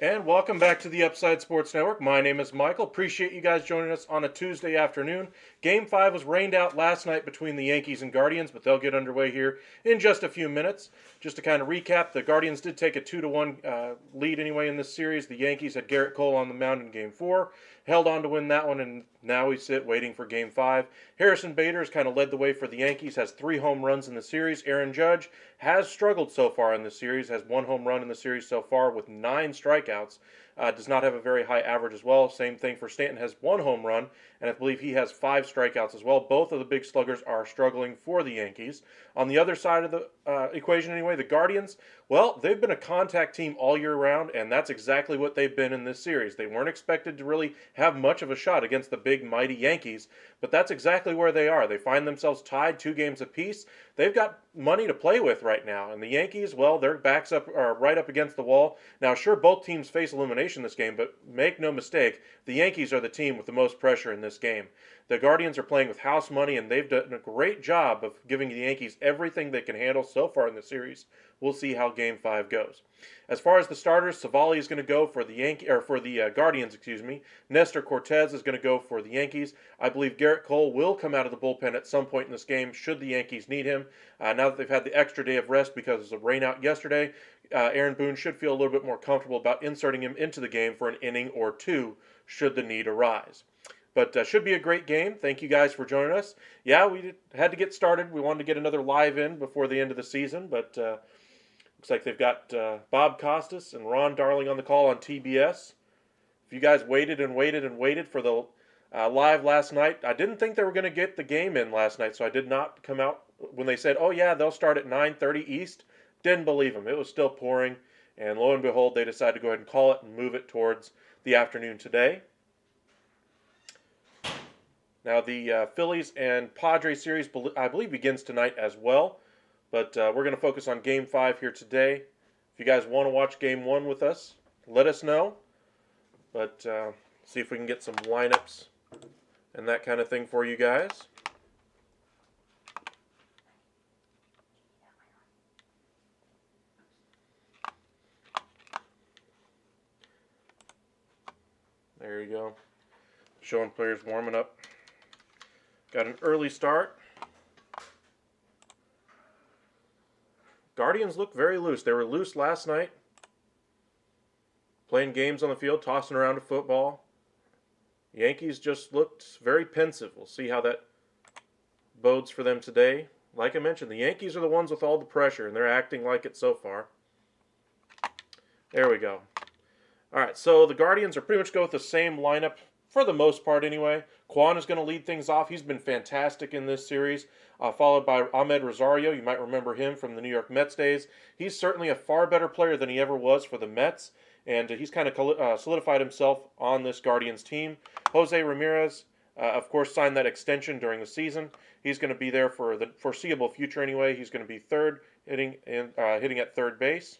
And welcome back to the Upside Sports Network. My name is Michael. Appreciate you guys joining us on a Tuesday afternoon. Game 5 was rained out last night between the Yankees and Guardians, but they'll get underway here in just a few minutes. Just to kind of recap, the Guardians did take a 2-1 lead anyway in this series. The Yankees had Garrett Cole on the mound in Game 4, held on to win that one, and now we sit waiting for Game 5. Harrison Bader has kind of led the way for the Yankees, has 3 home runs in the series. Aaron Judge has struggled so far in the series, has 1 home run in the series so far with 9 strikeouts. Does not have a very high average as well. Same thing for Stanton, has 1 home run, and I believe he has 5 strikeouts as well. Both of the big sluggers are struggling for the Yankees. On the other side of the equation anyway, the Guardians, well, they've been a contact team all year round, and that's exactly what they've been in this series. They weren't expected to really have much of a shot against the big, mighty Yankees, but that's exactly where they are. They find themselves tied 2 games apiece. They've got money to play with right now, and the Yankees, well, their backs up are right up against the wall. Now, sure, both teams face elimination this game, but make no mistake, the Yankees are the team with the most pressure in this game. The Guardians are playing with house money, and they've done a great job of giving the Yankees everything they can handle so far in the series. We'll see how Game 5 goes. As far as the starters, Savali is going to go for the Guardians, excuse me. Nestor Cortez is going to go for the Yankees. I believe Garrett Cole will come out of the bullpen at some point in this game should the Yankees need him. Now that they've had the extra day of rest because of rain out yesterday, Aaron Boone should feel a little bit more comfortable about inserting him into the game for an inning or 2 should the need arise. But should be a great game. Thank you guys for joining us. Yeah, we had to get started. We wanted to get another live in before the end of the season, but looks like they've got Bob Costas and Ron Darling on the call on TBS. If you guys waited and waited and waited for the live last night, I didn't think they were going to get the game in last night, so I did not come out when they said, oh yeah, they'll start at 9:30 East. Didn't believe them. It was still pouring, and lo and behold, they decided to go ahead and call it and move it towards the afternoon today. Now, the Phillies and Padres series, I believe, begins tonight as well. But we're going to focus on Game 5 here today. If you guys want to watch Game 1 with us, let us know. But see if we can get some lineups and that kind of thing for you guys. There you go. Showing players warming up. Got an early start. Guardians look very loose. They were loose last night, playing games on the field, tossing around a football. Yankees just looked very pensive. We'll see how that bodes for them today. Like I mentioned, the Yankees are the ones with all the pressure, and they're acting like it so far. There we go. All right, so the Guardians are pretty much go with the same lineup for the most part anyway. Kwan is going to lead things off. He's been fantastic in this series, followed by Ahmed Rosario. You might remember him from the New York Mets days. He's certainly a far better player than he ever was for the Mets, and he's kind of solidified himself on this Guardians team. Jose Ramirez, of course, signed that extension during the season. He's going to be there for the foreseeable future anyway. He's going to be third, hitting at third base.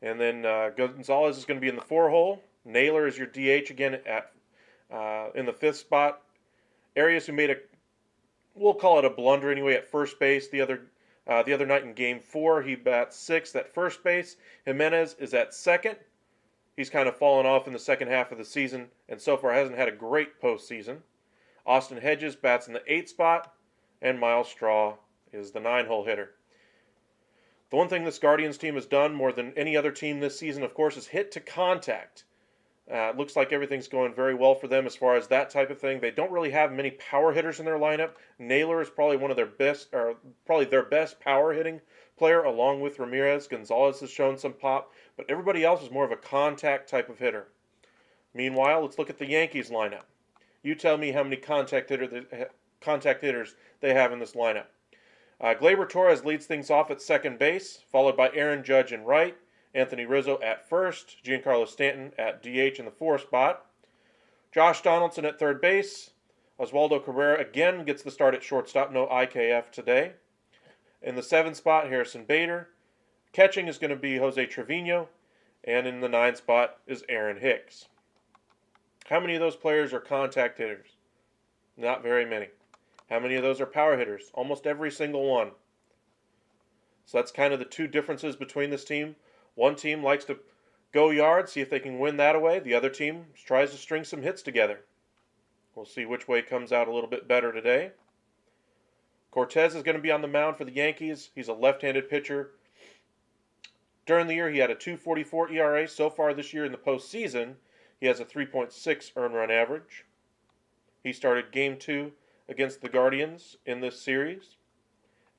And then Gonzalez is going to be in the 4-hole. Naylor is your DH again at in the 5th spot. Arias, who made we'll call it a blunder anyway, at first base the other night in Game 4. He bats 6th at first base. Jimenez is at 2nd. He's kind of fallen off in the second half of the season, and so far hasn't had a great postseason. Austin Hedges bats in the 8th spot, and Miles Straw is the 9-hole hitter. The one thing this Guardians team has done more than any other team this season, of course, is hit to contact. Looks like everything's going very well for them as far as that type of thing. They don't really have many power hitters in their lineup. Naylor is probably one of their best, or probably their best power hitting player, along with Ramirez. Gonzalez has shown some pop, but everybody else is more of a contact type of hitter. Meanwhile, let's look at the Yankees lineup. You tell me how many contact hitters they have in this lineup. Gleyber Torres leads things off at second base, followed by Aaron Judge in right, Anthony Rizzo at first, Giancarlo Stanton at DH in the 4th spot. Josh Donaldson at third base. Oswaldo Cabrera again gets the start at shortstop, no IKF today. In the 7th spot, Harrison Bader. Catching is going to be Jose Trevino, and in the 9th spot is Aaron Hicks. How many of those players are contact hitters? Not very many. How many of those are power hitters? Almost every single one. So that's kind of the two differences between this team. One team likes to go yard, see if they can win that away. The other team tries to string some hits together. We'll see which way comes out a little bit better today. Cortez is going to be on the mound for the Yankees. He's a left-handed pitcher. During the year, he had a 2.44 ERA. So far this year in the postseason, he has a 3.6 earned run average. He started Game 2 against the Guardians in this series.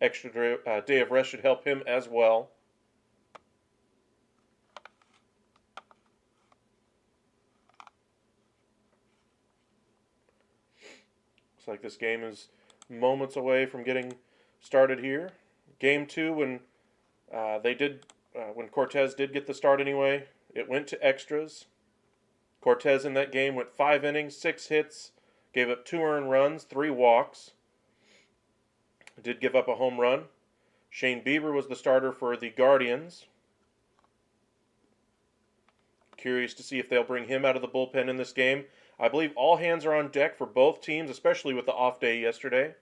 Extra day of rest should help him as well. Looks like this game is moments away from getting started here. Game 2, when Cortez did get the start anyway, it went to extras. Cortez in that game went 5 innings, 6 hits, gave up 2 earned runs, 3 walks. Did give up a home run. Shane Bieber was the starter for the Guardians. Curious to see if they'll bring him out of the bullpen in this game. I believe all hands are on deck for both teams, especially with the off day yesterday.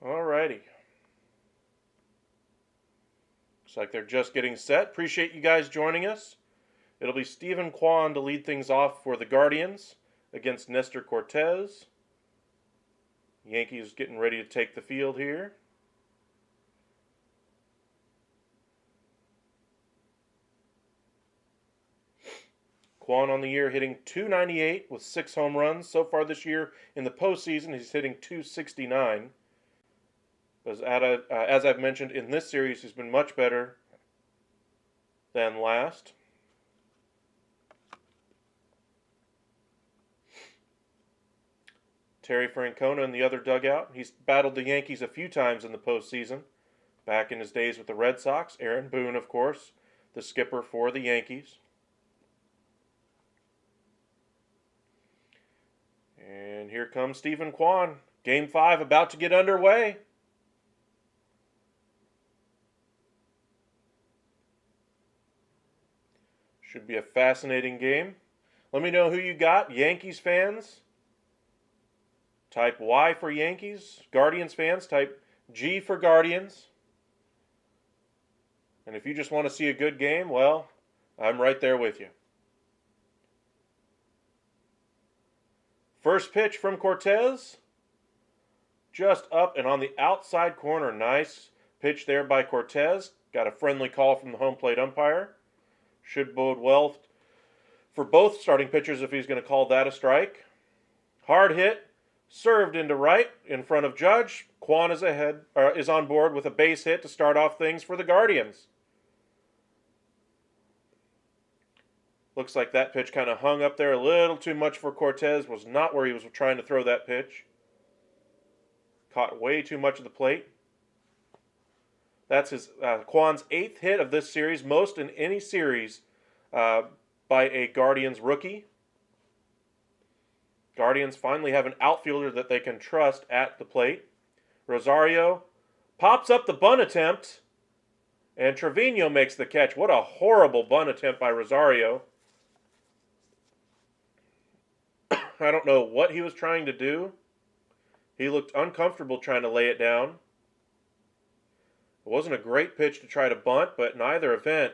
Alrighty. Looks like they're just getting set. Appreciate you guys joining us. It'll be Stephen Kwan to lead things off for the Guardians against Nestor Cortez. Yankees getting ready to take the field here. Kwan on the year hitting .298 with 6 home runs. So far this year in the postseason, he's hitting .269. As I've mentioned, in this series, he's been much better than last. Terry Francona in the other dugout. He's battled the Yankees a few times in the postseason. Back in his days with the Red Sox. Aaron Boone, of course, the skipper for the Yankees. And here comes Stephen Kwan. Game 5 about to get underway. Should be a fascinating game. Let me know who you got. Yankees fans, type Y for Yankees. Guardians fans, type G for Guardians. And if you just want to see a good game, well, I'm right there with you. First pitch from Cortez. Just up and on the outside corner. Nice pitch there by Cortez. Got a friendly call from the home plate umpire. Should bode well for both starting pitchers if he's going to call that a strike. Hard hit. Served into right in front of Judge. Kwan is on board with a base hit to start off things for the Guardians. Looks like that pitch kind of hung up there a little too much for Cortez. Was not where he was trying to throw that pitch. Caught way too much of the plate. That's his Kwan's 8th hit of this series, most in any series by a Guardians rookie. Guardians finally have an outfielder that they can trust at the plate. Rosario pops up the bunt attempt, and Trevino makes the catch. What a horrible bunt attempt by Rosario. I don't know what he was trying to do. He looked uncomfortable trying to lay it down. It wasn't a great pitch to try to bunt, but in either event,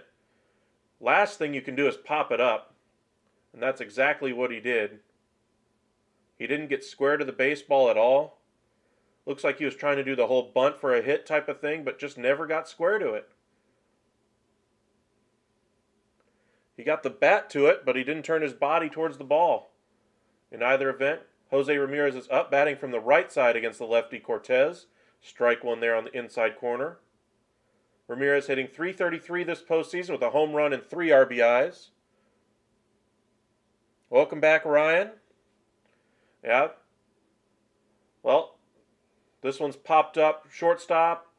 last thing you can do is pop it up. And that's exactly what he did. He didn't get square to the baseball at all. Looks like he was trying to do the whole bunt for a hit type of thing, but just never got square to it. He got the bat to it, but he didn't turn his body towards the ball. In either event, Jose Ramirez is up batting from the right side against the lefty Cortez. Strike one there on the inside corner. Ramirez hitting .333 this postseason with a home run and 3 RBIs. Welcome back, Ryan. Yeah. Well, this one's popped up. Shortstop.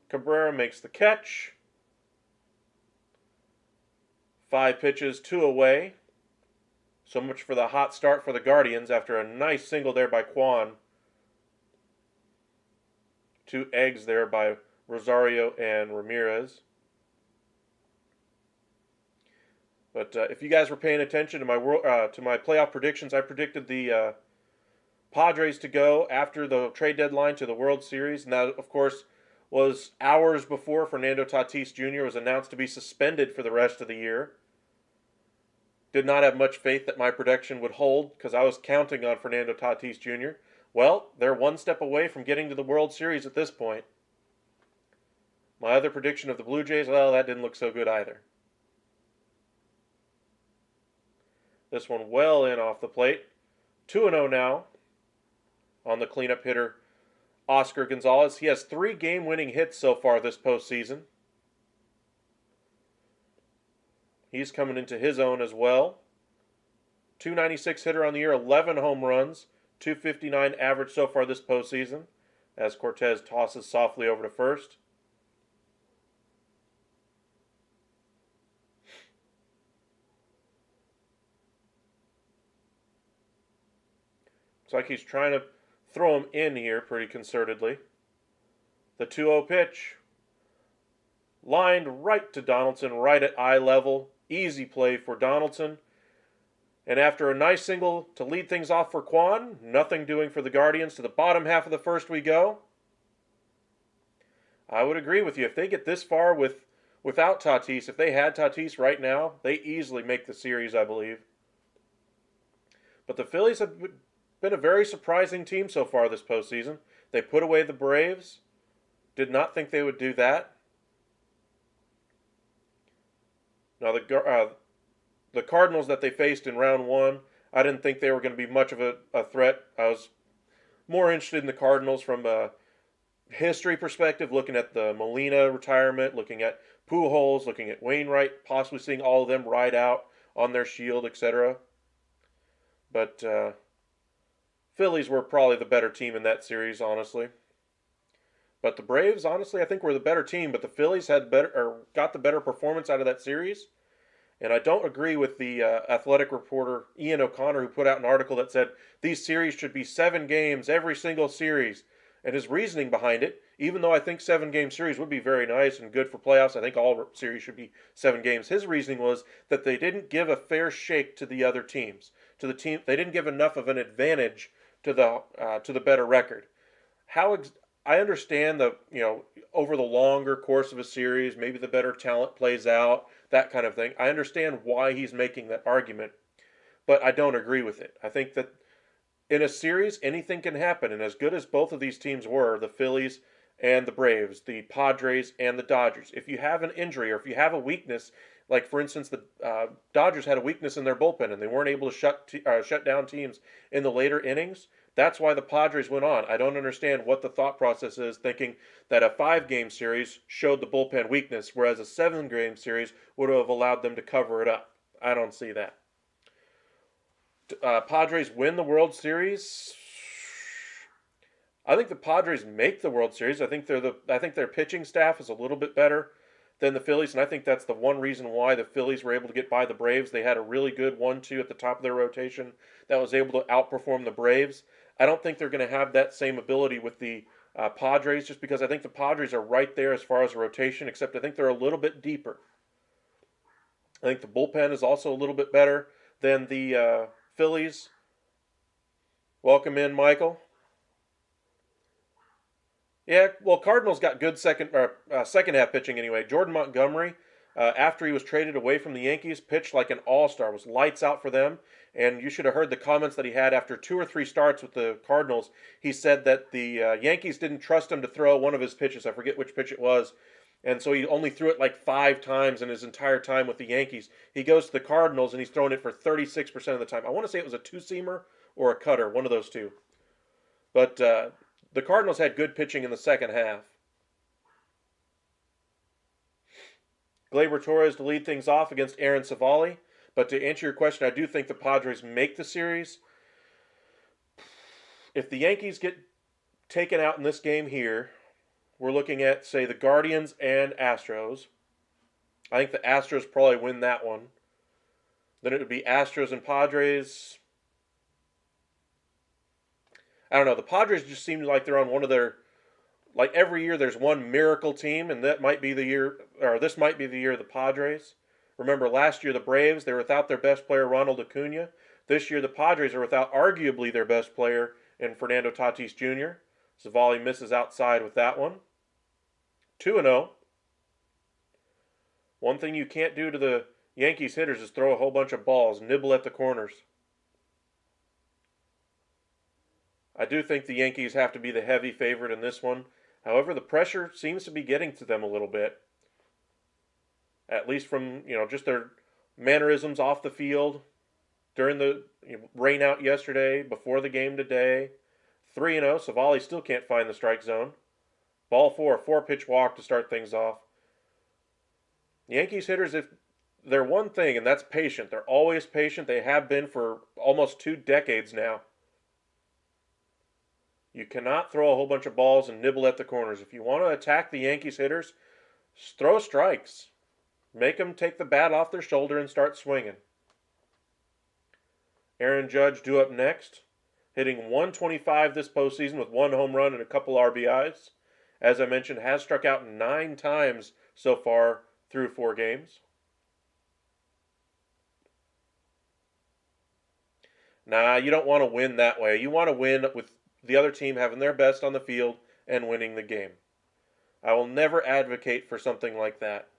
Cabrera makes the catch. 5 pitches, 2 away. So much for the hot start for the Guardians after a nice single there by Kwan. 2 eggs there by Rosario and Ramirez. But if you guys were paying attention to my playoff predictions, I predicted the Padres to go after the trade deadline to the World Series, and that, of course, was hours before Fernando Tatis Jr. was announced to be suspended for the rest of the year. Did not have much faith that my prediction would hold because I was counting on Fernando Tatis Jr. Well, they're one step away from getting to the World Series at this point. My other prediction of the Blue Jays, well, that didn't look so good either. This one well in off the plate. 2-0 now on the cleanup hitter, Oscar Gonzalez. He has 3 game-winning hits so far this postseason. He's coming into his own as well. 296 hitter on the year, 11 home runs, 259 average so far this postseason, as Cortez tosses softly over to first. Looks like he's trying to throw him in here pretty concertedly. The 2-0 pitch. Lined right to Donaldson, right at eye level. Easy play for Donaldson. And after a nice single to lead things off for Kwan, nothing doing for the Guardians. To the bottom half of the first we go. I would agree with you. If they get this far without Tatis, if they had Tatis right now, they easily make the series, I believe. But the Phillies have been a very surprising team so far this postseason. They put away the Braves. Did not think they would do that. Now, the Cardinals that they faced in round 1, I didn't think they were going to be much of a threat. I was more interested in the Cardinals from a history perspective, looking at the Molina retirement, looking at Pujols, looking at Wainwright, possibly seeing all of them ride out on their shield, etc. But Phillies were probably the better team in that series, honestly. But the Braves, honestly, I think were the better team. But the Phillies got the better performance out of that series. And I don't agree with the athletic reporter Ian O'Connor, who put out an article that said these series should be 7 games, every single series. And his reasoning behind it, even though I think 7-game series would be very nice and good for playoffs, I think all series should be 7 games. His reasoning was that they didn't give a fair shake to the other teams. They didn't give enough of an advantage to the better record. I understand over the longer course of a series, maybe the better talent plays out, that kind of thing. I understand why he's making that argument, but I don't agree with it. I think that in a series, anything can happen, and as good as both of these teams were, the Phillies and the Braves, the Padres and the Dodgers, if you have an injury or if you have a weakness, like for instance, the Dodgers had a weakness in their bullpen and they weren't able to shut down teams in the later innings. That's why the Padres went on. I don't understand what the thought process is, thinking that a 5-game series showed the bullpen weakness, whereas a 7-game series would have allowed them to cover it up. I don't see that. Padres win the World Series. I think the Padres make the World Series. I think their pitching staff is a little bit better than the Phillies, and I think that's the one reason why the Phillies were able to get by the Braves. They had a really good 1-2 at the top of their rotation that was able to outperform the Braves. I don't think they're going to have that same ability with the Padres, just because I think the Padres are right there as far as a rotation, except I think they're a little bit deeper. I think the bullpen is also a little bit better than the Phillies. Welcome in, Michael. Yeah, well, Cardinals got good second half pitching anyway. Jordan Montgomery, after he was traded away from the Yankees, pitched like an all-star, was lights out for them. And you should have heard the comments that he had after 2 or 3 starts with the Cardinals. He said that the Yankees didn't trust him to throw one of his pitches. I forget which pitch it was. And so he only threw it like 5 times in his entire time with the Yankees. He goes to the Cardinals and he's thrown it for 36% of the time. I want to say it was a 2-seamer or a cutter, one of those two. But the Cardinals had good pitching in the second half. Gleyber Torres to lead things off against Aaron Savali. But to answer your question, I do think the Padres make the series. If the Yankees get taken out in this game here, we're looking at, say, the Guardians and Astros. I think the Astros probably win that one. Then it would be Astros and Padres. I don't know. The Padres just seem like they're on one of their, like every year there's one miracle team, and that might be the year, or this might be the year of the Padres. Remember last year the Braves, they were without their best player Ronald Acuna. This year the Padres are without arguably their best player in Fernando Tatis Jr. Savali misses outside with that one. 2-0. One thing you can't do to the Yankees hitters is throw a whole bunch of balls, nibble at the corners. I do think the Yankees have to be the heavy favorite in this one. However, the pressure seems to be getting to them a little bit. At least from, just their mannerisms off the field during the rain out yesterday, before the game today. 3-0. Savali still can't find the strike zone. Ball 4, 4-pitch walk to start things off. Yankees hitters, if they're one thing, and that's patient. They're always patient. They have been for almost 2 decades now. You cannot throw a whole bunch of balls and nibble at the corners. If you want to attack the Yankees hitters, throw strikes. Make them take the bat off their shoulder and start swinging. Aaron Judge due up next, hitting 125 this postseason with 1 home run and a couple RBIs. As I mentioned, has struck out 9 times so far through 4 games. Nah, you don't want to win that way. You want to win with the other team having their best on the field and winning the game. I will never advocate for something like that.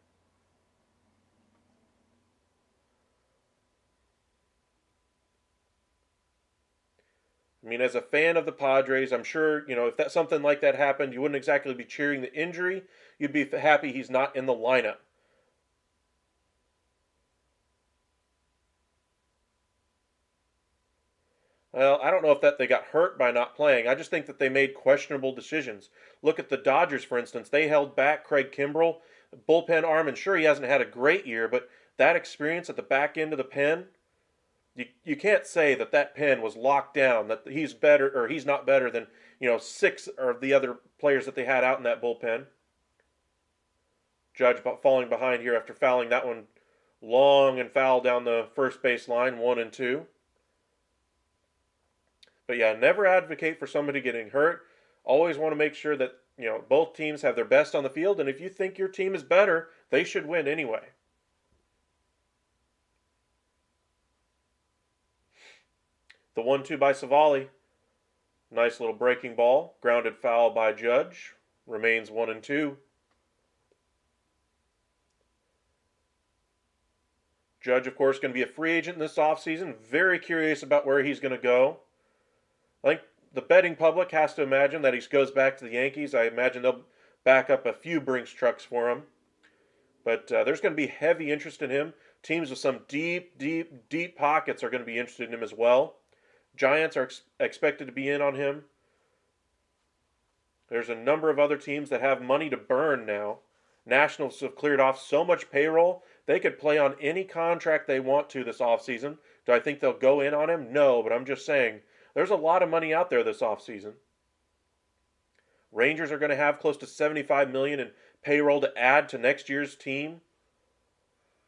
I mean, as a fan of the Padres, I'm sure, if that something like that happened, you wouldn't exactly be cheering the injury. You'd be happy he's not in the lineup. Well, I don't know if that they got hurt by not playing. I just think that they made questionable decisions. Look at the Dodgers, for instance. They held back Craig Kimbrell, bullpen arm, and sure, he hasn't had a great year, but that experience at the back end of the pen, you can't say that pen was locked down, that he's better or he's not better than, 6 of the other players that they had out in that bullpen. Judge falling behind here after fouling that one long and foul down the first base line, 1-2. But yeah, never advocate for somebody getting hurt. Always want to make sure that, both teams have their best on the field. And if you think your team is better, they should win anyway. The 1-2 by Savali. Nice little breaking ball. Grounded foul by Judge. Remains 1-2. Judge, of course, going to be a free agent in this offseason. Very curious about where he's going to go. I think the betting public has to imagine that he goes back to the Yankees. I imagine they'll back up a few Brinks trucks for him. But there's going to be heavy interest in him. Teams with some deep, deep, deep pockets are going to be interested in him as well. Giants are expected to be in on him. There's a number of other teams that have money to burn now. Nationals have cleared off so much payroll, they could play on any contract they want to this offseason. Do I think they'll go in on him? No, but I'm just saying, there's a lot of money out there this offseason. Rangers are going to have close to $75 million in payroll to add to next year's team.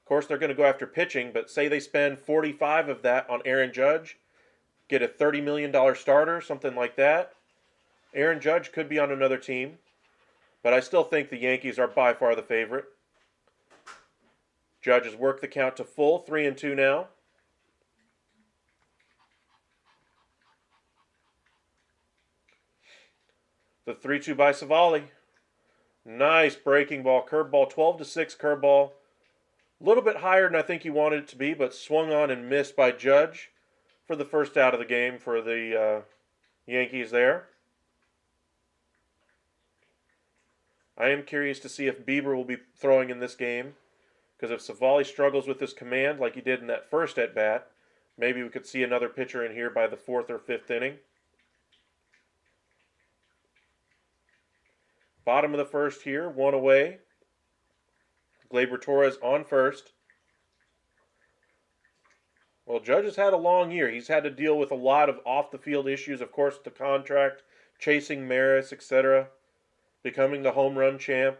Of course, they're going to go after pitching, but say they spend 45 of that on Aaron Judge, get a $30 million starter, something like that. Aaron Judge could be on another team, but I still think the Yankees are by far the favorite. Judge has worked the count to full, 3-2 now. The 3-2 by Savali. Nice breaking ball, curveball, 12-6 curveball. A little bit higher than I think he wanted it to be, but swung on and missed by Judge for the first out of the game for the Yankees there. I am curious to see if Bieber will be throwing in this game, because if Savali struggles with his command like he did in that first at-bat, maybe we could see another pitcher in here by the 4th or 5th inning. Bottom of the first here, 1 away. Gleyber Torres on first. Well, Judge has had a long year. He's had to deal with a lot of off-the-field issues, of course, the contract, chasing Maris, etc., becoming the home run champ.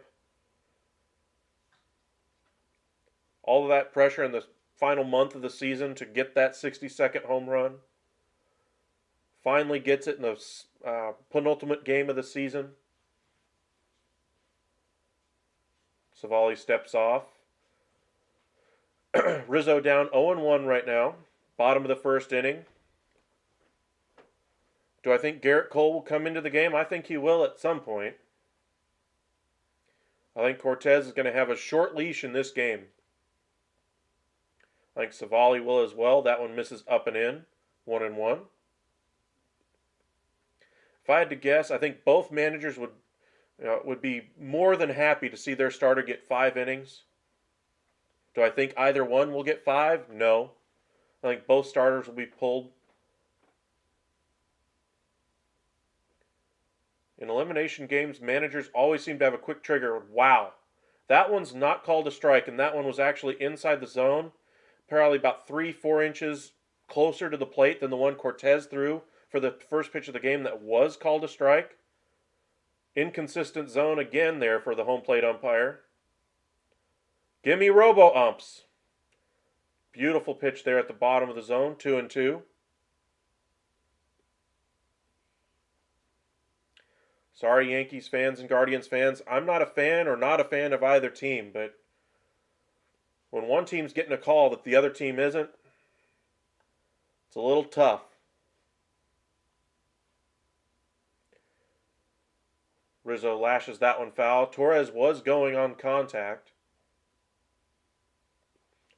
All of that pressure and the final month of the season to get that 60-second home run. Finally gets it in the penultimate game of the season. Savali steps off. Rizzo down 0-1 right now. Bottom of the first inning. Do I think Garrett Cole will come into the game? I think he will at some point. I think Cortez is going to have a short leash in this game. I think Savali will as well. That one misses up and in. 1-1. If I had to guess, I think both managers would be more than happy to see their starter get 5 innings. Do I think either one will get 5? No. I think both starters will be pulled. In elimination games, managers always seem to have a quick trigger. Wow, that one's not called a strike, and that one was actually inside the zone, probably about 3-4 inches closer to the plate than the one Cortez threw for the first pitch of the game that was called a strike. Inconsistent zone again there for the home plate umpire. Gimme robo-umps. Beautiful pitch there at the bottom of the zone, 2-2. Sorry, Yankees fans and Guardians fans. I'm not a fan or not a fan of either team, but when one team's getting a call that the other team isn't, it's a little tough. Rizzo lashes that one foul. Torres was going on contact.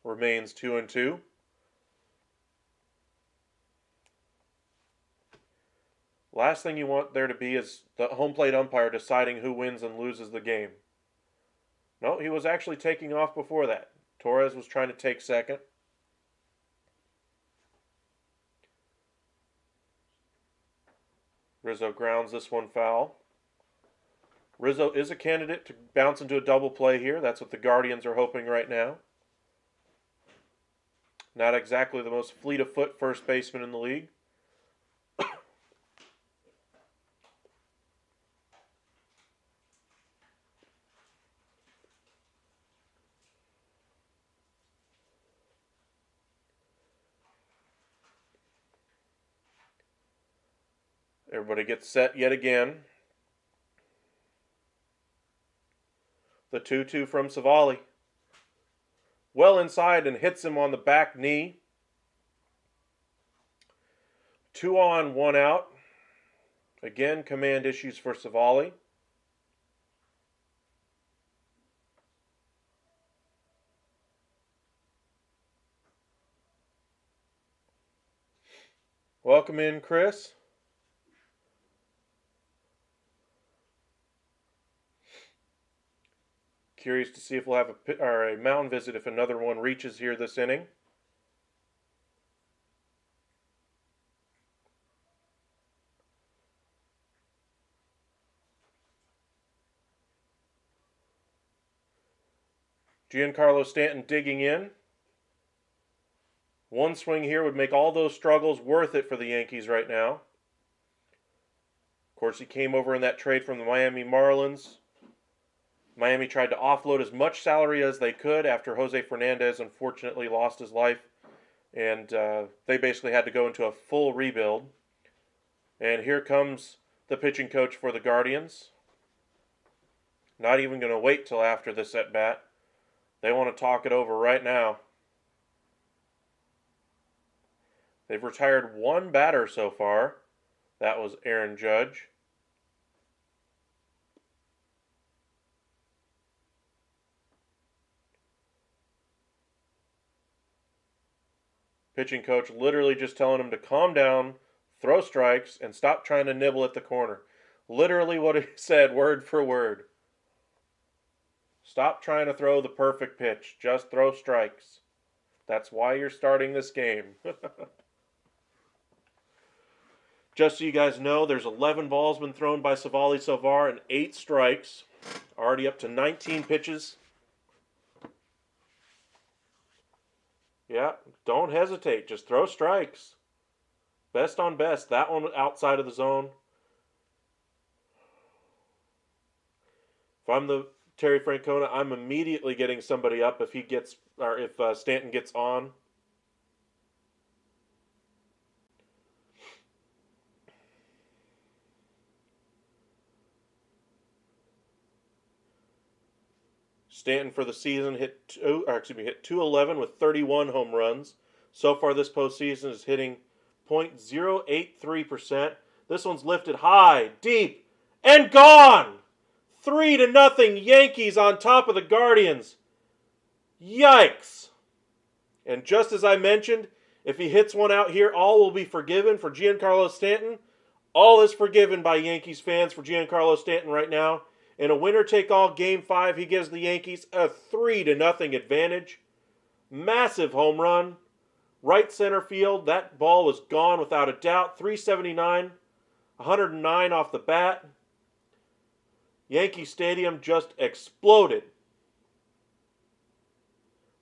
Remains 2-2. Last thing you want there to be is the home plate umpire deciding who wins and loses the game. No, he was actually taking off before that. Torres was trying to take second. Rizzo grounds this one foul. Rizzo is a candidate to bounce into a double play here. That's what the Guardians are hoping right now. Not exactly the most fleet of foot first baseman in the league. Everybody gets set yet again. The 2-2 from Savali. Well inside and hits him on the back knee. 2 on, 1 out. Again, command issues for Savali. Welcome in, Chris. Curious to see if we'll have a mound visit if another one reaches here this inning. Giancarlo Stanton digging in. One swing here would make all those struggles worth it for the Yankees right now. Of course, he came over in that trade from the Miami Marlins. Miami tried to offload as much salary as they could after Jose Fernandez unfortunately lost his life. And they basically had to go into a full rebuild. And here comes the pitching coach for the Guardians. Not even going to wait till after this at-bat. They want to talk it over right now. They've retired one batter so far. That was Aaron Judge. Pitching coach literally just telling him to calm down, throw strikes, and stop trying to nibble at the corner. Literally what he said, word for word. Stop trying to throw the perfect pitch. Just throw strikes. That's why you're starting this game. Just so you guys know, there's 11 balls been thrown by Savali so far and 8 strikes. Already up to 19 pitches. Yeah, don't hesitate. Just throw strikes. Best on best. That one outside of the zone. If I'm the Terry Francona, I'm immediately getting somebody up if he gets, or if Stanton gets on. Stanton for the season hit 211 with 31 home runs. So far this postseason is hitting .083%. This one's lifted high, deep, and gone. 3-0 Yankees on top of the Guardians. Yikes. And just as I mentioned, if he hits one out here, all will be forgiven for Giancarlo Stanton. All is forgiven by Yankees fans for Giancarlo Stanton right now. In a winner-take-all Game 5, he gives the Yankees a 3-0 advantage. Massive home run. Right center field. That ball was gone without a doubt. 379. 109 off the bat. Yankee Stadium just exploded.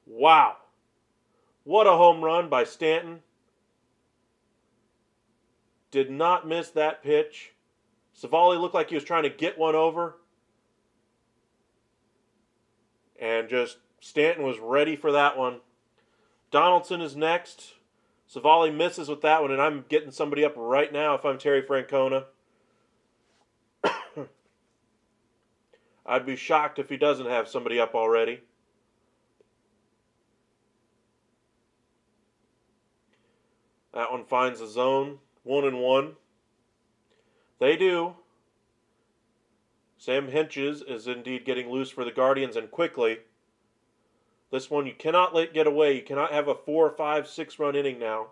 Wow. What a home run by Stanton. Did not miss that pitch. Savali looked like he was trying to get one over. And just Stanton was ready for that one. Donaldson is next. Savali misses with that one, and I'm getting somebody up right now if I'm Terry Francona. I'd be shocked if he doesn't have somebody up already. That one finds the zone. 1-1. They do. Sam Hinches is indeed getting loose for the Guardians, and quickly. This one you cannot let get away. You cannot have a 4, 5, 6 run inning now.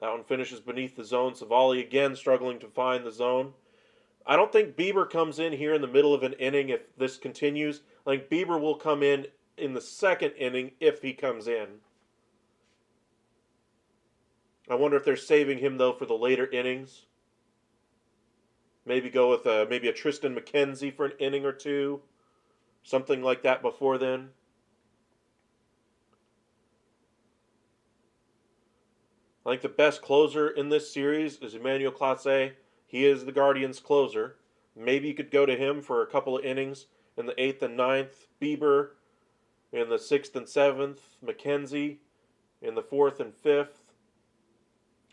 That one finishes beneath the zone. Savali again struggling to find the zone. I don't think Bieber comes in here in the middle of an inning if this continues. I think Bieber will come in the second inning if he comes in. I wonder if they're saving him, though, for the later innings. Maybe go with maybe a Tristan McKenzie for an inning or two. Something like that before then. I think the best closer in this series is Emmanuel Clase. He is the Guardians' closer. Maybe you could go to him for a couple of innings in the 8th and 9th. Bieber in the 6th and 7th. McKenzie in the 4th and 5th.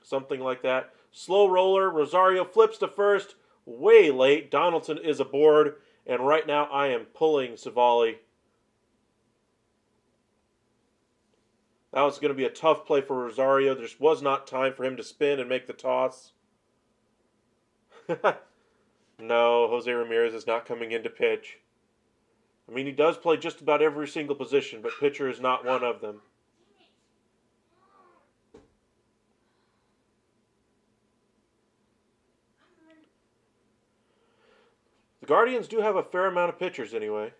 Something like that. Slow roller. Rosario flips to first. Way late. Donaldson is aboard. And right now I am pulling Savali. That was going to be a tough play for Rosario. There just was not time for him to spin and make the toss. No, Jose Ramirez is not coming in to pitch. I mean, he does play just about every single position, but pitcher is not one of them. The Guardians do have a fair amount of pitchers anyway.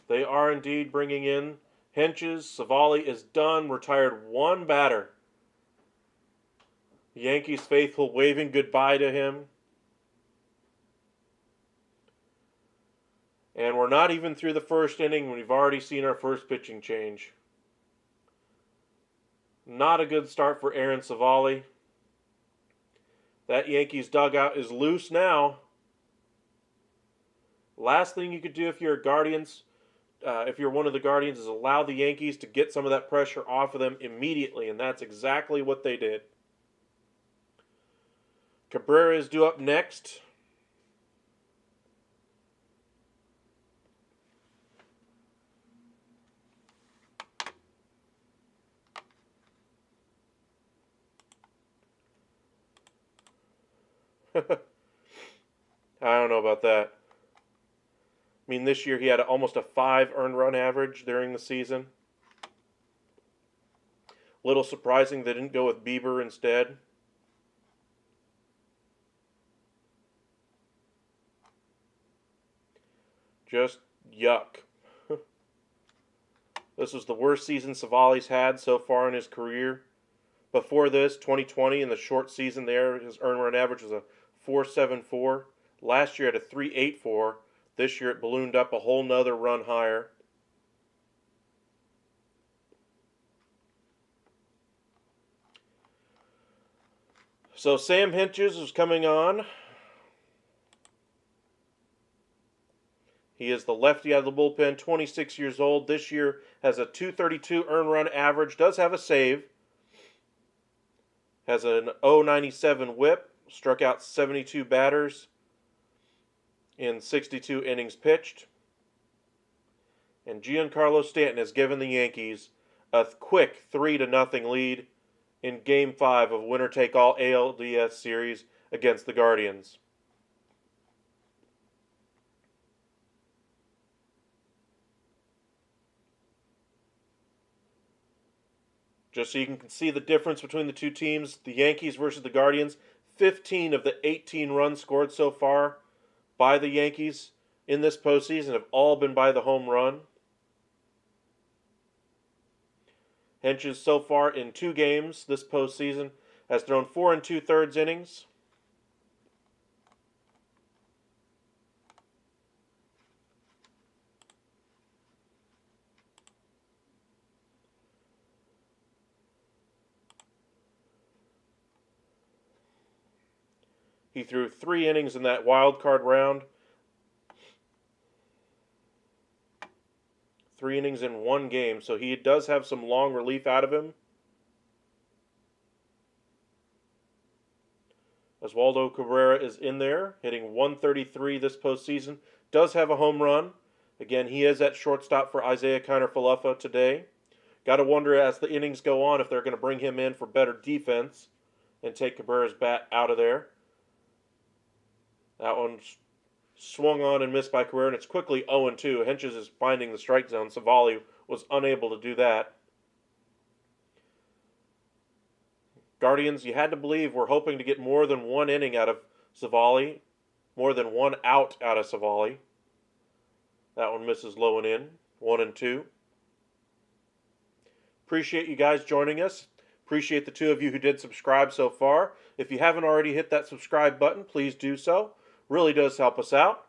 They are indeed bringing in Henches. Savali is done, retired one batter. The Yankees faithful waving goodbye to him. And we're not even through the first inning when we've already seen our first pitching change. Not a good start for Aaron Savali. That Yankees dugout is loose now. Last thing you could do if you're a Guardians, if you're one of the Guardians, is allow the Yankees to get some of that pressure off of them immediately, and that's exactly what they did. Cabrera is due up next. I don't know about that. I mean, this year he had almost a 5 earned run average during the season. Little surprising they didn't go with Bieber instead. Just yuck. This was the worst season Savali's had so far in his career. Before this, 2020, in the short season there, his earned run average was a 4.74. Last year at a 3.84. This year it ballooned up a whole nother run higher. So Sam Hinches is coming on. He is the lefty out of the bullpen, 26 years old. This year has a 232 earned run average, does have a save. Has an 0.97 whip, struck out 72 batters in 62 innings pitched. And Giancarlo Stanton has given the Yankees a quick 3-0 lead in Game 5 of winner-take-all ALDS series against the Guardians. Just so you can see the difference between the two teams, the Yankees versus the Guardians, 15 of the 18 runs scored so far by the Yankees in this postseason have all been by the home run. Hinches so far in 2 games this postseason has thrown 4 2/3 innings. He threw 3 innings in that wild card round. 3 innings in 1 game, so he does have some long relief out of him. Oswaldo Cabrera is in there, hitting 133 this postseason. Does have a home run. Again, he is at shortstop for Isaiah Kiner-Falefa today. Got to wonder as the innings go on if they're going to bring him in for better defense and take Cabrera's bat out of there. That one's swung on and missed by Cabrera, and it's quickly 0-2. Hinches is finding the strike zone. Savali was unable to do that. Guardians, you had to believe, were hoping to get more than 1 inning out of Savali, more than 1 out of Savali. That one misses low and in, 1-2. Appreciate you guys joining us. Appreciate the 2 of you who did subscribe so far. If you haven't already hit that subscribe button, please do so. Really does help us out.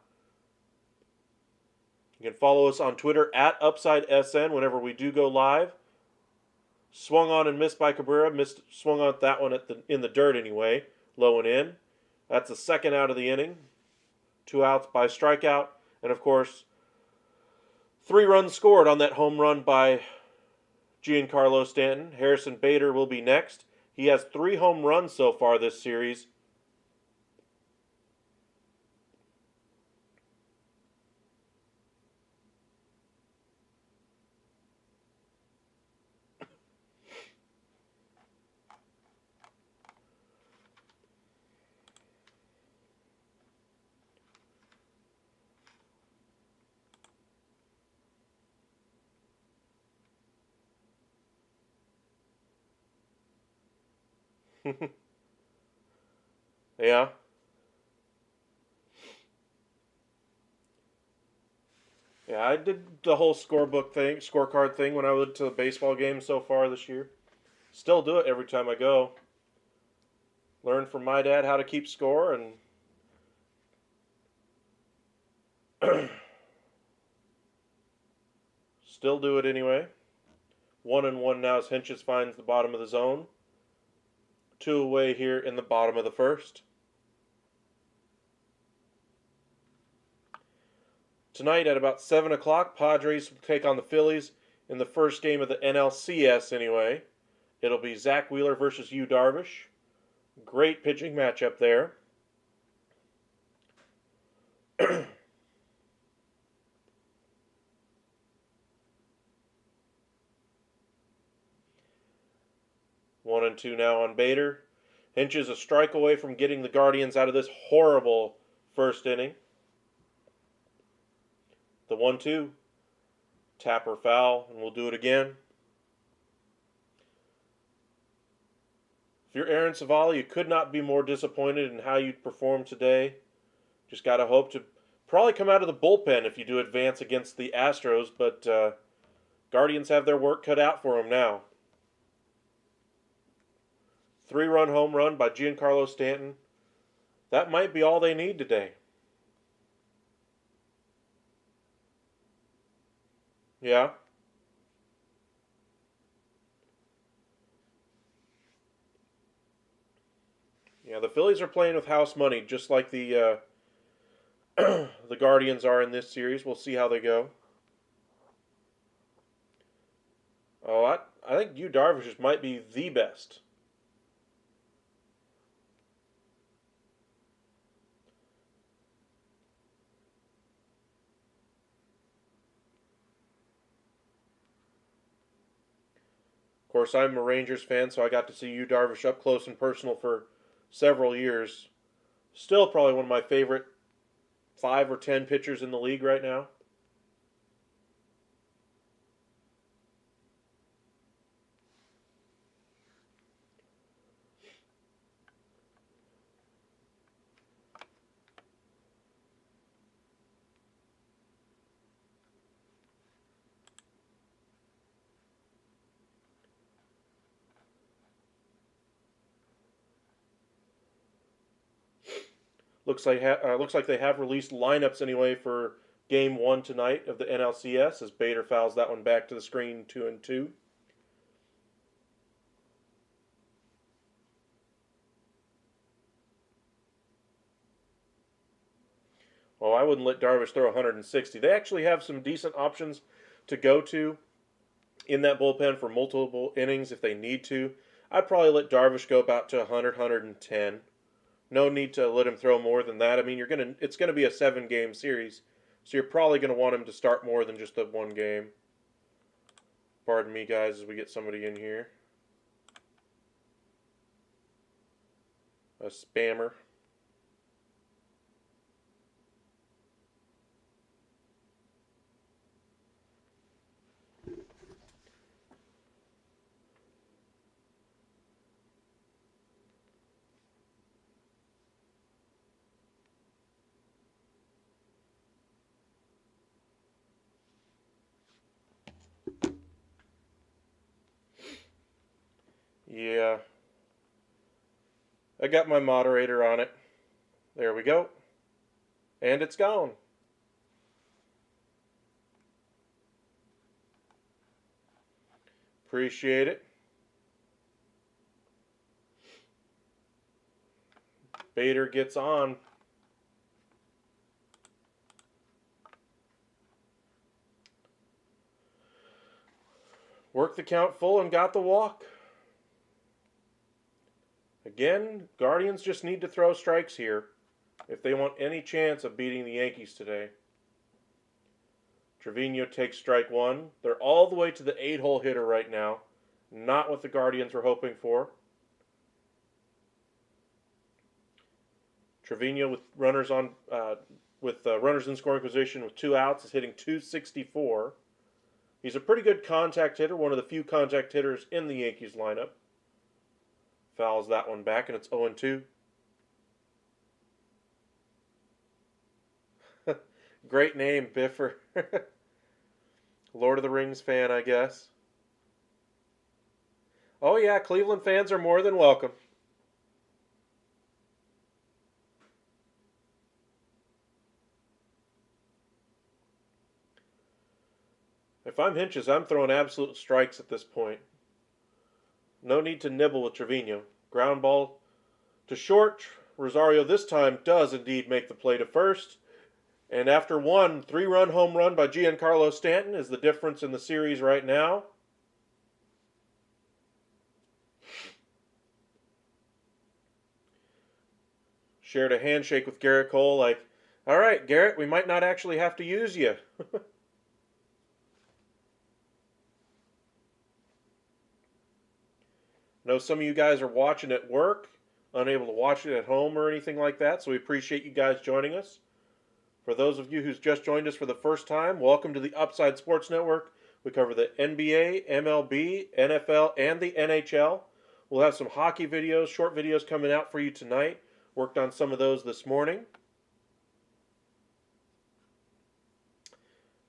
You can follow us on Twitter at UpsideSN whenever we do go live. Swung on and missed by Cabrera. Swung on that one in the dirt anyway. Low and in. That's the 2nd out of the inning. 2 outs by strikeout. And of course, 3 runs scored on that home run by Giancarlo Stanton. Harrison Bader will be next. He has 3 home runs so far this series. Yeah. Yeah, I did the whole scorecard thing when I went to the baseball games so far this year. Still do it every time I go. Learned from my dad how to keep score and still do it anyway. 1-1 now as Hinches finds the bottom of the zone. 2 away here in the bottom of the first. Tonight at about 7 o'clock, Padres will take on the Phillies in the first game of the NLCS anyway. It'll be Zach Wheeler versus Yu Darvish. Great pitching matchup there. One and two now on Bader. Hinches a strike away from getting the Guardians out of this horrible first inning. The 1-2. Tapper foul, and we'll do it again. If you're Aaron Savali, you could not be more disappointed in how you performed today. Just got to hope to probably come out of the bullpen if you do advance against the Astros, but Guardians have their work cut out for them now. 3-run home run by Giancarlo Stanton. That might be all they need today. Yeah. Yeah, the Phillies are playing with house money, just like the the Guardians are in this series. We'll see how they go. Oh, I think Yu Darvish might be the best. Of course, I'm a Rangers fan, so I got to see Yu Darvish up close and personal for several years. Still probably one of my favorite 5 or 10 pitchers in the league right now. Looks like they have released lineups anyway for Game 1 tonight of the NLCS as Bader fouls that one back to the screen 2-2. Well, I wouldn't let Darvish throw 160. They actually have some decent options to go to in that bullpen for multiple innings if they need to. I'd probably let Darvish go about to 100, 110. No need to let him throw more than that. I mean, it's gonna be a 7-game series, so you're probably gonna want him to start more than just the one game. Pardon me, guys, as we get somebody in here. A spammer. Yeah. I got my moderator on it. There we go. And it's gone. Appreciate it. Bader gets on. Worked the count full and got the walk. Again, Guardians just need to throw strikes here if they want any chance of beating the Yankees today. Trevino takes strike 1. They're all the way to the 8-hole hitter right now. Not what the Guardians were hoping for. Trevino with runners in scoring position with 2 outs is hitting .264. He's a pretty good contact hitter, one of the few contact hitters in the Yankees lineup. Fouls that one back, and it's 0-2. Great name, Biffer. Lord of the Rings fan, I guess. Oh yeah, Cleveland fans are more than welcome. If I'm Hinches, I'm throwing absolute strikes at this point. No need to nibble with Trevino. Ground ball to short. Rosario this time does indeed make the play to first. And after one 3-run home run by Giancarlo Stanton is the difference in the series right now. Shared a handshake with Garrett Cole like, all right, Garrett, we might not actually have to use you. Know some of you guys are watching at work, unable to watch it at home or anything like that, so we appreciate you guys joining us. For those of you who's just joined us for the first time, welcome to the Upside Sports Network. We cover the NBA, MLB, NFL, and the NHL. We'll have some hockey videos, short videos coming out for you tonight. Worked on some of those this morning.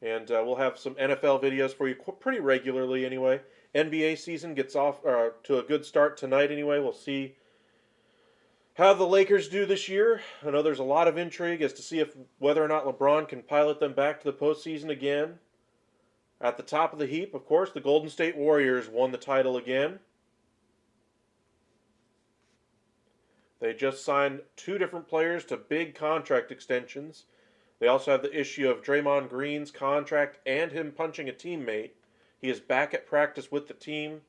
And we'll have some NFL videos for you pretty regularly anyway. NBA season gets off to a good start tonight anyway. We'll see how the Lakers do this year. I know there's a lot of intrigue as to see if whether or not LeBron can pilot them back to the postseason again. At the top of the heap, of course, the Golden State Warriors won the title again. They just signed two different players to big contract extensions. They also have the issue of Draymond Green's contract and him punching a teammate. He is back at practice with the team.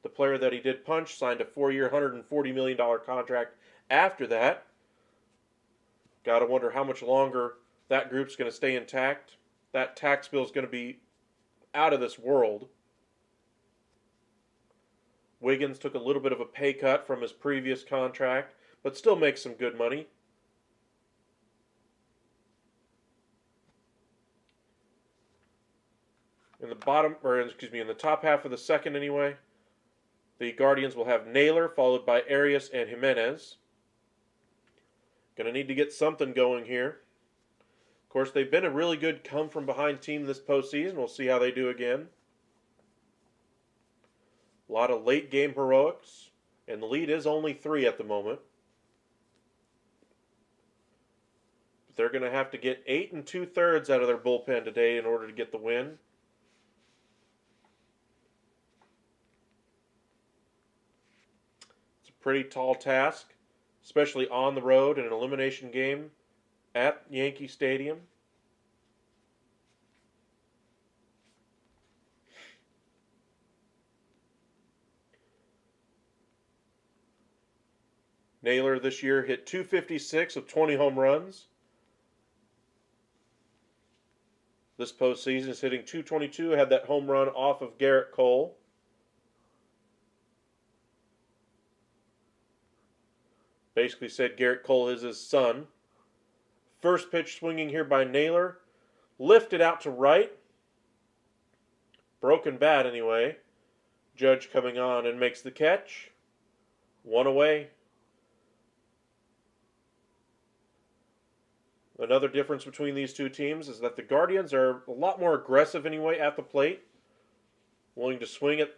The player that he did punch signed a 4-year, $140 million contract after that. Got to wonder how much longer that group's going to stay intact. That tax bill is going to be out of this world. Wiggins took a little bit of a pay cut from his previous contract, but still makes some good money. In the top half of the second anyway, the Guardians will have Naylor, followed by Arias and Jimenez. Going to need to get something going here. Of course, they've been a really good come-from-behind team this postseason. We'll see how they do again. A lot of late-game heroics, and the lead is only 3 at the moment. But they're going to have to get 8 2/3 out of their bullpen today in order to get the win. It's a pretty tall task, especially on the road in an elimination game at Yankee Stadium. Naylor this year hit .256 with 20 home runs. This postseason is hitting .222, had that home run off of Garrett Cole. Basically said Garrett Cole is his son. First pitch swinging here by Naylor. Lifted out to right. Broken bat anyway. Judge coming on and makes the catch. 1 away. Another difference between these two teams is that the Guardians are a lot more aggressive anyway at the plate. Willing to swing at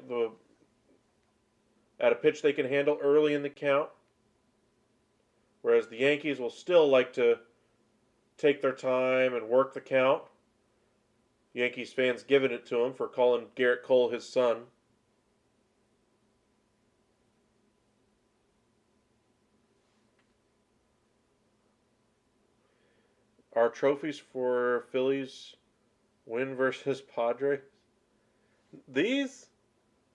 a pitch they can handle early in the count. Whereas the Yankees will still like to take their time and work the count. Yankees fans giving it to him for calling Garrett Cole his son. Our trophies for Phillies win versus Padres. These?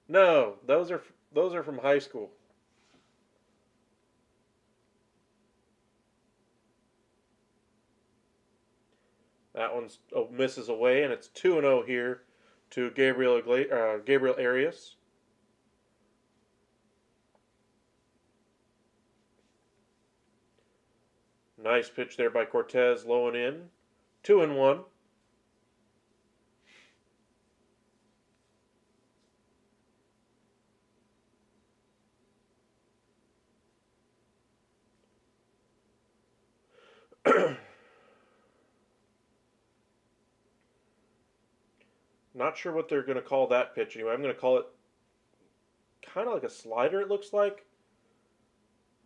No, those are from high school. That one misses away, and it's 2-0 here to Gabriel Arias. Nice pitch there by Cortez, low and in. 2-1. Not sure what they're going to call that pitch anyway. I'm going to call it kind of like a slider, it looks like.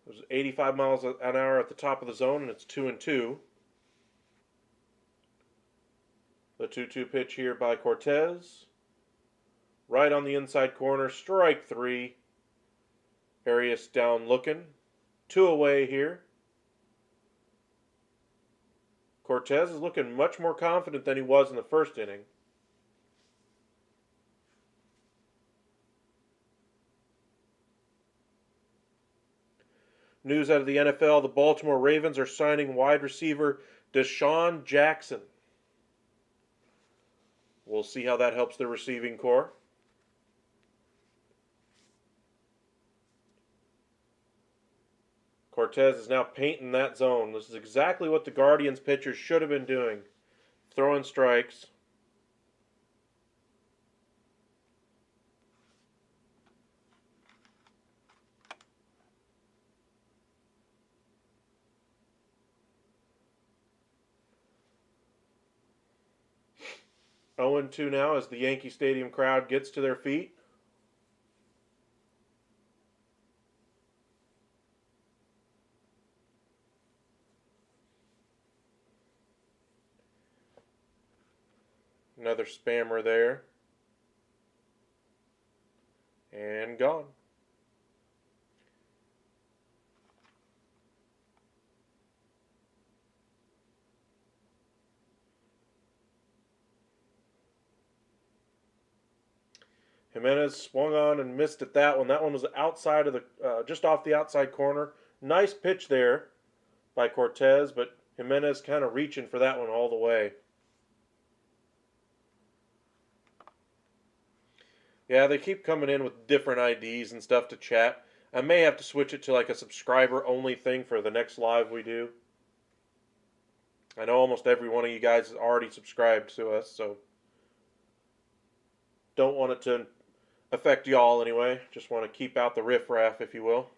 It was 85 miles an hour at the top of the zone, and it's 2-2. The 2-2 pitch here by Cortez. Right on the inside corner, strike 3. Arias down looking. 2 away here. Cortez is looking much more confident than he was in the first inning. News out of the NFL, the Baltimore Ravens are signing wide receiver Deshaun Jackson. We'll see how that helps their receiving corps. Cortez is now painting that zone. This is exactly what the Guardians pitchers should have been doing. Throwing strikes. (0-2) now as the Yankee Stadium crowd gets to their feet. Another spammer there. And gone. Jimenez swung on and missed at that one. That one was outside of the, just off the outside corner. Nice pitch there by Cortez, but Jimenez kind of reaching for that one all the way. Yeah, they keep coming in with different IDs and stuff to chat. I may have to switch it to like a subscriber only thing for the next live we do. I know almost every one of you guys is already subscribed to us, so don't want it to affect y'all anyway. Just want to keep out the riffraff, if you will.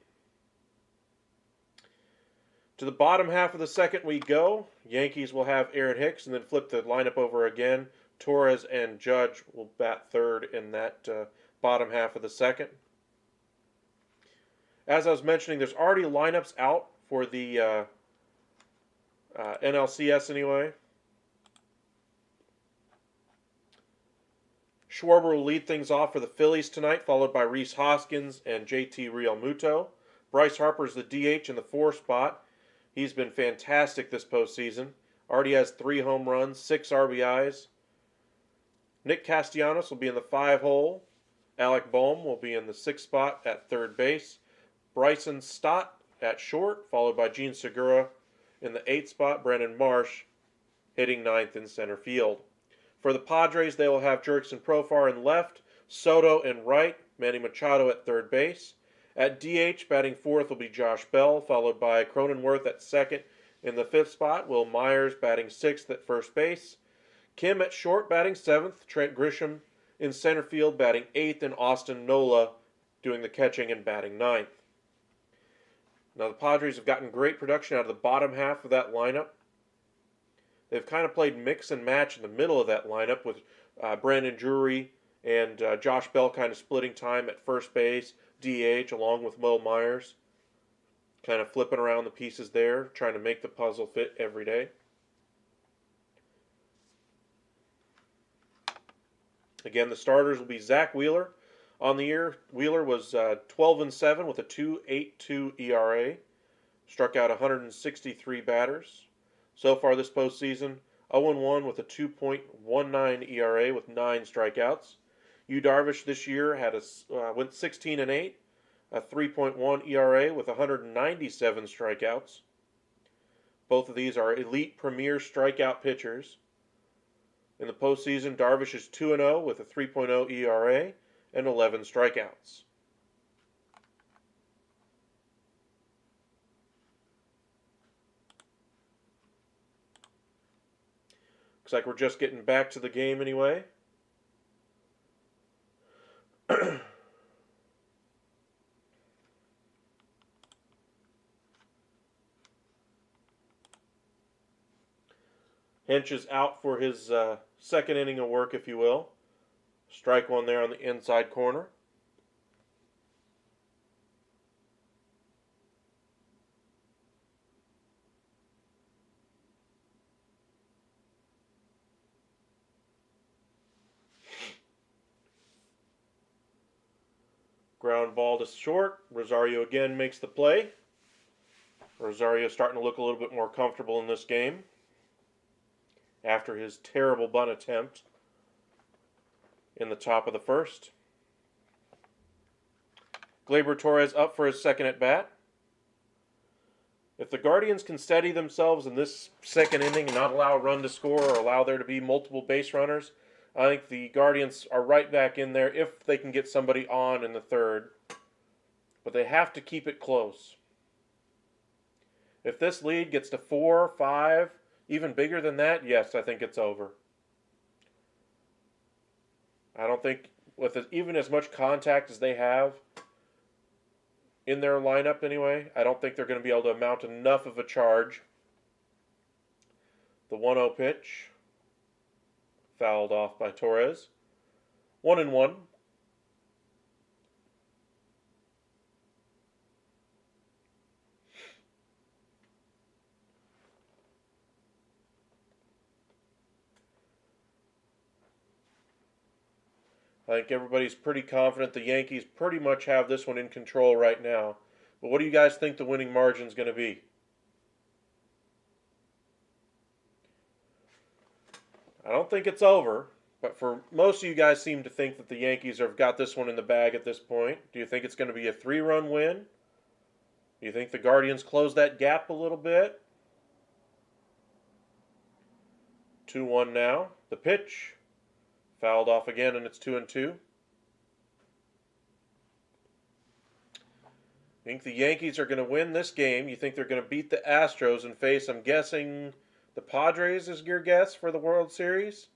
To the bottom half of the second we go. Yankees will have Aaron Hicks and then flip the lineup over again. Torres and Judge will bat third in that bottom half of the second. As I was mentioning, there's already lineups out for the NLCS anyway. Schwarber will lead things off for the Phillies tonight, followed by Rhys Hoskins and JT Realmuto. Bryce Harper is the DH in the 4 spot. He's been fantastic this postseason. Already has 3 home runs, 6 RBIs. Nick Castellanos will be in the 5 hole. Alec Boehm will be in the 6th spot at third base. Bryson Stott at short, followed by Gene Segura in the 8th spot. Brandon Marsh hitting 9th in center field. For the Padres, they will have Jurickson Profar in left, Soto in right, Manny Machado at third base. At DH, batting 4th will be Josh Bell, followed by Cronenworth at 2nd in the 5th spot. Will Myers batting 6th at first base. Kim at short batting 7th. Trent Grisham in center field batting 8th. And Austin Nola doing the catching and batting 9th. Now the Padres have gotten great production out of the bottom half of that lineup. They've kind of played mix and match in the middle of that lineup with Brandon Drury and Josh Bell kind of splitting time at first base, DH, along with Will Myers. Kind of flipping around the pieces there, trying to make the puzzle fit every day. Again, the starters will be Zach Wheeler. On the year, Wheeler was 12-7 with a 2.82 ERA. Struck out 163 batters. So far this postseason, 0-1 with a 2.19 ERA with 9 strikeouts. Yu Darvish this year had went 16-8, a 3.1 ERA with 197 strikeouts. Both of these are elite premier strikeout pitchers. In the postseason, Darvish is 2-0 with a 3.0 ERA and 11 strikeouts. Looks like we're just getting back to the game anyway. Hinch is out for his second inning of work, if you will. Strike one there on the inside corner. Ground ball to short. Rosario again makes the play. Rosario starting to look a little bit more comfortable in this game after his terrible bunt attempt in the top of the first. Gleyber Torres up for his second at bat. If the Guardians can steady themselves in this second inning and not allow a run to score or allow there to be multiple base runners, I think the Guardians are right back in there if they can get somebody on in the third. But they have to keep it close. If this lead gets to 4, 5, even bigger than that, yes, I think it's over. I don't think, with even as much contact as they have in their lineup anyway, I don't think they're going to be able to mount enough of a charge. The 1-0 pitch. Fouled off by Torres. 1-1. I think everybody's pretty confident the Yankees pretty much have this one in control right now. But what do you guys think the winning margin is going to be? I don't think it's over. But for most of you guys seem to think that the Yankees have got this one in the bag at this point. Do you think it's going to be a 3-run win? Do you think the Guardians close that gap a little bit? 2-1 now. The pitch. Fouled off again, and it's 2-2. I think the Yankees are going to win this game. You think they're going to beat the Astros and face, I'm guessing, the Padres is your guess for the World Series?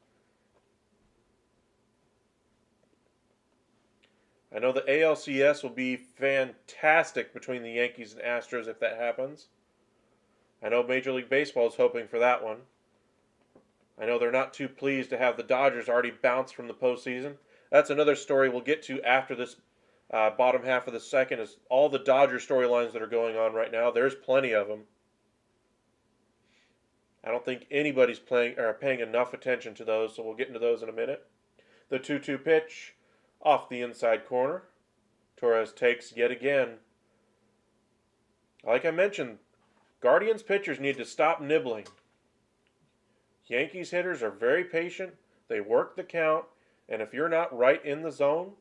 I know the ALCS will be fantastic between the Yankees and Astros if that happens. I know Major League Baseball is hoping for that one. I know they're not too pleased to have the Dodgers already bounced from the postseason. That's another story we'll get to after this bottom half of the second, is all the Dodger storylines that are going on right now. There's plenty of them. I don't think anybody's paying enough attention to those, so we'll get into those in a minute. The 2-2 pitch off the inside corner. Torres takes yet again. Like I mentioned, Guardians pitchers need to stop nibbling. Yankees hitters are very patient. They work the count, and if you're not right in the zone,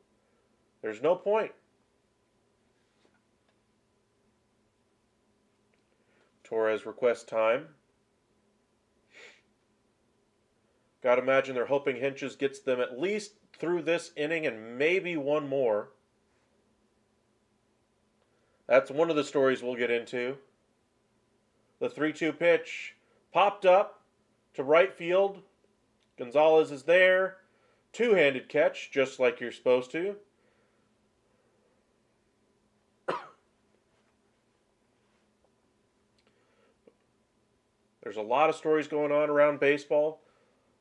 there's no point. Torres requests time. Got to imagine they're hoping Hinches gets them at least through this inning and maybe one more. That's one of the stories we'll get into. The 3-2 pitch popped up to right field. Gonzalez is there. Two-handed catch, just like you're supposed to. There's a lot of stories going on around baseball.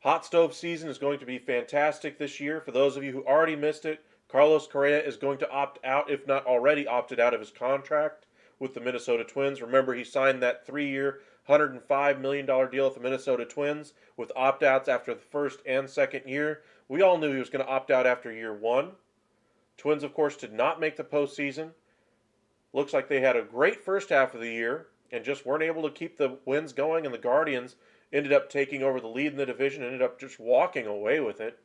Hot stove season is going to be fantastic this year. For those of you who already missed it, Carlos Correa is going to opt out, if not already opted out of his contract with the Minnesota Twins. Remember, he signed that 3-year, $105 million deal with the Minnesota Twins with opt-outs after the first and second year. We all knew he was going to opt out after year 1. Twins, of course, did not make the postseason. Looks like they had a great first half of the year and just weren't able to keep the wins going, and the Guardians ended up taking over the lead in the division, ended up just walking away with it.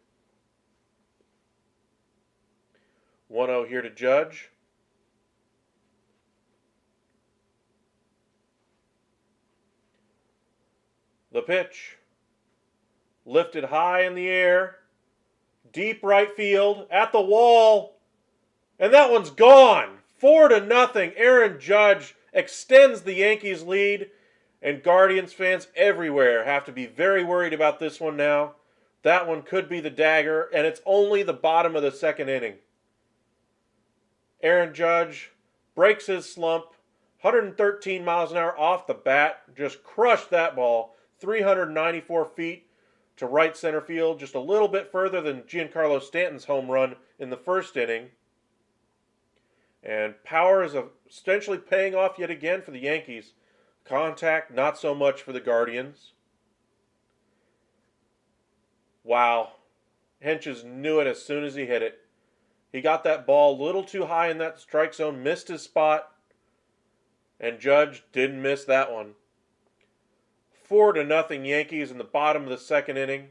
1-0 here to Judge. The pitch. Lifted high in the air. Deep right field. At the wall. And that one's gone. 4-0. Aaron Judge extends the Yankees' lead. And Guardians fans everywhere have to be very worried about this one now. That one could be the dagger. And it's only the bottom of the second inning. Aaron Judge breaks his slump. 113 miles an hour off the bat. Just crushed that ball. 394 feet to right center field. Just a little bit further than Giancarlo Stanton's home run in the first inning. And power is essentially paying off yet again for the Yankees. Contact, not so much for the Guardians. Wow. Hinches knew it as soon as he hit it. He got that ball a little too high in that strike zone, missed his spot, and Judge didn't miss that one. 4-0 Yankees in the bottom of the second inning.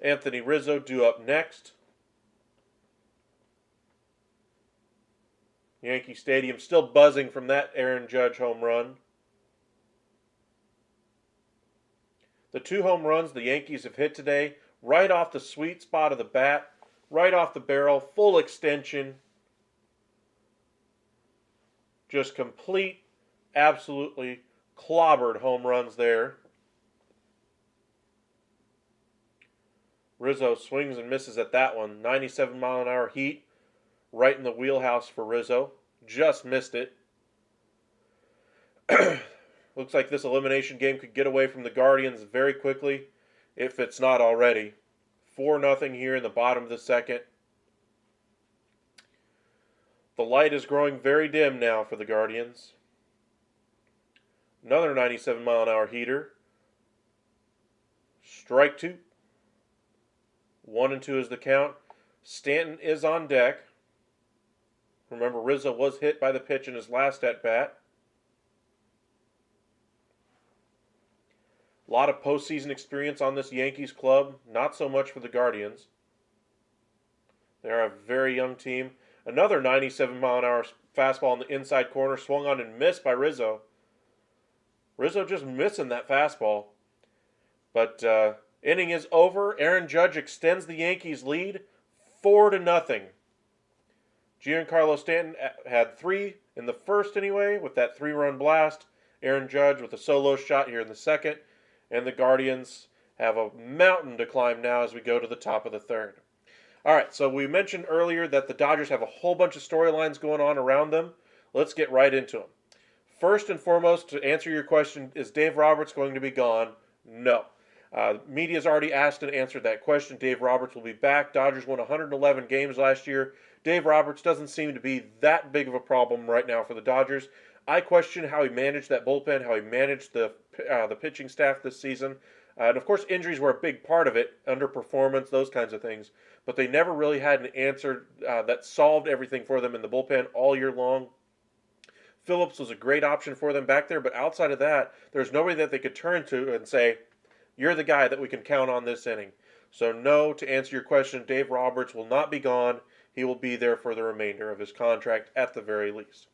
Anthony Rizzo due up next. Yankee Stadium still buzzing from that Aaron Judge home run. The 2 home runs the Yankees have hit today, right off the sweet spot of the bat, right off the barrel, full extension. Just complete, absolutely clobbered home runs there. Rizzo swings and misses at that one. 97-mile-an-hour heat. Right in the wheelhouse for Rizzo. Just missed it. Looks like this elimination game could get away from the Guardians very quickly, if it's not already. 4-0 here in the bottom of the second. The light is growing very dim now for the Guardians. Another 97-mile-an-hour heater. Strike 2. 1-2 is the count. Stanton is on deck. Remember, Rizzo was hit by the pitch in his last at-bat. A lot of postseason experience on this Yankees club. Not so much for the Guardians. They're a very young team. Another 97-mile-an-hour fastball in the inside corner, swung on and missed by Rizzo. Rizzo just missing that fastball. But inning is over. Aaron Judge extends the Yankees' lead 4-0. Giancarlo Stanton had 3 in the first anyway with that 3-run blast. Aaron Judge with a solo shot here in the second. And the Guardians have a mountain to climb now as we go to the top of the third. All right, so we mentioned earlier that the Dodgers have a whole bunch of storylines going on around them. Let's get right into them. First and foremost, to answer your question, is Dave Roberts going to be gone? No. Media's already asked and answered that question. Dave Roberts will be back. Dodgers won 111 games last year. Dave Roberts doesn't seem to be that big of a problem right now for the Dodgers. I question how he managed that bullpen, how he managed the pitching staff this season. And of course, injuries were a big part of it, underperformance, those kinds of things. But they never really had an answer that solved everything for them in the bullpen all year long. Phillips was a great option for them back there, but outside of that, there's nobody that they could turn to and say, you're the guy that we can count on this inning. So no, to answer your question, Dave Roberts will not be gone. He will be there for the remainder of his contract at the very least.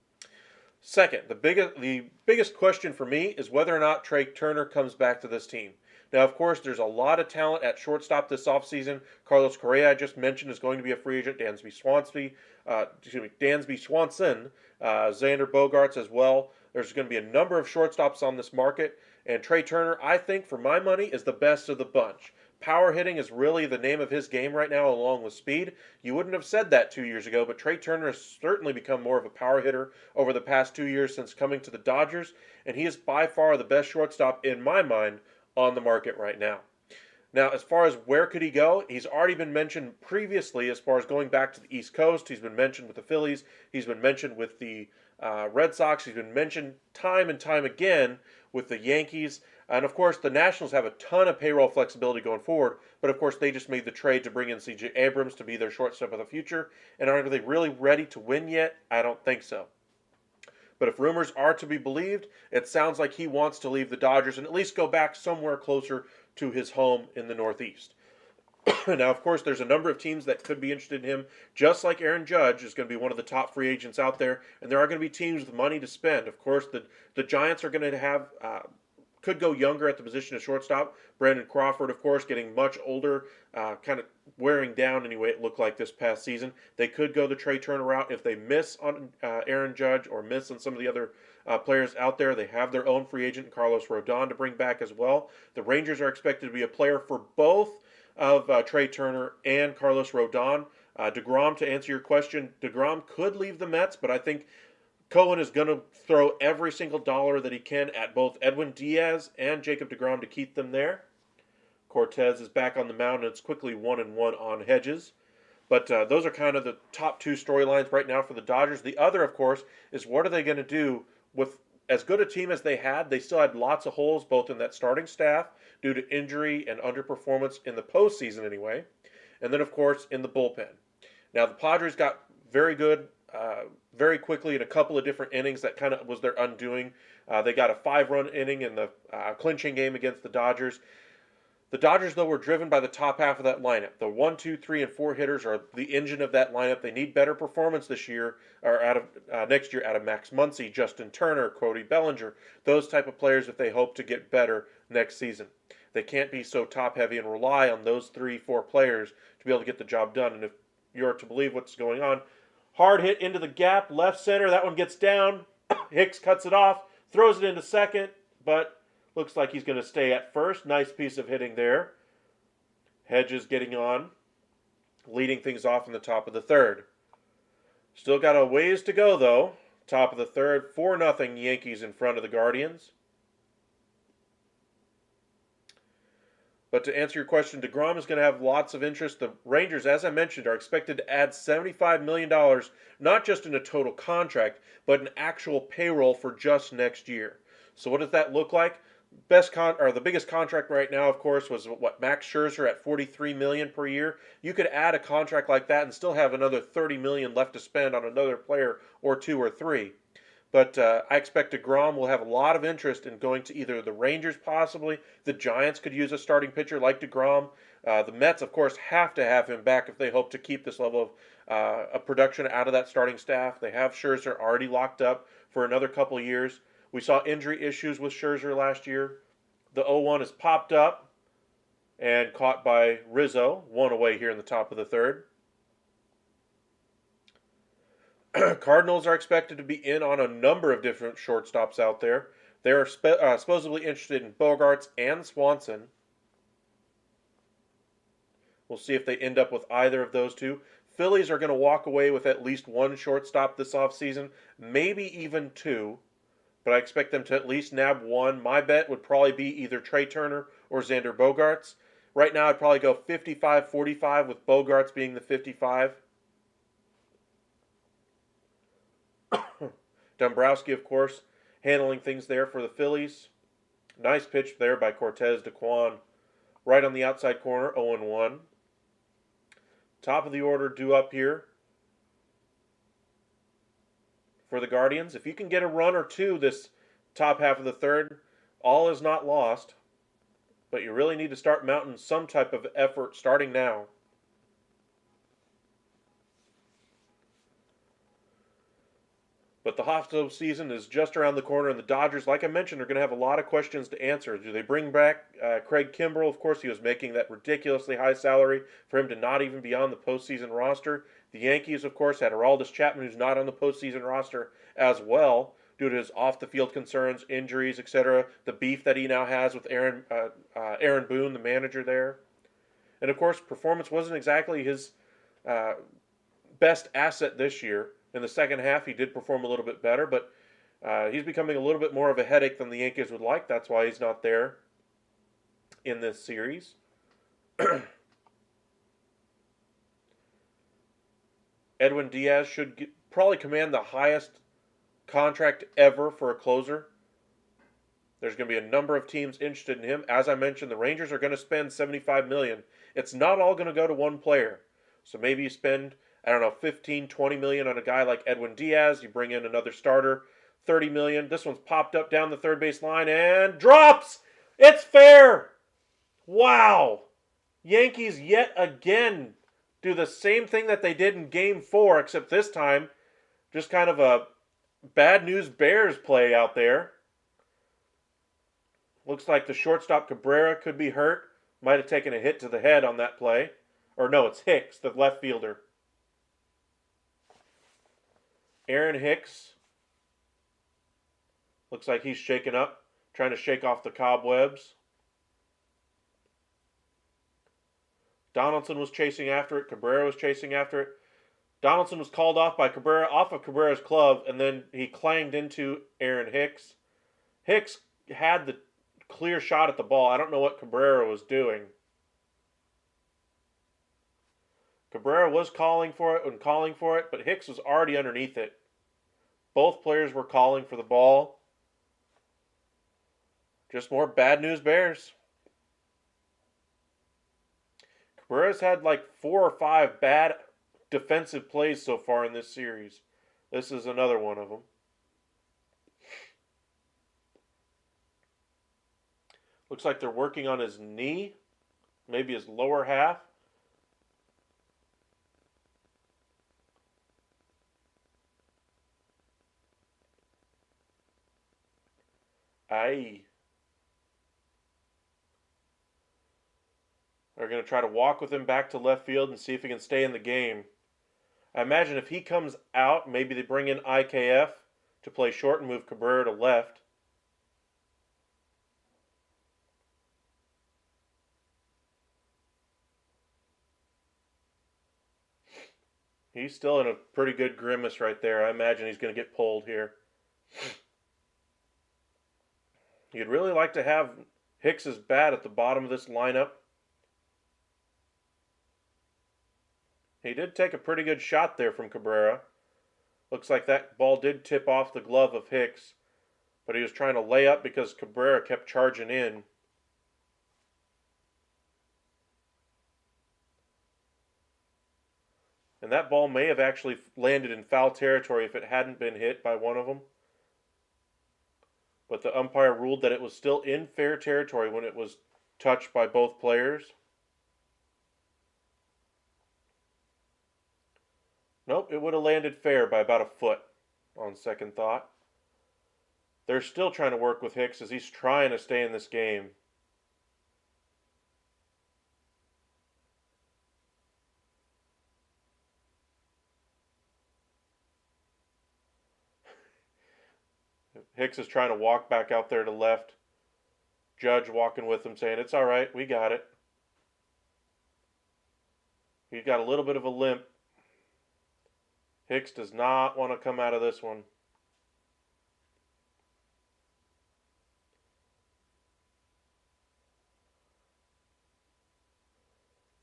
Second, the biggest question for me is whether or not Trey Turner comes back to this team. Now, of course, there's a lot of talent at shortstop this offseason. Carlos Correa, I just mentioned, is going to be a free agent. Dansby Swanson, Xander Bogaerts as well. There's going to be a number of shortstops on this market. And Trey Turner, I think, for my money, is the best of the bunch. Power hitting is really the name of his game right now, along with speed. You wouldn't have said that 2 years ago, but Trey Turner has certainly become more of a power hitter over the past 2 years since coming to the Dodgers. And he is by far the best shortstop, in my mind, on the market right now. Now, as far as where could he go, he's already been mentioned previously as far as going back to the East Coast. He's been mentioned with the Phillies. He's been mentioned with the Red Sox. He's been mentioned time and time again with the Yankees. And, of course, the Nationals have a ton of payroll flexibility going forward. But, of course, they just made the trade to bring in C.J. Abrams to be their shortstop of the future. And are they really ready to win yet? I don't think so. But if rumors are to be believed, it sounds like he wants to leave the Dodgers and at least go back somewhere closer to his home in the Northeast. Now, of course, there's a number of teams that could be interested in him, just like Aaron Judge is going to be one of the top free agents out there, and there are going to be teams with money to spend. Of course, the Giants are going to have could go younger at the position of shortstop. Brandon Crawford, of course, getting much older, kind of wearing down anyway, it looked like this past season. They could go the Trey Turner route if they miss on Aaron Judge or miss on some of the other players out there. They have their own free agent, Carlos Rodon, to bring back as well. The Rangers are expected to be a player for both of Trey Turner and Carlos Rodon. DeGrom, to answer your question, DeGrom could leave the Mets, but I think Cohen is going to throw every single dollar that he can at both Edwin Diaz and Jacob DeGrom to keep them there. Cortez is back on the mound, and it's quickly 1-1 on Hedges. But those are kind of the top two storylines right now for the Dodgers. The other, of course, is what are they going to do with as good a team as they had? They still had lots of holes, both in that starting staff due to injury and underperformance in the postseason anyway. And then, of course, in the bullpen. Now, the Padres got very good very quickly in a couple of different innings. That kind of was their undoing. They got a 5-run inning in the clinching game against the Dodgers. The Dodgers, though, were driven by the top half of that lineup. The 1, 2, 3, and 4 hitters are the engine of that lineup. They need better performance this year, or next year, out of Max Muncy, Justin Turner, Cody Bellinger, those type of players if they hope to get better next season. They can't be so top-heavy and rely on those 3, 4 players to be able to get the job done. And if you're to believe what's going on, hard hit into the gap, left center. That one gets down. Hicks cuts it off, throws it into second, but looks like he's going to stay at first. Nice piece of hitting there. Hedges getting on, leading things off in the top of the third. Still got a ways to go, though. Top of the third, 4-0 Yankees in front of the Guardians. But to answer your question, DeGrom is going to have lots of interest. The Rangers, as I mentioned, are expected to add $75 million, not just in a total contract, but an actual payroll for just next year. So what does that look like? The biggest contract right now, of course, was Max Scherzer at $43 million per year. You could add a contract like that and still have another $30 million left to spend on another player or 2 or 3. But I expect DeGrom will have a lot of interest in going to either the Rangers, possibly. The Giants could use a starting pitcher like DeGrom. The Mets, of course, have to have him back if they hope to keep this level of production out of that starting staff. They have Scherzer already locked up for another couple of years. We saw injury issues with Scherzer last year. The 0-1 is popped up and caught by Rizzo, one away here in the top of the third. Cardinals are expected to be in on a number of different shortstops out there. They are supposedly interested in Bogarts and Swanson. We'll see if they end up with either of those two. Phillies are going to walk away with at least one shortstop this offseason, maybe even two, but I expect them to at least nab one. My bet would probably be either Trey Turner or Xander Bogaerts. Right now, I'd probably go 55-45 with Bogaerts being the 55. Dombrowski, of course, handling things there for the Phillies. Nice pitch there by Cortez DeQuan. Right on the outside corner, 0-1. Top of the order due up here for the Guardians. If you can get a run or two this top half of the third, all is not lost. But you really need to start mounting some type of effort starting now. But the hospital season is just around the corner, and the Dodgers, like I mentioned, are going to have a lot of questions to answer. Do they bring back Craig Kimbrell? Of course, he was making that ridiculously high salary for him to not even be on the postseason roster. The Yankees, of course, had Aroldis Chapman, who's not on the postseason roster as well, due to his off-the-field concerns, injuries, etc., the beef that he now has with Aaron Boone, the manager there. And, of course, performance wasn't exactly his best asset this year. In the second half, he did perform a little bit better, but he's becoming a little bit more of a headache than the Yankees would like. That's why he's not there in this series. Edwin Diaz should probably command the highest contract ever for a closer. There's going to be a number of teams interested in him. As I mentioned, the Rangers are going to spend $75 million. It's not all going to go to one player. So maybe you spend, I don't know, 15, 20 million on a guy like Edwin Diaz. You bring in another starter, 30 million. This one's popped up down the third base line and drops. It's fair. Wow. Yankees yet again do the same thing that they did in Game 4, except this time just kind of a bad news Bears play out there. Looks like the shortstop Cabrera could be hurt. Might have taken a hit to the head on that play. Or no, it's Hicks, the left fielder. Aaron Hicks. Looks like he's shaken up, trying to shake off the cobwebs. Donaldson was chasing after it. Cabrera was chasing after it. Donaldson was called off by Cabrera, off of Cabrera's glove, and then he clanged into Aaron Hicks. Hicks had the clear shot at the ball. I don't know what Cabrera was doing. Cabrera was calling for it, but Hicks was already underneath it. Both players were calling for the ball. Just more bad news Bears. Cabrera's had like 4 or 5 bad defensive plays so far in this series. This is another one of them. Looks like they're working on his knee, maybe his lower half. Aye. They're going to try to walk with him back to left field and see if he can stay in the game. I imagine if he comes out, maybe they bring in IKF to play short and move Cabrera to left. He's still in a pretty good grimace right there. I imagine he's going to get pulled here. You'd really like to have Hicks's bat at the bottom of this lineup. He did take a pretty good shot there from Cabrera. Looks like that ball did tip off the glove of Hicks, but he was trying to lay up because Cabrera kept charging in. And that ball may have actually landed in foul territory if it hadn't been hit by one of them. but the umpire ruled that it was still in fair territory when it was touched by both players. Nope, it would have landed fair by about a foot on second thought. They're still trying to work with Hicks as he's trying to stay in this game. Hicks is trying to walk back out there to left. Judge walking with him saying, "It's all right, we got it." He's got a little bit of a limp. Hicks does not want to come out of this one.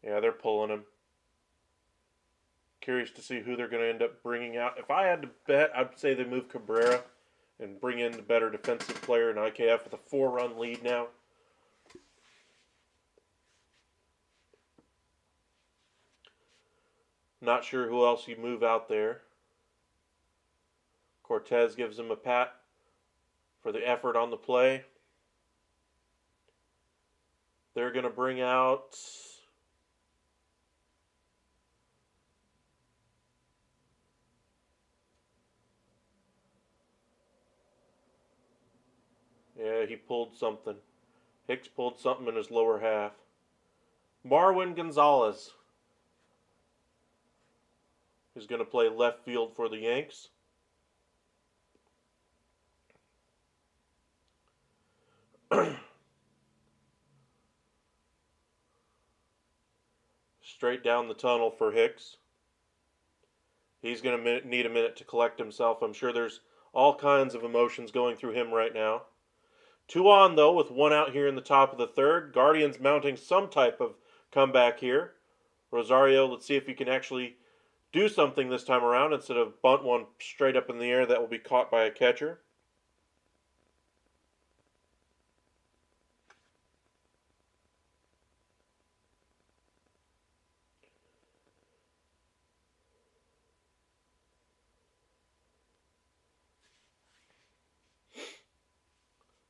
Yeah, they're pulling him. Curious to see who they're going to end up bringing out. If I had to bet, I'd say they move Cabrera and bring in the better defensive player in IKF with a 4-run lead now. Not sure who else you move out there. Cortez gives him a pat for the effort on the play. They're going to bring out... Yeah, he pulled something. Hicks pulled something in his lower half. Marwin Gonzalez is going to play left field for the Yanks. Straight down the tunnel for Hicks. He's going to need a minute to collect himself. I'm sure there's all kinds of emotions going through him right now. 2 on, though, with 1 out here in the top of the third. Guardians mounting some type of comeback here. Rosario, let's see if he can actually do something this time around instead of bunt one straight up in the air that will be caught by a catcher.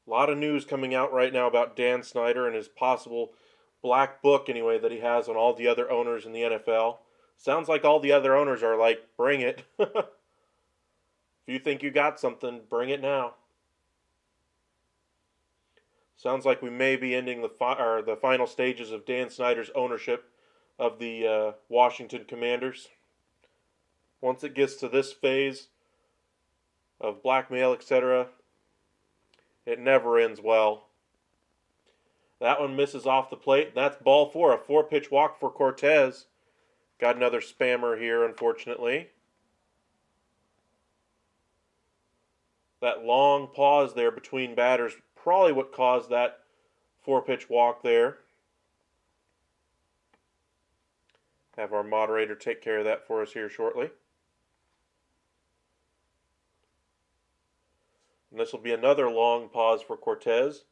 A lot of news coming out right now about Dan Snyder and his possible black book, anyway, that he has on all the other owners in the NFL. Sounds like all the other owners are like, bring it. If you think you got something, bring it now. Sounds like we may be ending the final stages of Dan Snyder's ownership of the Washington Commanders. Once it gets to this phase of blackmail, etc., it never ends well. That one misses off the plate. That's ball 4. A 4-pitch walk for Cortez. Got another spammer here, unfortunately. That long pause there between batters, probably what caused that 4-pitch walk there. Have our moderator take care of that for us here shortly. And this will be another long pause for Cortez.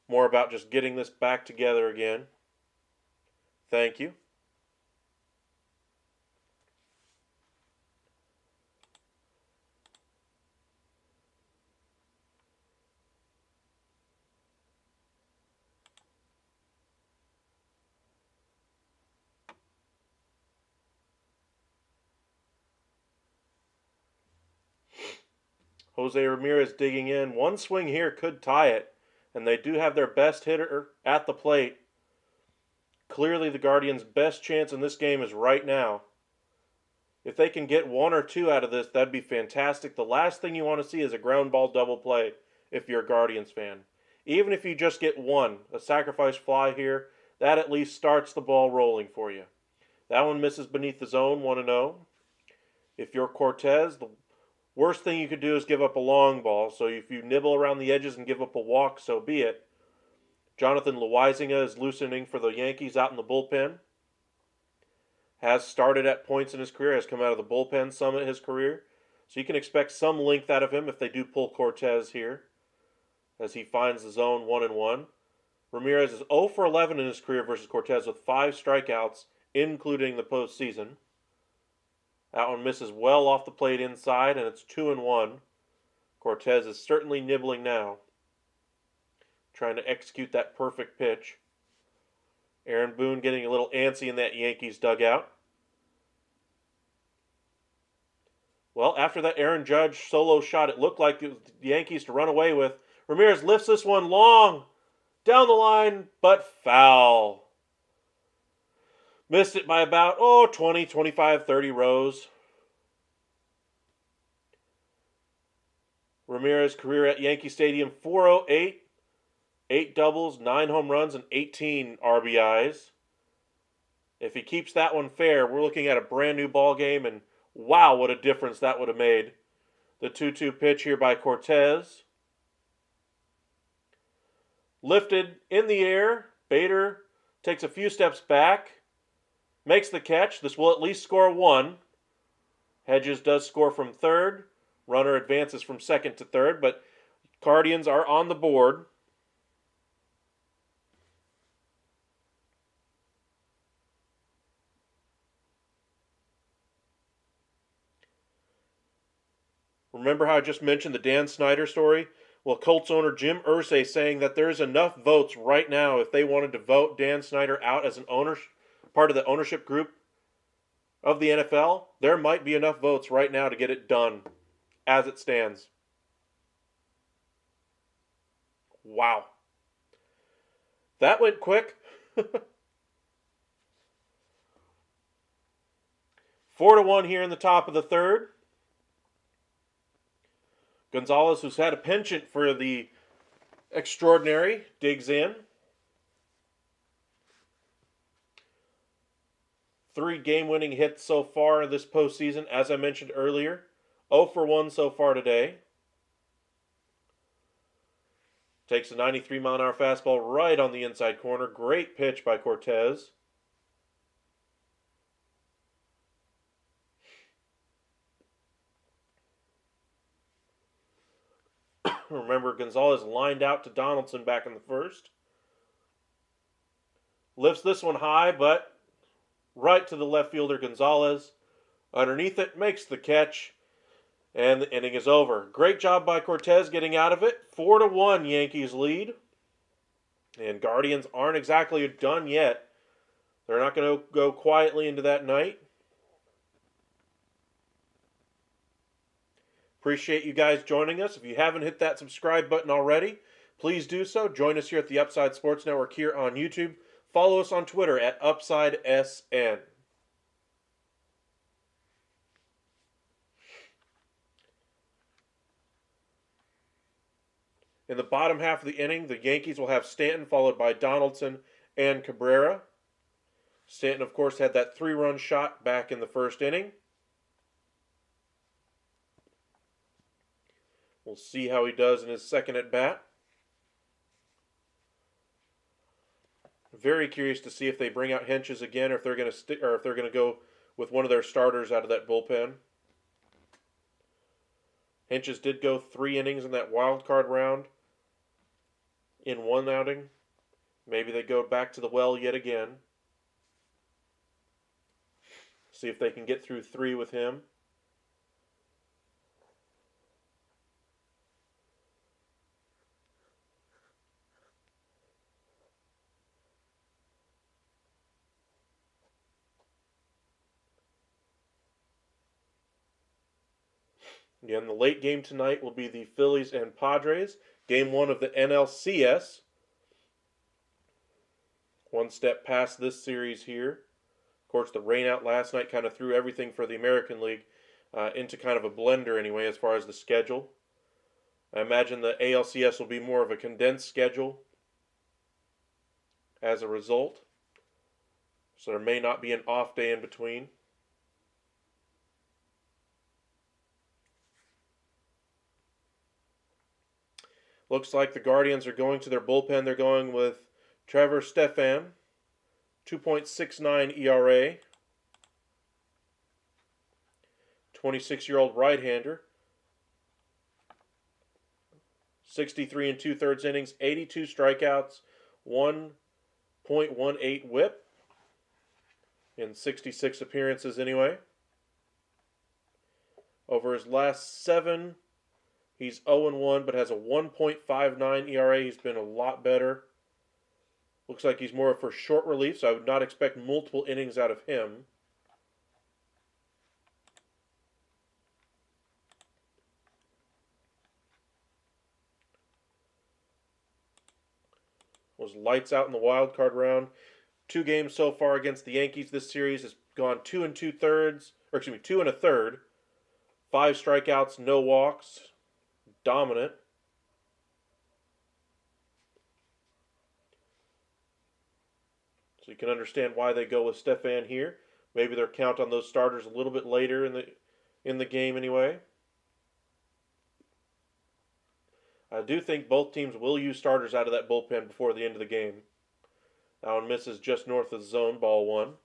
More about just getting this back together again. Thank you. Jose Ramirez digging in. One swing here could tie it. And they do have their best hitter at the plate. Clearly the Guardians' best chance in this game is right now. If they can get 1 or 2 out of this, that'd be fantastic. The last thing you want to see is a ground ball double play if you're a Guardians fan. Even if you just get 1, a sacrifice fly here, that at least starts the ball rolling for you. That one misses beneath the zone, 1-0. If you're Cortez, the worst thing you could do is give up a long ball. So if you nibble around the edges and give up a walk, so be it. Jonathan Loaizinga is loosening for the Yankees out in the bullpen. Has started at points in his career, has come out of the bullpen some in his career. So you can expect some length out of him if they do pull Cortez here, as he finds the zone 1-1. Ramirez is 0 for 11 in his career versus Cortez with 5 strikeouts, including the postseason. That one misses well off the plate inside, and it's 2-1. Cortez is certainly nibbling now. trying to execute that perfect pitch. Aaron Boone getting a little antsy in that Yankees dugout. Well, after that Aaron Judge solo shot, it looked like it was the Yankees to run away with. Ramirez lifts this one long down the line, but foul. Missed it by about, 20, 25, 30 rows. Ramirez career at Yankee Stadium, 408. 8 doubles, 9 home runs, and 18 RBIs. If he keeps that one fair, we're looking at a brand new ball game, and wow, what a difference that would have made. The 2-2 pitch here by Cortez. Lifted in the air. Bader takes a few steps back. Makes the catch. This will at least score 1. Hedges does score from third. Runner advances from second to third, but Guardians are on the board. Remember how I just mentioned the Dan Snyder story? Well, Colts owner Jim Irsay saying that there's enough votes right now if they wanted to vote Dan Snyder out as an part of the ownership group of the NFL, there might be enough votes right now to get it done as it stands. Wow. That went quick. 4-1 here in the top of the third. Gonzalez, who's had a penchant for the extraordinary, digs in. 3 game-winning hits so far this postseason, as I mentioned earlier. 0 for 1 so far today. Takes a 93-mile-an-hour fastball right on the inside corner. Great pitch by Cortez. Remember, Gonzalez lined out to Donaldson back in the first. Lifts this one high, but right to the left fielder, Gonzalez. Underneath it, makes the catch, and the inning is over. Great job by Cortez getting out of it. 4-1 Yankees lead. And Guardians aren't exactly done yet. They're not going to go quietly into that night. Appreciate you guys joining us. If you haven't hit that subscribe button already, please do so. Join us here at the Upside Sports Network here on YouTube. Follow us on Twitter at UpsideSN. In the bottom half of the inning, the Yankees will have Stanton followed by Donaldson and Cabrera. Stanton, of course, had that 3-run shot back in the first inning. We'll see how he does in his second at bat. Very curious to see if they bring out Henches again, or if they're going to or if they're going to go with one of their starters out of that bullpen. Henches did go 3 innings in that wild card round in 1 outing. Maybe they go back to the well yet again. See if they can get through 3 with him. Again, the late game tonight will be the Phillies and Padres. Game 1 of the NLCS. One step past this series here. Of course, the rain out last night kind of threw everything for the American League into kind of a blender anyway as far as the schedule. I imagine the ALCS will be more of a condensed schedule as a result. So there may not be an off day in between. Looks like the Guardians are going to their bullpen. They're going with Trevor Stephan, 2.69 ERA, 26-year-old right-hander, 63 2/3 innings, 82 strikeouts, 1.18 whip in 66 appearances anyway. Over his last 7 He's 0-1, but has a 1.59 ERA. He's been a lot better. Looks like he's more for short relief, so I would not expect multiple innings out of him. Was lights out in the wild card round. 2 games so far against the Yankees this series has gone 2 2/3, or excuse me, 2 1/3. 5 strikeouts, no walks. Dominant. So you can understand why they go with Stefan here. Maybe they'll count on those starters a little bit later in the game anyway. I do think both teams will use starters out of that bullpen before the end of the game. That one misses just north of the zone, ball 1.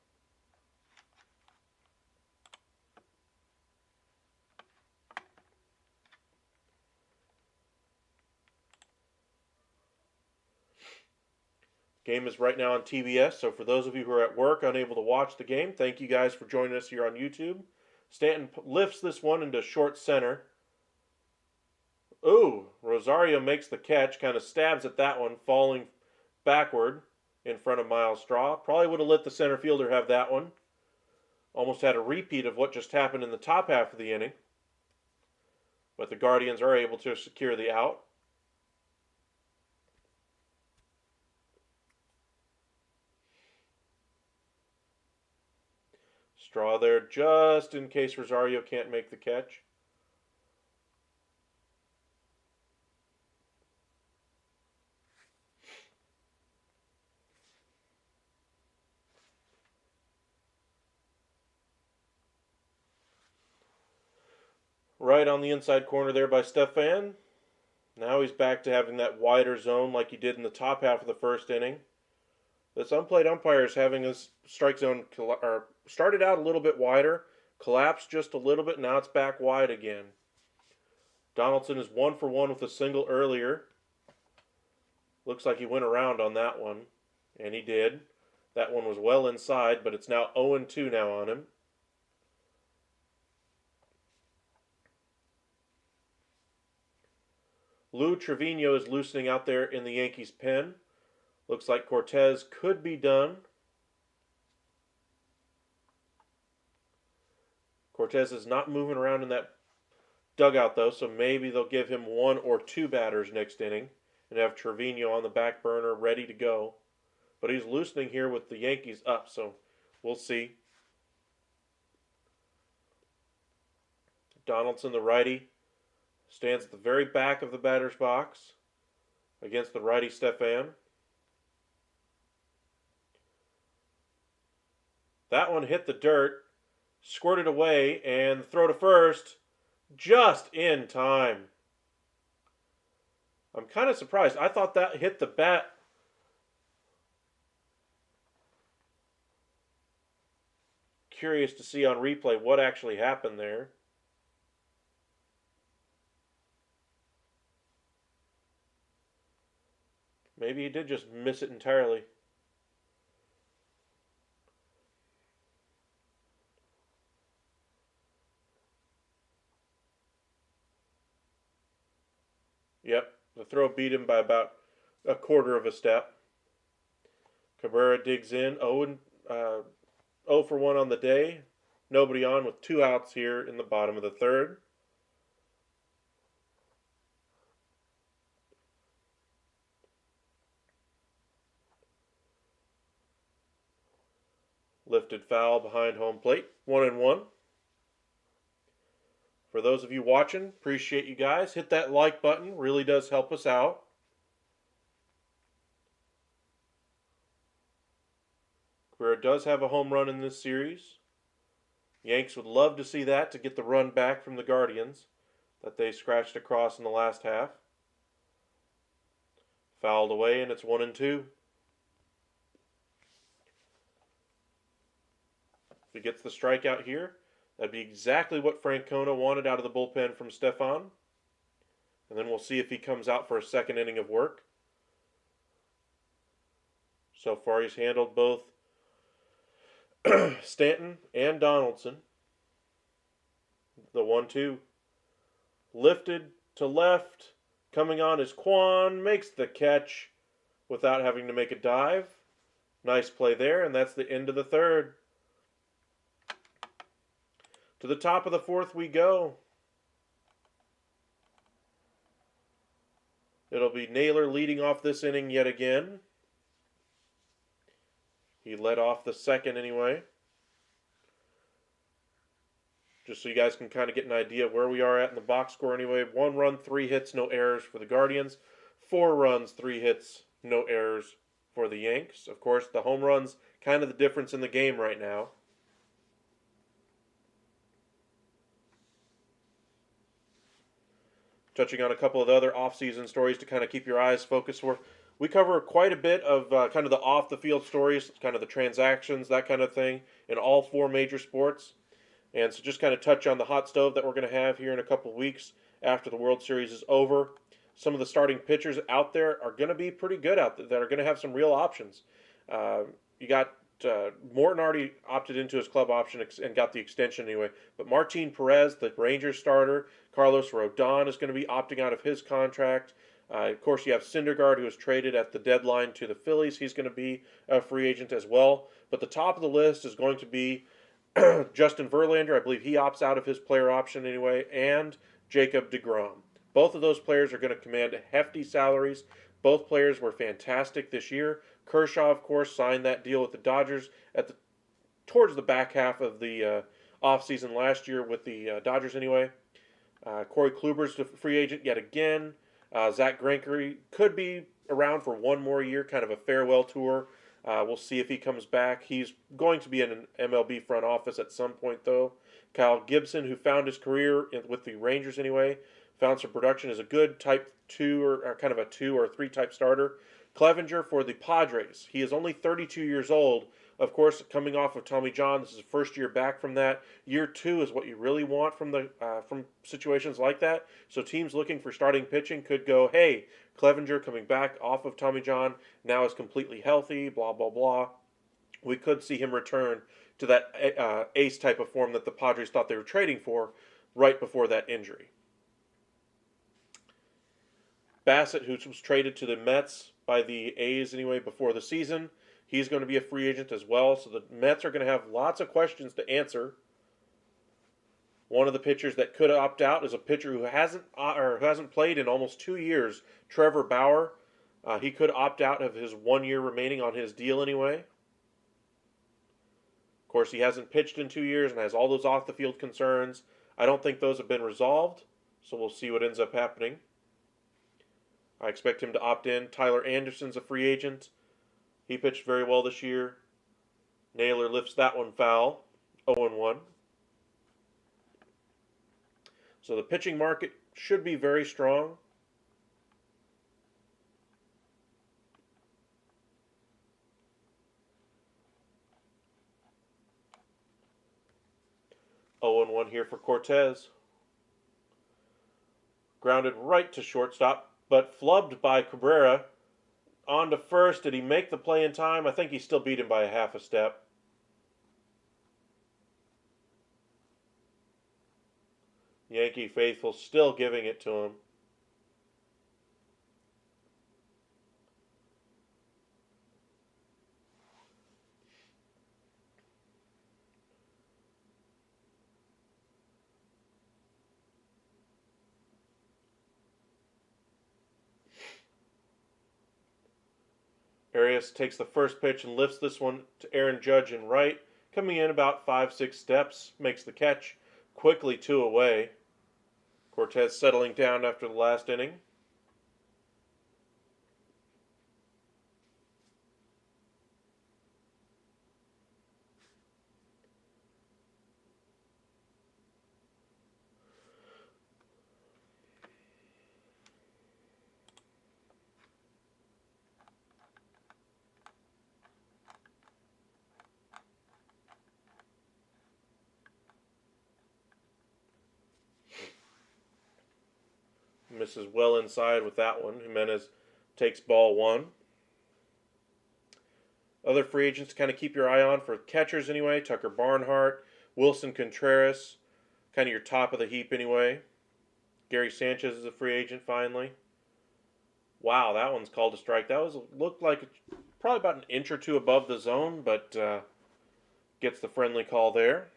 Game is right now on TBS, so for those of you who are at work unable to watch the game, thank you guys for joining us here on YouTube. Stanton lifts this one into short center. Ooh, Rosario makes the catch, kind of stabs at that one, falling backward in front of Miles Straw. Probably would have let the center fielder have that one. Almost had a repeat of what just happened in the top half of the inning. But the Guardians are able to secure the out. Straw there just in case Rosario can't make the catch. Right on the inside corner there by Stefan. Now he's back to having that wider zone like he did in the top half of the first inning. This unplayed umpire is having his strike zone started out a little bit wider, collapsed just a little bit, now it's back wide again. Donaldson is 1 for 1 with a single earlier. Looks like he went around on that one, and he did. That one was well inside, but it's now 0-2 now on him. Lou Trevino is loosening out there in the Yankees' pen. Looks like Cortez could be done. Cortez is not moving around in that dugout, though, so maybe they'll give him 1 or 2 batters next inning and have Trevino on the back burner ready to go. But he's loosening here with the Yankees up, so we'll see. Donaldson, the righty, stands at the very back of the batter's box against the righty Stefan. That one hit the dirt, squirted away, and the throw to first just in time. I'm kind of surprised. I thought that hit the bat. Curious to see on replay what actually happened there. Maybe he did just miss it entirely. Yep, the throw beat him by about a quarter of a step. Cabrera digs in, 0 for 1 on the day. Nobody on with 2 outs here in the bottom of the third. Lifted foul behind home plate, 1-1. For those of you watching, appreciate you guys. Hit that like button, really does help us out. Cabrera does have a home run in this series. Yanks would love to see that to get the run back from the Guardians that they scratched across in the last half. Fouled away, and it's 1-2. If he gets the strikeout here, that'd be exactly what Francona wanted out of the bullpen from Stefan. And then we'll see if he comes out for a second inning of work. So far, he's handled both Stanton and Donaldson. The 1-2 lifted, to left. Coming on is Quan. Makes the catch without having to make a dive. Nice play there, and that's the end of the third. To the top of the fourth we go. It'll be Naylor leading off this inning yet again. He led off the second anyway. Just so you guys can kind of get an idea of where we are at in the box score anyway. 1 run, 3 hits, no errors for the Guardians. 4 runs, 3 hits, no errors for the Yanks. Of course, the home runs kind of the difference in the game right now. Touching on a couple of the other off-season stories to kind of keep your eyes focused for. We cover quite a bit of kind of the off-the-field stories, kind of the transactions, that kind of thing, in all 4 major sports. And so just kind of touch on the hot stove that we're going to have here in a couple weeks after the World Series is over. Some of the starting pitchers out there are going to be pretty good out there, that are going to have some real options. You got Morton already opted into his club option and got the extension anyway. But Martin Perez, the Rangers starter, Carlos Rodon is going to be opting out of his contract. Of course, you have Syndergaard, who was traded at the deadline to the Phillies. He's going to be a free agent as well. But the top of the list is going to be Justin Verlander. I believe he opts out of his player option anyway, and Jacob deGrom. Both of those players are going to command hefty salaries. Both players were fantastic this year. Kershaw, of course, signed that deal with the Dodgers towards the back half of the offseason last year with the Dodgers anyway. Corey Kluber's the free agent yet again. Zach Greinke could be around for 1 more year, kind of a farewell tour. We'll see if he comes back. He's going to be in an MLB front office at some point, though. Kyle Gibson, who found his career with the Rangers anyway, found some production as a good type 2 or kind of a 2 or 3 type starter. Clevenger for the Padres. He is only 32 years old. Of course, coming off of Tommy John, this is his first year back from that. Year 2 is what you really want from situations like that. So teams looking for starting pitching could go, hey, Clevenger coming back off of Tommy John, now is completely healthy, blah, blah, blah. We could see him return to that ace type of form that the Padres thought they were trading for right before that injury. Bassett, who was traded to the Mets by the A's anyway before the season, he's going to be a free agent as well. So the Mets are going to have lots of questions to answer. One of the pitchers that could opt out is a pitcher who hasn't played in almost 2 years, Trevor Bauer. He could opt out of his 1 year remaining on his deal anyway. Of course, he hasn't pitched in 2 years and has all those off-the-field concerns. I don't think those have been resolved, so we'll see what ends up happening. I expect him to opt in. Tyler Anderson's a free agent. He pitched very well this year. Naylor lifts that one foul, 0-1. So the pitching market should be very strong. Oh, and 1 here for Cortez. Grounded right to shortstop, but flubbed by Cabrera. On to first. Did he make the play in time? I think he still beat him by a half a step. Yankee faithful still giving it to him. Arias takes the first pitch and lifts this one to Aaron Judge in right. Coming in about 5-6 steps, makes the catch. Quickly 2 away. Cortez settling down after the last inning. Misses well inside with that one. Jimenez takes ball 1. Other free agents to kind of keep your eye on for catchers anyway. Tucker Barnhart, Wilson Contreras, kind of your top of the heap anyway. Gary Sanchez is a free agent finally. Wow, that one's called a strike. That was looked like probably about an inch or two above the zone, but gets the friendly call there.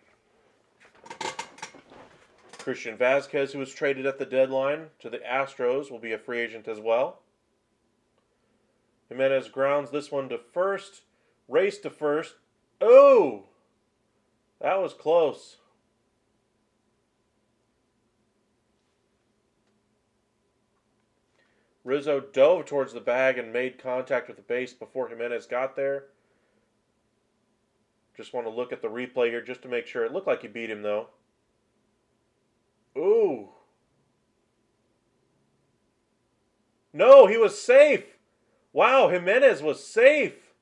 Christian Vasquez, who was traded at the deadline to the Astros, will be a free agent as well. Jimenez grounds this one to first. Race to first. Oh! That was close. Rizzo dove towards the bag and made contact with the base before Jimenez got there. Just want to look at the replay here just to make sure. It looked like he beat him, though. Ooh. No, he was safe. Wow, Jimenez was safe.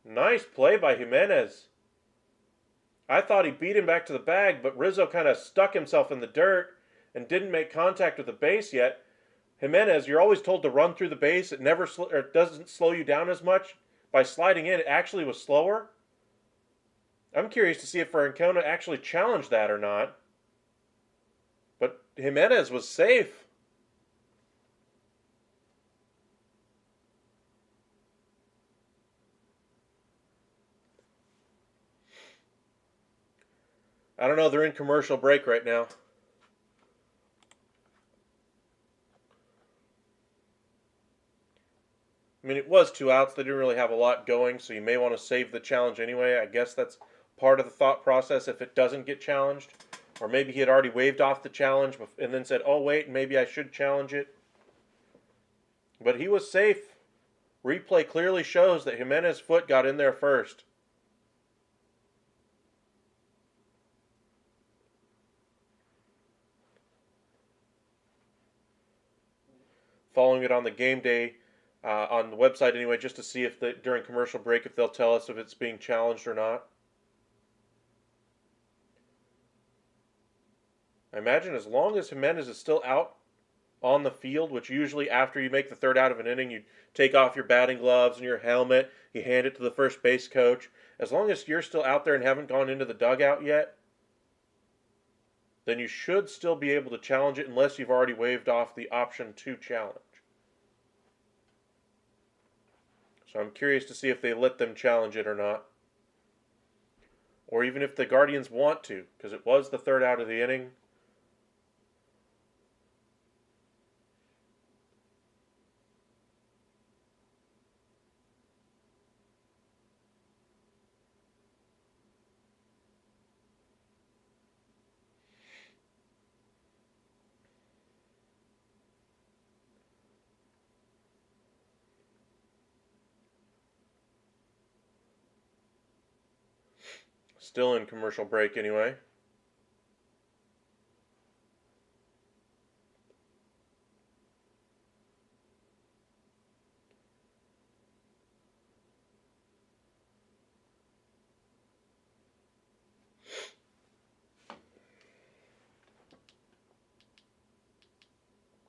Nice play by Jimenez. I thought he beat him back to the bag, but Rizzo kind of stuck himself in the dirt and didn't make contact with the base yet. Jimenez, you're always told to run through the base. It doesn't slow you down as much. By sliding in, it actually was slower. I'm curious to see if Francona actually challenged that or not. But Jimenez was safe. I don't know. They're in commercial break right now. I mean, it was 2 outs. They didn't really have a lot going, so you may want to save the challenge anyway. I guess that's part of the thought process if it doesn't get challenged. Or maybe he had already waved off the challenge and then said, oh, wait, maybe I should challenge it. But he was safe. Replay clearly shows that Jimenez's foot got in there first. Following it on the game day, on the website anyway, just to see if during commercial break if they'll tell us if it's being challenged or not. I imagine as long as Jimenez is still out on the field, which usually after you make the third out of an inning, you take off your batting gloves and your helmet, you hand it to the first base coach. As long as you're still out there and haven't gone into the dugout yet, then you should still be able to challenge it unless you've already waved off the option to challenge. So I'm curious to see if they let them challenge it or not. Or even if the Guardians want to, because it was the third out of the inning. Still in commercial break anyway.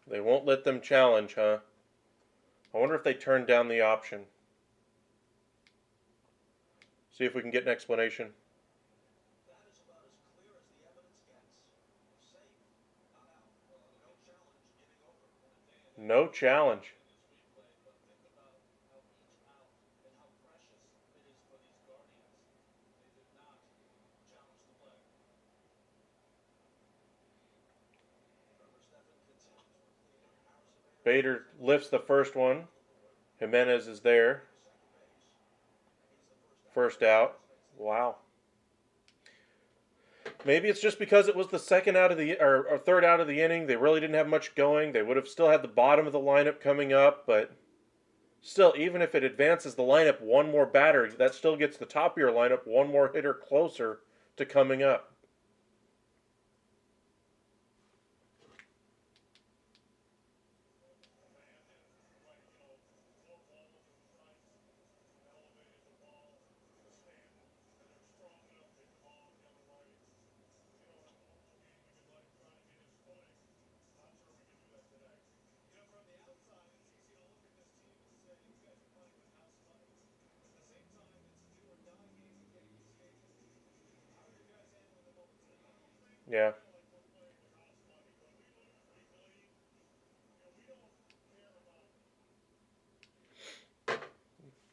They won't let them challenge, huh? I wonder if they turned down the option. See if we can get an explanation. No challenge. Bader lifts the first one. Jimenez is there. First out. Wow. Maybe it's just because it was the second out of the or third out of the inning. They really didn't have much going. They would have still had the bottom of the lineup coming up, but still, even if it advances the lineup one more batter, that still gets the top of your lineup one more hitter closer to coming up. Yeah.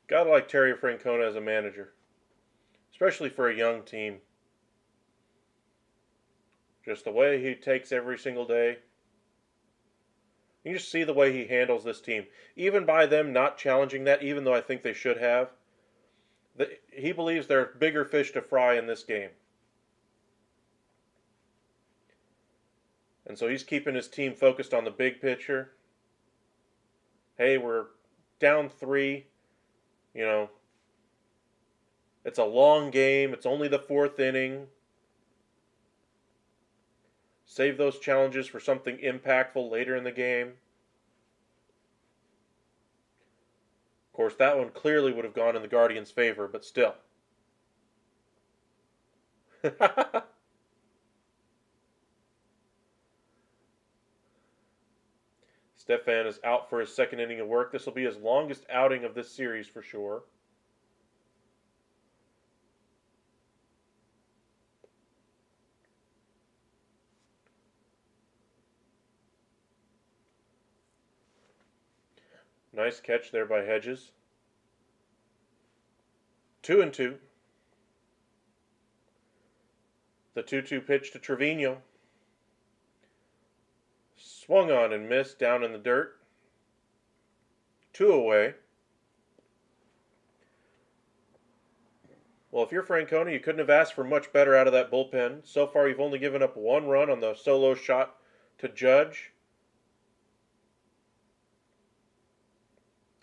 Gotta like Terry Francona as a manager, especially for a young team. Just the way he takes every single day. You just see the way he handles this team. Even by them not challenging that, even though I think they should have, he believes there are bigger fish to fry in this game. And so he's keeping his team focused on the big picture. Hey, we're down 3. You know, it's a long game. It's only the 4th inning. Save those challenges for something impactful later in the game. Of course, that one clearly would have gone in the Guardians' favor, but still. Stefan is out for his 2nd inning of work. This will be his longest outing of this series for sure. Nice catch there by Hedges. 2-2. The 2-2 pitch to Trevino. Swung on and missed down in the dirt. 2 away. Well, if you're Francona, you couldn't have asked for much better out of that bullpen. So far, you've only given up 1 run on the solo shot to Judge.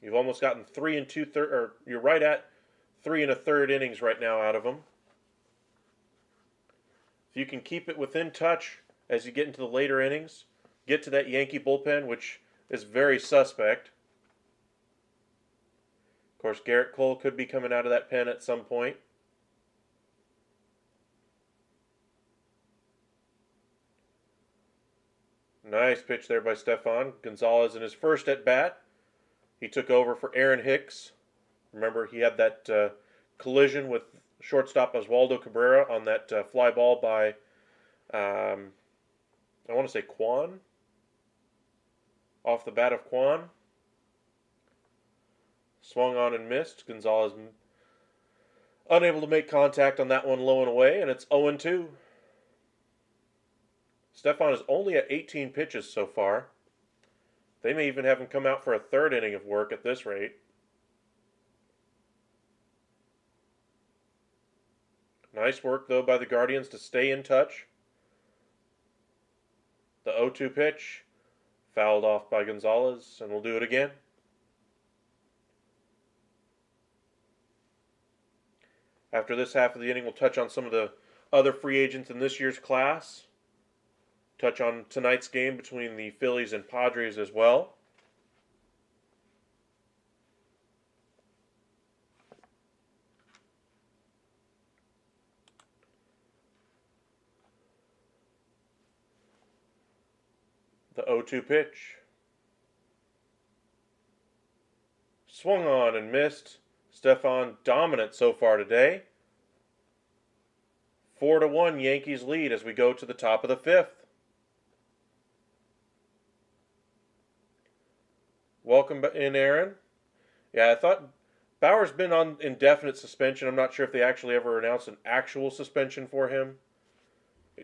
You've almost gotten 3 2/3, or you're right at 3 1/3 innings right now out of them. If you can keep it within touch as you get into the later innings, get to that Yankee bullpen, which is very suspect. Of course, Garrett Cole could be coming out of that pen at some point. Nice pitch there by Stefan Gonzalez in his first at bat. He took over for Aaron Hicks. Remember, he had that collision with shortstop Oswaldo Cabrera on that fly ball by, I want to say Kwan. Off the bat of Kwan. Swung on and missed. Gonzalez unable to make contact on that one, low and away, and it's 0-2. Stefan is only at 18 pitches so far. They may even have him come out for a 3rd inning of work at this rate. Nice work, though, by the Guardians to stay in touch. The 0-2 pitch, fouled off by Gonzalez, and we'll do it again. After this half of the inning, we'll touch on some of the other free agents in this year's class. Touch on tonight's game between the Phillies and Padres as well. The 0-2 pitch. Swung on and missed. Stefan dominant so far today. 4-1 Yankees lead as we go to the top of the 5th. Welcome in, Aaron. Yeah, I thought Bauer's been on indefinite suspension. I'm not sure if they actually ever announced an actual suspension for him.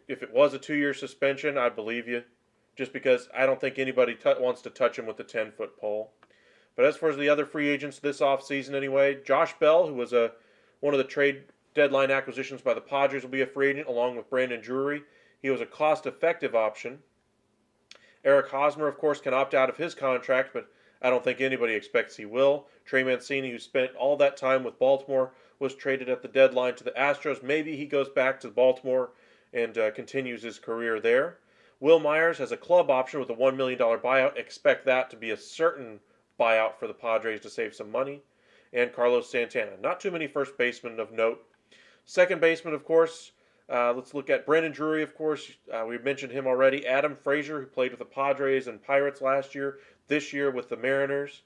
If it was a 2-year suspension, I'd believe you. Just because I don't think anybody wants to touch him with the 10-foot pole. But as far as the other free agents this offseason anyway, Josh Bell, who was one of the trade deadline acquisitions by the Padres, will be a free agent along with Brandon Drury. He was a cost-effective option. Eric Hosmer, of course, can opt out of his contract, but I don't think anybody expects he will. Trey Mancini, who spent all that time with Baltimore, was traded at the deadline to the Astros. Maybe he goes back to Baltimore and continues his career there. Will Myers has a club option with a $1 million buyout. Expect that to be a certain buyout for the Padres to save some money. And Carlos Santana. Not too many first basemen of note. Second baseman, of course, let's look at Brandon Drury, of course. We mentioned him already. Adam Frazier, who played with the Padres and Pirates last year. This year with the Mariners.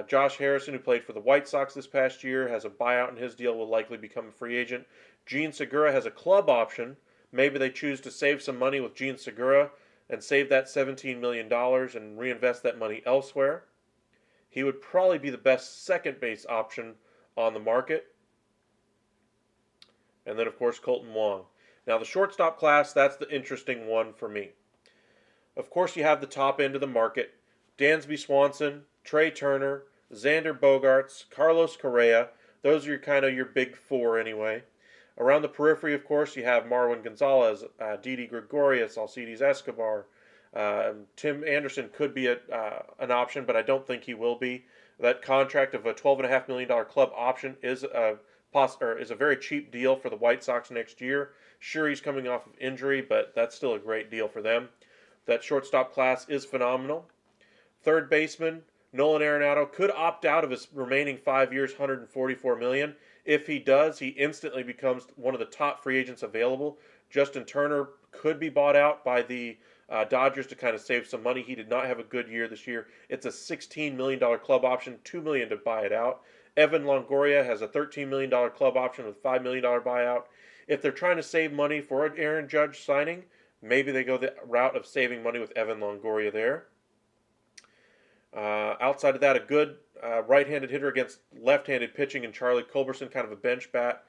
Josh Harrison, who played for the White Sox this past year, has a buyout in his deal, will likely become a free agent. Gene Segura has a club option, Maybe they choose to save some money with Gene Segura and save that $17 million and reinvest that money elsewhere. He would probably be the best second base option on the market. And then, of course, Colton Wong. Now, the shortstop class, that's the interesting one for me. Of course, you have the top end of the market: Dansby Swanson, Trey Turner, Xander Bogaerts, Carlos Correa. Those are your big four anyway. Around the periphery, of course, you have Marwin Gonzalez, Didi Gregorius, Alcides Escobar. Tim Anderson could be an option, but I don't think he will be. That contract of a $12.5 million club option is a very cheap deal for the White Sox next year. Sure, he's coming off of injury, but that's still a great deal for them. That shortstop class is phenomenal. Third baseman Nolan Arenado could opt out of his remaining 5 years, $144 million. If he does, he instantly becomes one of the top free agents available. Justin Turner could be bought out by the Dodgers to kind of save some money. He did not have a good year this year. It's a $16 million club option, $2 million to buy it out. Evan Longoria has a $13 million club option with $5 million buyout. If they're trying to save money for an Aaron Judge signing, maybe they go the route of saving money with Evan Longoria there. Outside of that, a good right-handed hitter against left-handed pitching in Charlie Culberson, kind of a bench bat,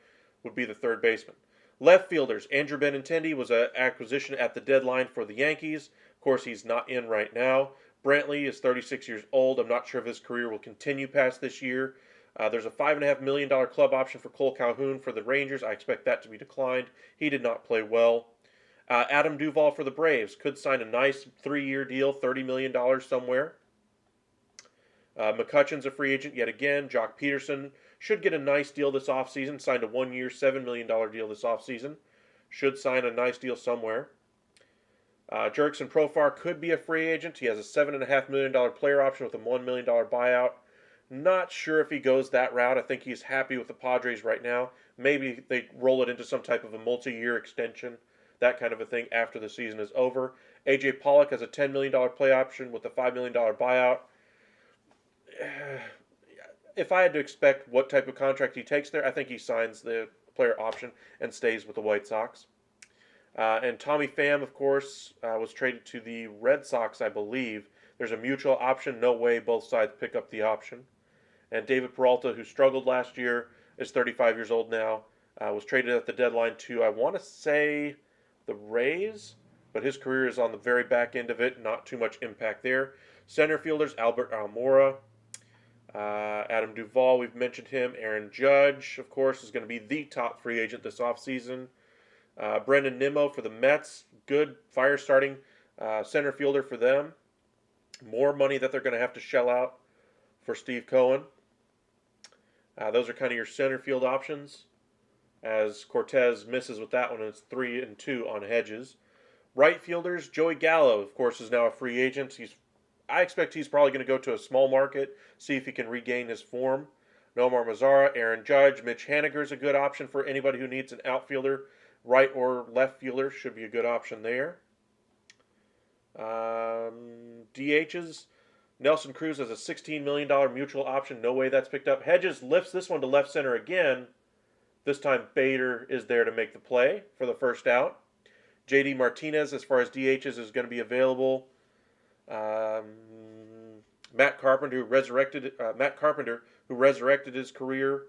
would be the third baseman. Left fielders, Andrew Benintendi was an acquisition at the deadline for the Yankees. Of course, he's not in right now. Brantley is 36 years old. I'm not sure if his career will continue past this year. There's a $5.5 million club option for Cole Calhoun for the Rangers. I expect that to be declined. He did not play well. Adam Duvall for the Braves could sign a nice 3-year deal, $30 million somewhere. McCutchen's a free agent yet again. Jock Peterson should get a nice deal this offseason. Signed a 1-year, $7 million deal this offseason. Should sign a nice deal somewhere. Jurickson Profar could be a free agent. He has a $7.5 million player option with a $1 million buyout. Not sure if he goes that route. I think he's happy with the Padres right now. Maybe they roll it into some type of a multi-year extension, that kind of a thing after the season is over. A.J. Pollock has a $10 million play option with a $5 million buyout. If I had to expect what type of contract he takes there, I think he signs the player option and stays with the White Sox. And Tommy Pham, of course, was traded to the Red Sox, I believe. There's a mutual option. No way both sides pick up the option. And David Peralta, who struggled last year, is 35 years old now. Was traded at the deadline to, I want to say, the Rays, but his career is on the very back end of it. Not too much impact there. Center fielders, Albert Almora. Adam Duvall, we've mentioned him. Aaron Judge, of course, is going to be the top free agent this offseason. Brendan Nimmo for the Mets, good fire-starting center fielder for them. More money that they're going to have to shell out for Steve Cohen. Those are kind of your center field options, as Cortez misses with that one, and it's 3-2 on Hedges. Right fielders, Joey Gallo, of course, is now a free agent. I expect he's probably going to go to a small market, see if he can regain his form. Nomar Mazara, Aaron Judge, Mitch Haniger is a good option for anybody who needs an outfielder. Right or left fielder should be a good option there. DHs, Nelson Cruz has a $16 million mutual option. No way that's picked up. Hedges lifts this one to left center again. This time Bader is there to make the play for the first out. JD Martinez, as far as DHs, is going to be available. Matt Carpenter, who resurrected his career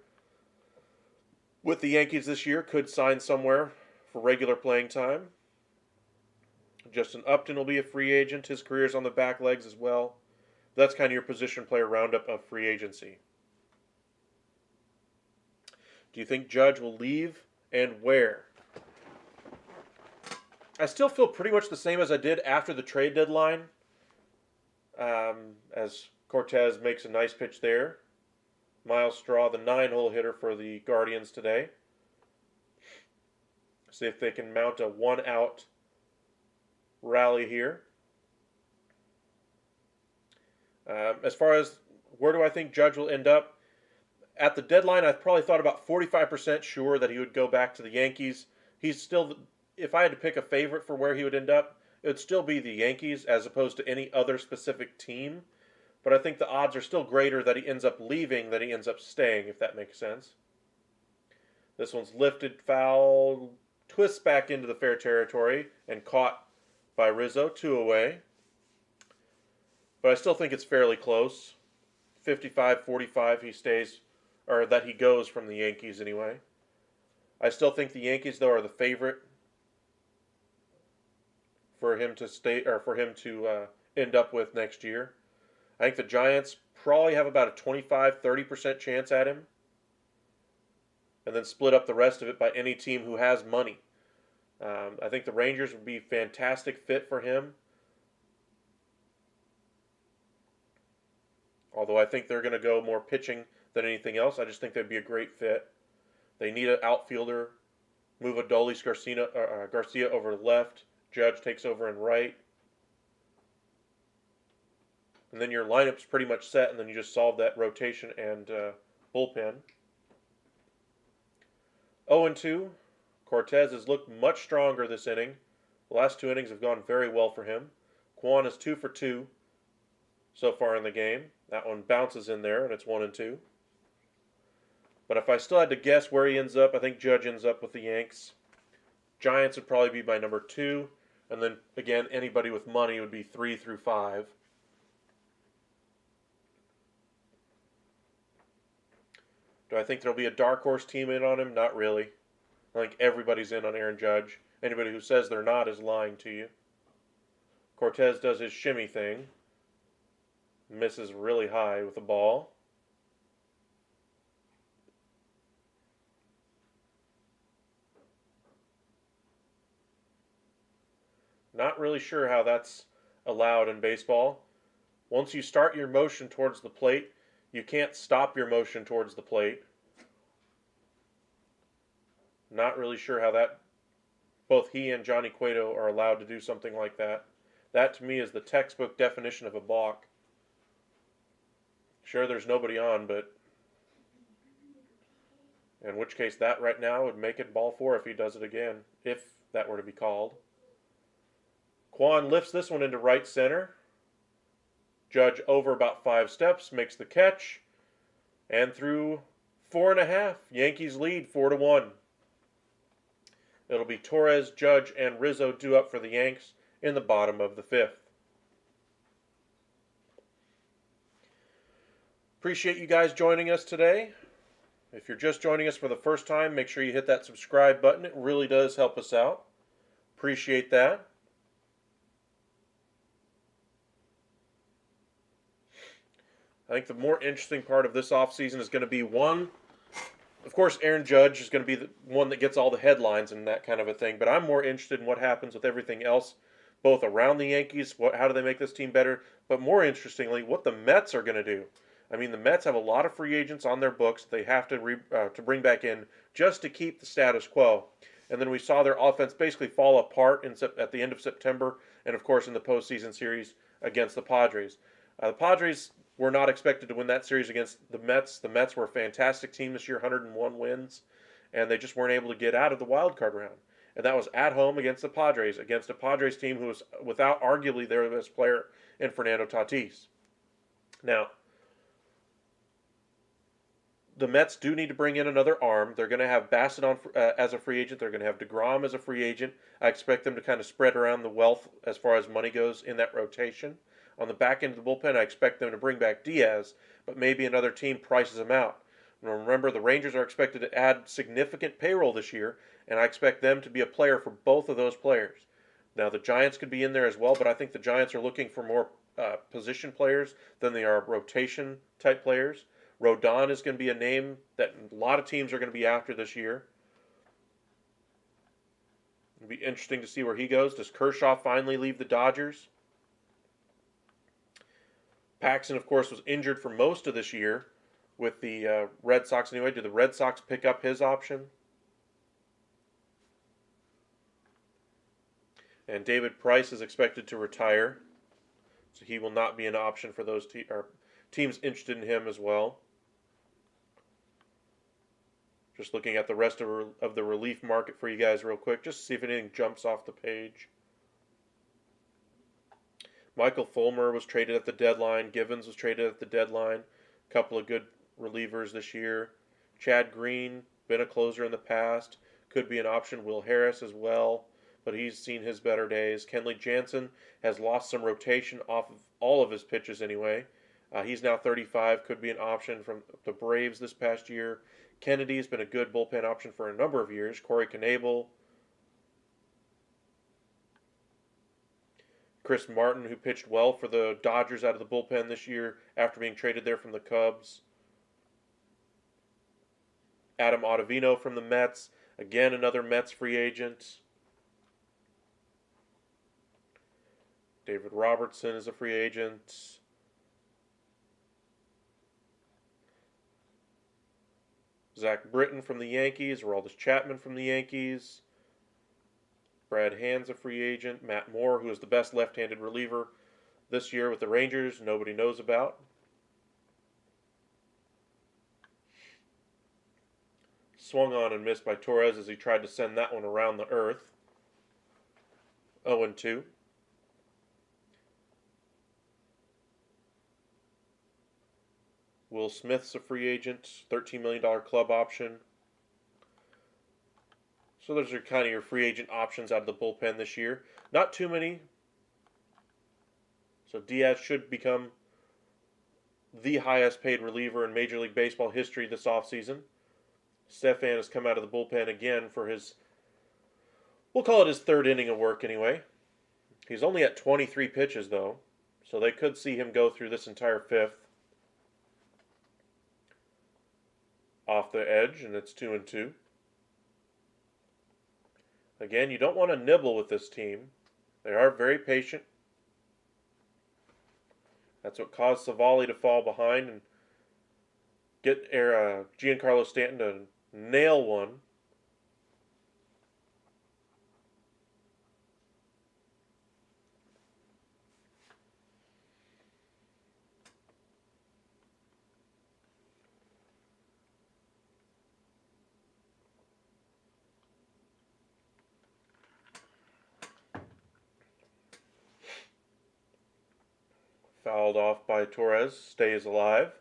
with the Yankees this year, could sign somewhere for regular playing time. Justin Upton will be a free agent. His career is on the back legs as well. That's kind of your position player roundup of free agency. Do you think Judge will leave, and where? I still feel pretty much the same as I did after the trade deadline. As Cortez makes a nice pitch there. Miles Straw, the 9-hole hitter for the Guardians today. See if they can mount a 1-out rally here. As far as where do I think Judge will end up? At the deadline, I probably thought about 45% sure that he would go back to the Yankees. He's still, if I had to pick a favorite for where he would end up, it would still be the Yankees as opposed to any other specific team. But I think the odds are still greater that he ends up leaving than he ends up staying, if that makes sense. This one's lifted foul Twists back into the fair territory and caught by Rizzo, 2 away. But I still think it's fairly close. 55-45 he stays, or that he goes from the Yankees anyway. I still think the Yankees, though, are the favorite for him to stay, or for him to end up with next year. I think the Giants probably have about a 25-30% chance at him, and then split up the rest of it by any team who has money. I think the Rangers would be a fantastic fit for him. Although I think they're going to go more pitching than anything else. I just think they'd be a great fit. They need an outfielder. Move Adolis Garcia over left. Judge takes over in right. And then your lineup's pretty much set, and then you just solve that rotation and bullpen. 0-2. Cortez has looked much stronger this inning. The last 2 innings have gone very well for him. Kwon is 2 for 2 so far in the game. That one bounces in there, and it's 1-2. But if I still had to guess where he ends up, I think Judge ends up with the Yanks. Giants would probably be my number 2. And then, again, anybody with money would be 3 through 5. Do I think there'll be a dark horse team in on him? Not really. I think everybody's in on Aaron Judge. Anybody who says they're not is lying to you. Cortez does his shimmy thing. Misses really high with the ball. Not really sure how that's allowed in baseball. Once you start your motion towards the plate, you can't stop your motion towards the plate. Not really sure how that, both he and Johnny Cueto are allowed to do something like that. That to me is the textbook definition of a balk. Sure, there's nobody on, but in which case that right now would make it ball 4 if he does it again, if that were to be called. Kwon lifts this one into right center. Judge over about 5 steps, makes the catch, and through 4.5, Yankees lead 4-1. It'll be Torres, Judge, and Rizzo due up for the Yanks in the bottom of the 5th. Appreciate you guys joining us today. If you're just joining us for the first time, make sure you hit that subscribe button. It really does help us out. Appreciate that. I think the more interesting part of this offseason is going to be one, of course, Aaron Judge is going to be the one that gets all the headlines and that kind of a thing, but I'm more interested in what happens with everything else, both around the Yankees, how do they make this team better, but more interestingly, what the Mets are going to do. I mean, the Mets have a lot of free agents on their books they have to bring back in just to keep the status quo. And then we saw their offense basically fall apart at the end of September and, of course, in the postseason series against the Padres. The Padres were not expected to win that series against the Mets. The Mets were a fantastic team this year, 101 wins, and they just weren't able to get out of the wild card round. And that was at home against the Padres, against a Padres team who was without arguably their best player in Fernando Tatis. Now, the Mets do need to bring in another arm. They're going to have Bassett on as a free agent. They're going to have DeGrom as a free agent. I expect them to kind of spread around the wealth as far as money goes in that rotation. On the back end of the bullpen, I expect them to bring back Diaz, but maybe another team prices him out. Now remember, the Rangers are expected to add significant payroll this year, and I expect them to be a player for both of those players. Now, the Giants could be in there as well, but I think the Giants are looking for more position players than they are rotation-type players. Rodon is going to be a name that a lot of teams are going to be after this year. It'll be interesting to see where he goes. Does Kershaw finally leave the Dodgers? Paxton, of course, was injured for most of this year with the Red Sox anyway. Do the Red Sox pick up his option? And David Price is expected to retire, so he will not be an option for those teams interested in him as well. Just looking at the rest of the relief market for you guys real quick, just to see if anything jumps off the page. Michael Fulmer was traded at the deadline. Givens was traded at the deadline. A couple of good relievers this year. Chad Green, been a closer in the past. could be an option. Will Harris as well, but he's seen his better days. Kenley Jansen has lost some rotation off of all of his pitches anyway. He's now 35, could be an option from the Braves this past year. Kennedy's been a good bullpen option for a number of years. Corey Knebel, Chris Martin, who pitched well for the Dodgers out of the bullpen this year after being traded there from the Cubs. Adam Ottavino from the Mets, again another Mets free agent. David Robertson is a free agent. Zach Britton from the Yankees, Aroldis Chapman from the Yankees. Brad Hand's a free agent. Matt Moore, who is the best left-handed reliever this year with the Rangers, nobody knows about. Swung on and missed by Torres as he tried to send that one around the earth. 0-2. Will Smith's a free agent, $13 million club option. So those are kind of your free agent options out of the bullpen this year. Not too many. So Diaz should become the highest paid reliever in Major League Baseball history this offseason. Stefan has come out of the bullpen again for his, we'll call it his third inning of work anyway. He's only at 23 pitches though, so they could see him go through this entire fifth. Off the edge, and it's 2-2. Again, you don't want to nibble with this team. They are very patient. That's what caused Savali to fall behind and get Giancarlo Stanton to nail one. Fouled off by Torres, stays alive.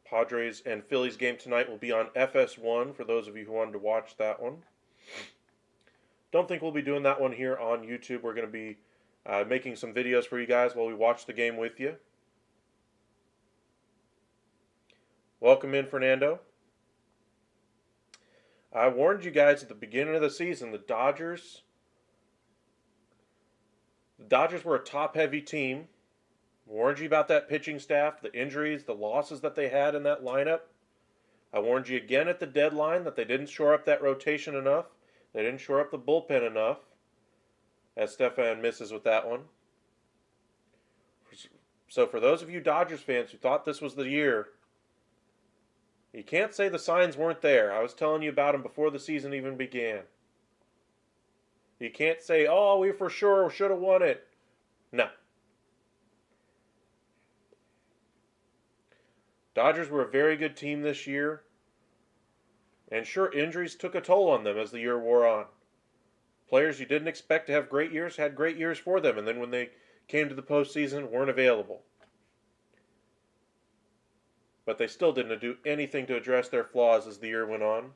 Padres and Phillies game tonight will be on FS1 for those of you who wanted to watch that one. Don't think we'll be doing that one here on YouTube. We're going to be making some videos for you guys while we watch the game with you. Welcome in, Fernando. I warned you guys at the beginning of the season, the Dodgers were a top-heavy team. Warned you about that pitching staff, the injuries, the losses that they had in that lineup. I warned you again at the deadline that they didn't shore up that rotation enough. They didn't shore up the bullpen enough. As Stefan misses with that one. So for those of you Dodgers fans who thought this was the year, you can't say the signs weren't there. I was telling you about them before the season even began. You can't say, oh, we for sure should have won it. No. Dodgers were a very good team this year. And sure, injuries took a toll on them as the year wore on. Players you didn't expect to have great years had great years for them, and then when they came to the postseason, weren't available. But they still didn't do anything to address their flaws as the year went on.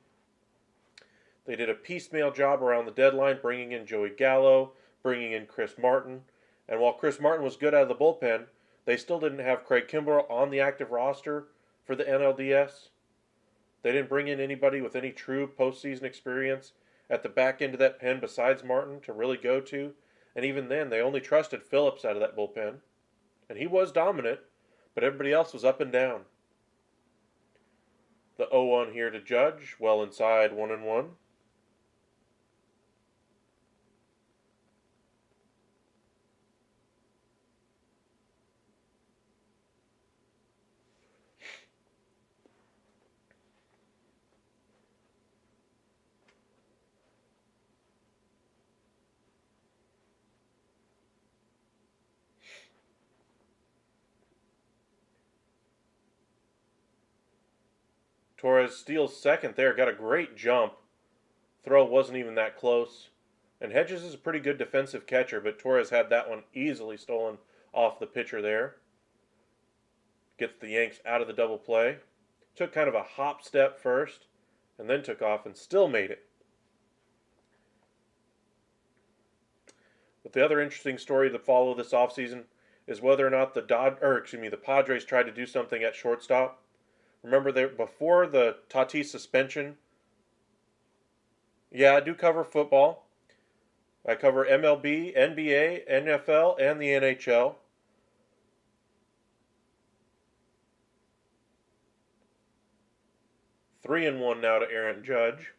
They did a piecemeal job around the deadline, bringing in Joey Gallo, bringing in Chris Martin. And while Chris Martin was good out of the bullpen, they still didn't have Craig Kimbrell on the active roster for the NLDS. They didn't bring in anybody with any true postseason experience at the back end of that pen besides Martin to really go to. And even then, they only trusted Phillips out of that bullpen. And he was dominant, but everybody else was up and down. The 0-1 here to Judge, well inside 1-1. Torres steals second there. Got a great jump. Throw wasn't even that close. And Hedges is a pretty good defensive catcher, but Torres had that one easily stolen off the pitcher there. Gets the Yanks out of the double play. Took kind of a hop step first, and then took off and still made it. But the other interesting story to follow this offseason is whether or not the Padres tried to do something at shortstop. Remember, before the Tatis suspension, yeah, I do cover football. I cover MLB, NBA, NFL, and the NHL. Three and one now to Aaron Judge.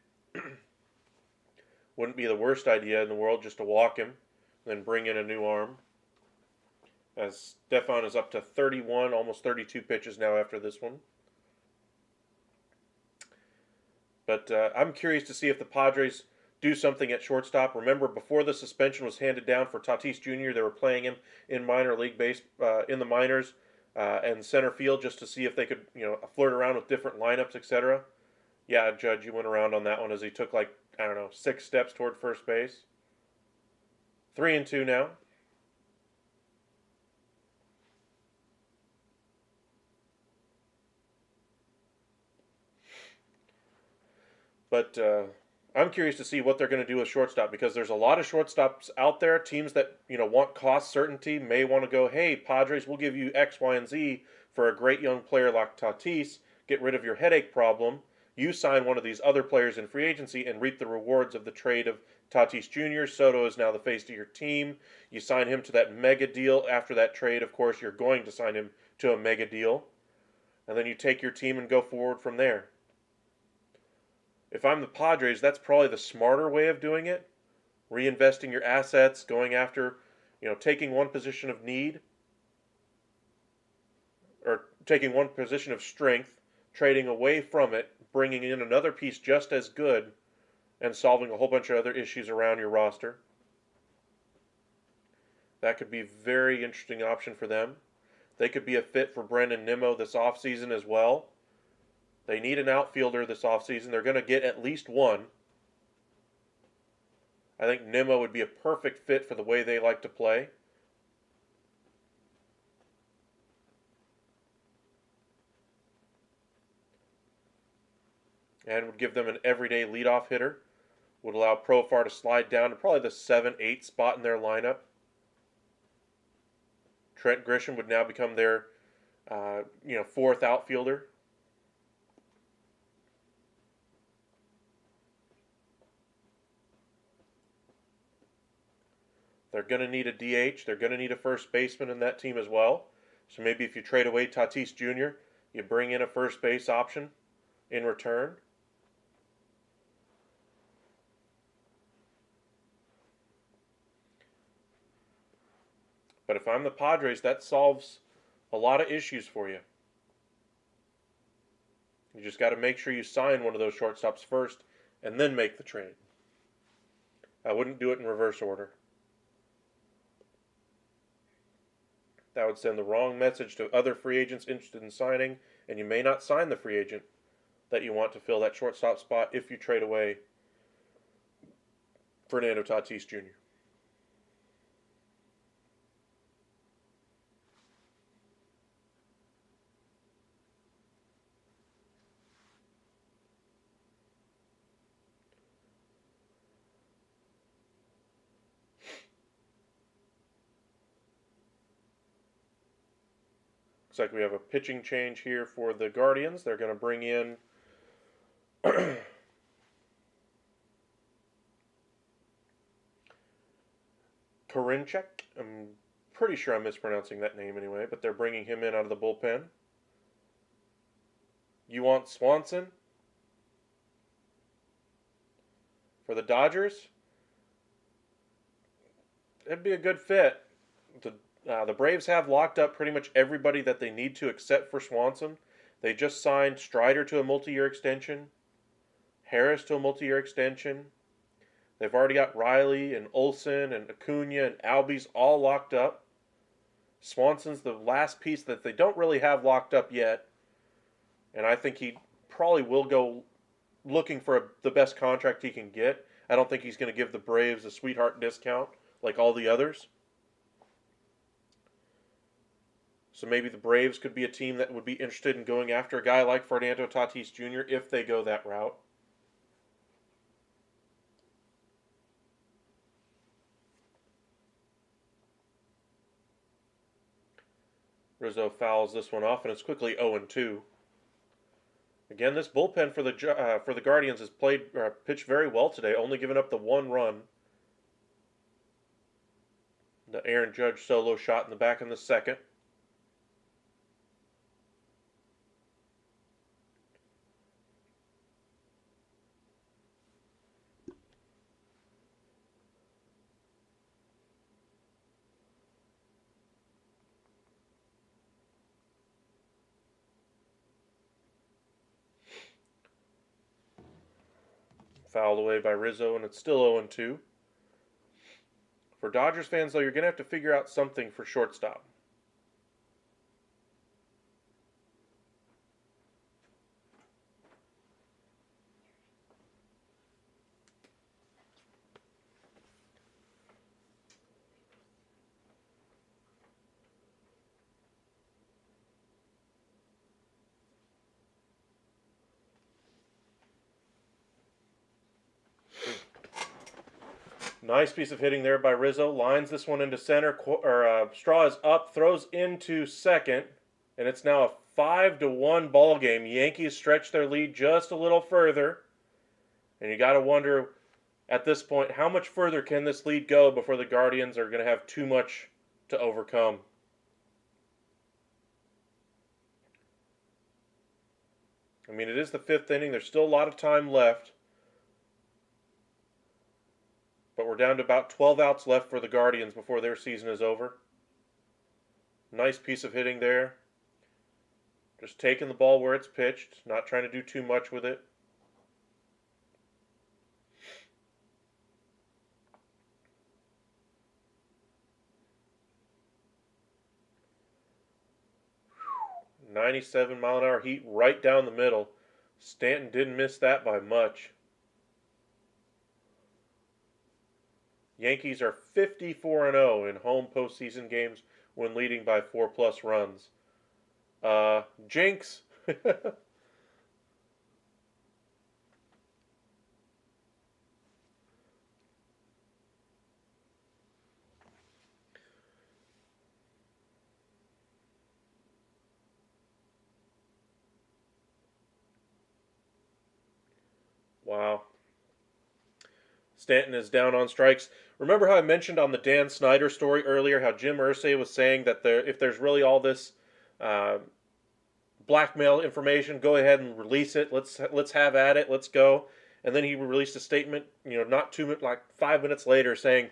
Wouldn't be the worst idea in the world just to walk him, then bring in a new arm. As Stefan is up to 31, almost 32 pitches now after this one. But I'm curious to see if the Padres do something at shortstop. Remember, before the suspension was handed down for Tatis Jr., they were playing him in minor league in the minors and center field just to see if they could, flirt around with different lineups, etc. Yeah, Judge, you went around on that one as he took 6 steps toward first base. 3-2 now. But I'm curious to see what they're going to do with shortstop, because there's a lot of shortstops out there. Teams that want cost certainty may want to go, hey, Padres, we'll give you X, Y, and Z for a great young player like Tatis. Get rid of your headache problem. You sign one of these other players in free agency and reap the rewards of the trade of Tatis Jr. Soto is now the face of your team. You sign him to that mega deal. After that trade, of course, you're going to sign him to a mega deal. And then you take your team and go forward from there. If I'm the Padres, that's probably the smarter way of doing it. Reinvesting your assets, going after, taking one position of need, or taking one position of strength, trading away from it, bringing in another piece just as good, and solving a whole bunch of other issues around your roster. That could be a very interesting option for them. They could be a fit for Brendan Nimmo this offseason as well. They need an outfielder this offseason. They're going to get at least one. I think Nimmo would be a perfect fit for the way they like to play. And would give them an everyday leadoff hitter. Would allow Profar to slide down to probably the 7-8 spot in their lineup. Trent Grisham would now become their, fourth outfielder. They're going to need a DH. They're going to need a first baseman in that team as well. So maybe if you trade away Tatis Jr., you bring in a first base option in return. But if I'm the Padres, that solves a lot of issues for you. You just got to make sure you sign one of those shortstops first and then make the trade. I wouldn't do it in reverse order. That would send the wrong message to other free agents interested in signing, and you may not sign the free agent that you want to fill that shortstop spot if you trade away Fernando Tatis Jr. Looks like we have a pitching change here for the Guardians. They're going to bring in Karinchak. I'm pretty sure I'm mispronouncing that name anyway, but they're bringing him in out of the bullpen. You want Swanson for the Dodgers? It'd be a good fit. The Braves have locked up pretty much everybody that they need to except for Swanson. They just signed Strider to a multi-year extension, Harris to a multi-year extension. They've already got Riley and Olsen and Acuna and Albies all locked up. Swanson's the last piece that they don't really have locked up yet, and I think he probably will go looking for the best contract he can get. I don't think he's going to give the Braves a sweetheart discount like all the others. So maybe the Braves could be a team that would be interested in going after a guy like Fernando Tatis Jr. if they go that route. Rizzo fouls this one off, and it's quickly 0-2. Again, this bullpen for the Guardians has pitched very well today, only giving up the one run. The Aaron Judge solo shot in the back in the second. Fouled away by Rizzo, and it's still 0-2. For Dodgers fans, though, you're going to have to figure out something for shortstop. Nice piece of hitting there by Rizzo. Lines this one into center. Straw is up, throws into second, and it's now a 5-1 ball game. Yankees stretch their lead just a little further, and you got to wonder at this point how much further can this lead go before the Guardians are going to have too much to overcome. I mean, it is the fifth inning. There's still a lot of time left. But we're down to about 12 outs left for the Guardians before their season is over. Nice piece of hitting there. Just taking the ball where it's pitched, not trying to do too much with it. Whew. 97-mile-an-hour heat right down the middle. Stanton didn't miss that by much. Yankees are 54-0 in home postseason games when leading by 4+ runs. Jinx. Wow. Stanton is down on strikes. Remember how I mentioned on the Dan Snyder story earlier how Jim Irsay was saying that if there's really all this blackmail information, go ahead and release it. Let's have at it. Let's go. And then he released a statement, not 5 minutes later, saying,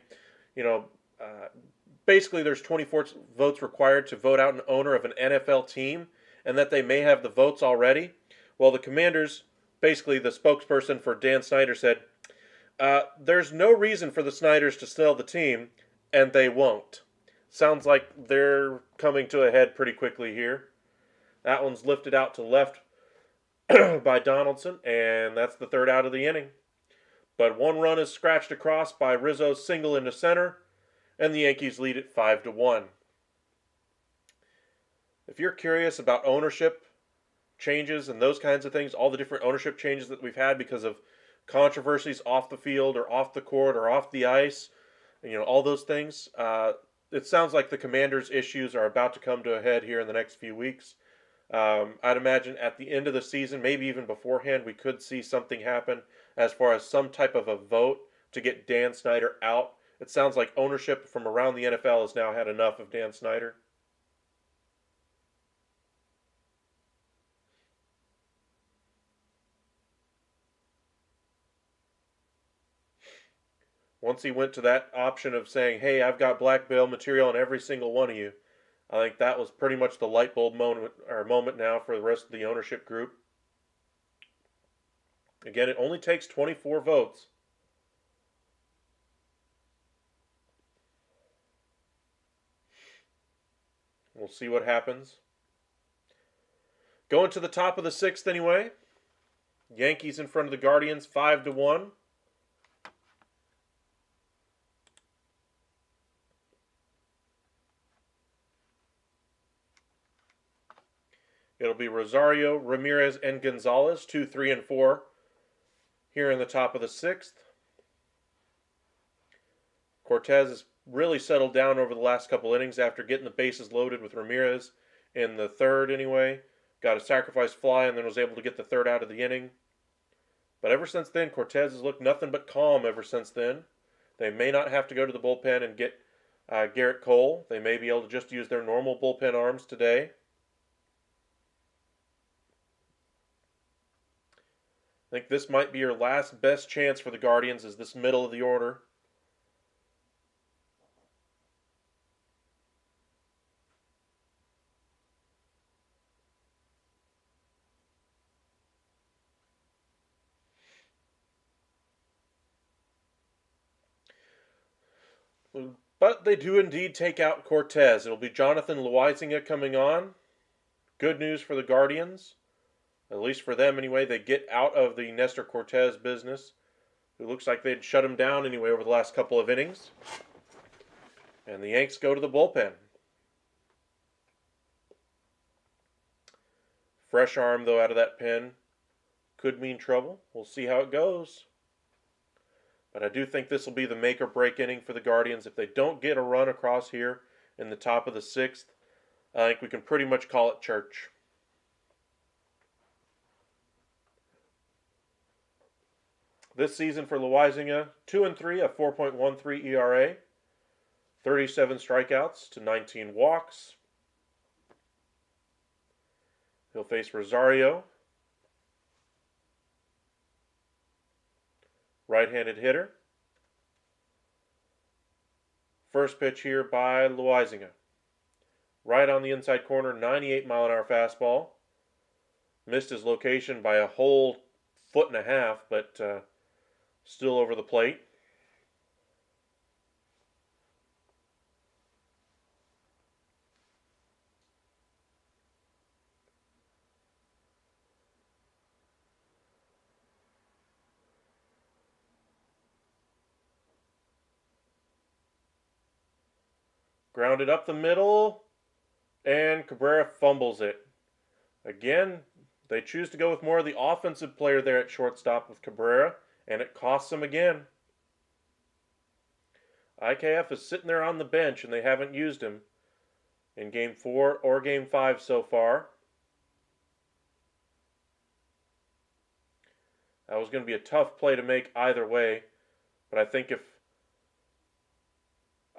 basically there's 24 votes required to vote out an owner of an NFL team, and that they may have the votes already. Well, the Commanders, basically the spokesperson for Dan Snyder, said, there's no reason for the Snyders to sell the team, and they won't. Sounds like they're coming to a head pretty quickly here. That one's lifted out to left by Donaldson, and that's the third out of the inning. But one run is scratched across by Rizzo's single into center, and the Yankees lead it 5-1. If you're curious about ownership changes and those kinds of things, all the different ownership changes that we've had because of controversies off the field or off the court or off the ice, all those things, it sounds like the Commanders' issues are about to come to a head here in the next few weeks. I'd imagine at the end of the season, maybe even beforehand, we could see something happen as far as some type of a vote to get Dan Snyder out. It sounds like ownership from around the NFL has now had enough of Dan Snyder. Once he went to that option of saying, hey, I've got blackmail material on every single one of you, I think that was pretty much the light bulb moment now for the rest of the ownership group. Again, it only takes 24 votes. We'll see what happens. Going to the top of the sixth anyway. Yankees in front of the Guardians, 5-1. It'll be Rosario, Ramirez, and Gonzalez, 2, 3, and 4 here in the top of the 6th. Cortez has really settled down over the last couple innings after getting the bases loaded with Ramirez in the 3rd anyway. Got a sacrifice fly and then was able to get the 3rd out of the inning. But ever since then, Cortez has looked nothing but calm ever since then. They may not have to go to the bullpen and get Garrett Cole. They may be able to just use their normal bullpen arms today. I think this might be your last best chance for the Guardians is this middle of the order. But they do indeed take out Cortez. It'll be Jonathan Loaizinga coming on. Good news for the Guardians. At least for them anyway. They get out of the Nestor Cortez business. It looks like they'd shut him down anyway over the last couple of innings. And the Yanks go to the bullpen. Fresh arm though out of that pen. Could mean trouble. We'll see how it goes. But I do think this will be the make or break inning for the Guardians. If they don't get a run across here in the top of the 6th, I think we can pretty much call it church. This season for Loaizinga, 2-3, a 4.13 ERA, 37 strikeouts to 19 walks. He'll face Rosario, right-handed hitter. First pitch here by Loaizinga. Right on the inside corner, 98-mile-an-hour fastball. Missed his location by a whole 1.5 feet, but still over the plate. Grounded up the middle, and Cabrera fumbles it. Again, they choose to go with more of the offensive player there at shortstop with Cabrera, and it costs them again. IKF is sitting there on the bench, and they haven't used him in Game 4 or Game 5 so far. That was going to be a tough play to make either way, but I think if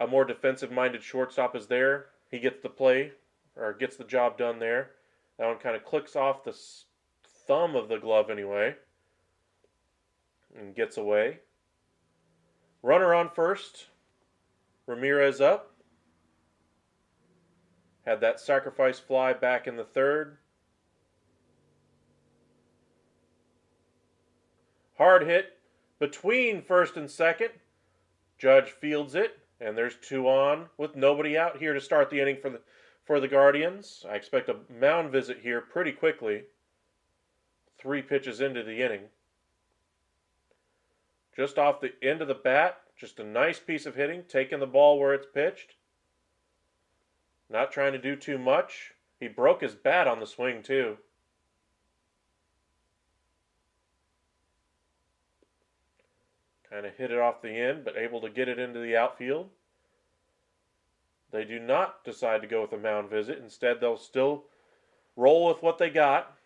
a more defensive-minded shortstop is there, he gets the play, or gets the job done there. That one kind of clicks off the thumb of the glove anyway, and gets away. Runner on first. Ramirez up. Had that sacrifice fly back in the 3rd. Hard hit between first and second. Judge fields it, and there's 2 on with nobody out here to start the inning for the Guardians. I expect a mound visit here pretty quickly. 3 pitches into the inning. Just off the end of the bat, just a nice piece of hitting, taking the ball where it's pitched. Not trying to do too much. He broke his bat on the swing too. Kind of hit it off the end, but able to get it into the outfield. They do not decide to go with a mound visit. Instead, they'll still roll with what they got.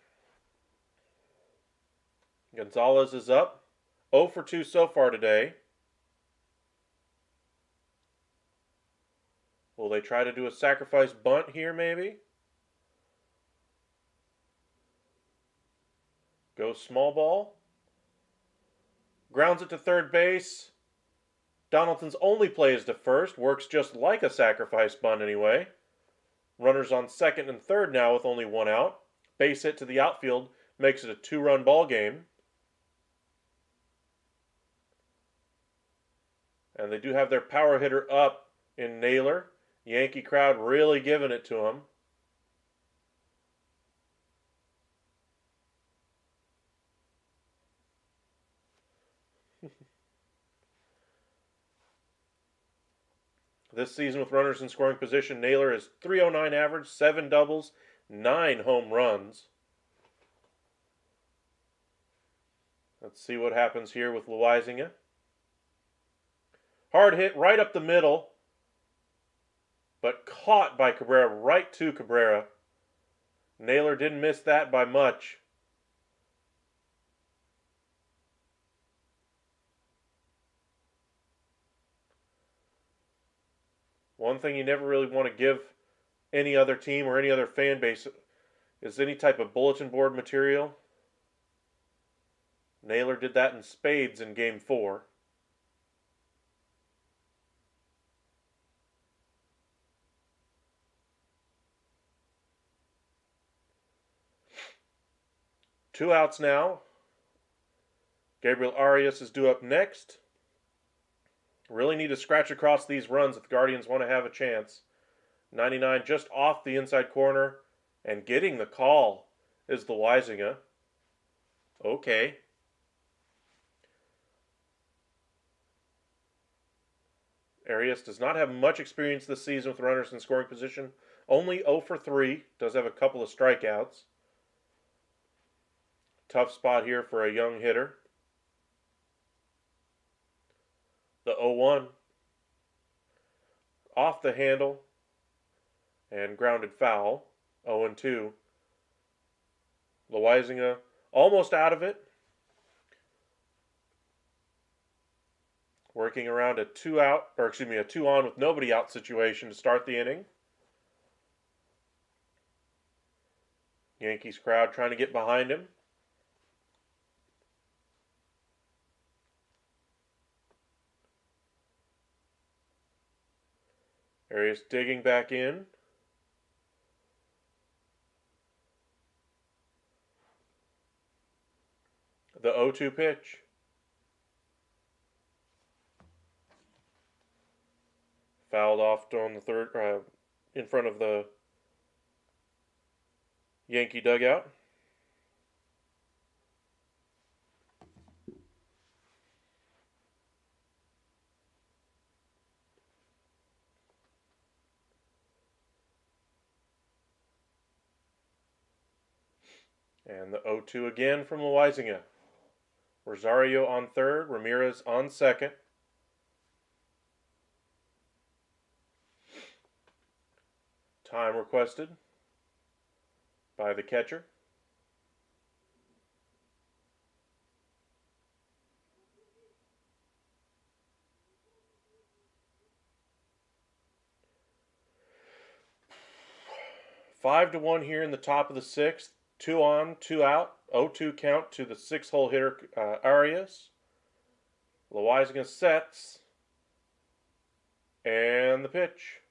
Gonzalez is up. 0 for 2 so far today. Will they try to do a sacrifice bunt here maybe? Go small ball. Grounds it to third base. Donaldson's only play is to first. Works just like a sacrifice bunt anyway. Runners on second and third now with only 1 out. Base hit to the outfield makes it a 2-run ball game. And they do have their power hitter up in Naylor. Yankee crowd really giving it to him. This season with runners in scoring position, Naylor is .309 average, 7 doubles, 9 home runs. Let's see what happens here with Loizinga. Hard hit right up the middle, but caught by Cabrera, right to Cabrera. Naylor didn't miss that by much. One thing you never really want to give any other team or any other fan base is any type of bulletin board material. Naylor did that in spades in Game 4. Two outs now. Gabriel Arias is due up next. Really need to scratch across these runs if the Guardians want to have a chance. 99 just off the inside corner, and getting the call is the Loizinga. Okay. Arias does not have much experience this season with runners in scoring position. Only 0 for 3. Does have a couple of strikeouts. Tough spot here for a young hitter. The 0-1. Off the handle and grounded foul. 0-2. Loizinga almost out of it. Working around a 2-on with nobody out situation to start the inning. Yankees crowd trying to get behind him. Arias digging back in. The 0-2 pitch. Fouled off on the third, in front of the Yankee dugout. And the 0-2 again from Loizinga. Rosario on third, Ramirez on second. Time requested by the catcher. Five to 1 here in the top of the sixth. 2 on, 2 out. 0-2 count to the 6-hole hitter Arias. Loizinga sets. And the pitch.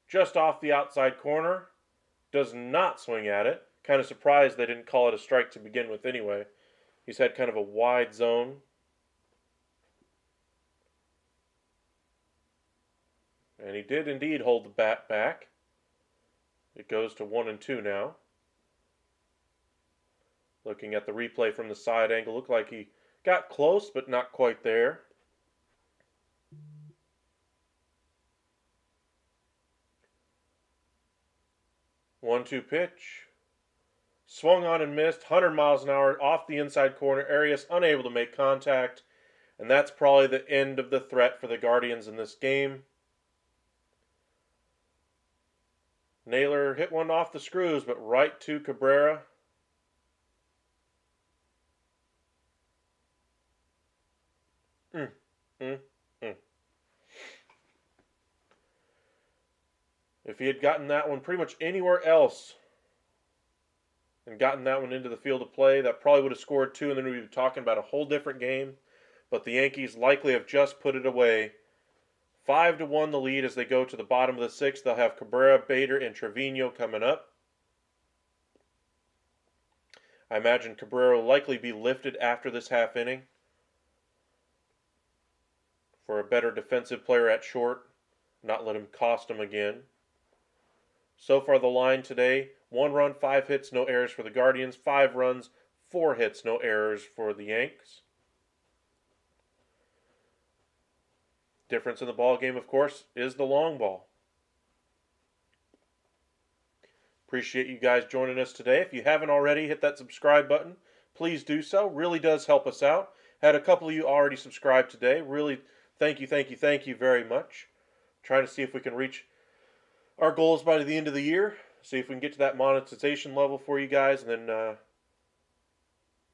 Just off the outside corner. Does not swing at it. Kind of surprised they didn't call it a strike to begin with anyway. He's had kind of a wide zone. And he did indeed hold the bat back. It goes to 1-2 now. Looking at the replay from the side angle, looked like he got close, but not quite there. One-two pitch. Swung on and missed, 100 miles an hour off the inside corner. Arias unable to make contact. And that's probably the end of the threat for the Guardians in this game. Naylor hit one off the screws, but right to Cabrera. If he had gotten that one pretty much anywhere else and gotten that one into the field of play, that probably would have scored 2, and then we'd be talking about a whole different game. But the Yankees likely have just put it away. 5 to 1 the lead as they go to the bottom of the sixth. They'll have Cabrera, Bader, and Trevino coming up. I imagine Cabrera will likely be lifted after this half inning for a better defensive player at short, not let him cost him again. So far the line today, 1 run, 5 hits, no errors for the Guardians, 5 runs, 4 hits, no errors for the Yanks. Difference in the ball game, of course, is the long ball. Appreciate you guys joining us today. If you haven't already, hit that subscribe button. Please do so. Really does help us out. Had a couple of you already subscribed today. Really, thank you very much. Trying to see if we can reach our goals by the end of the year. See if we can get to that monetization level for you guys, and then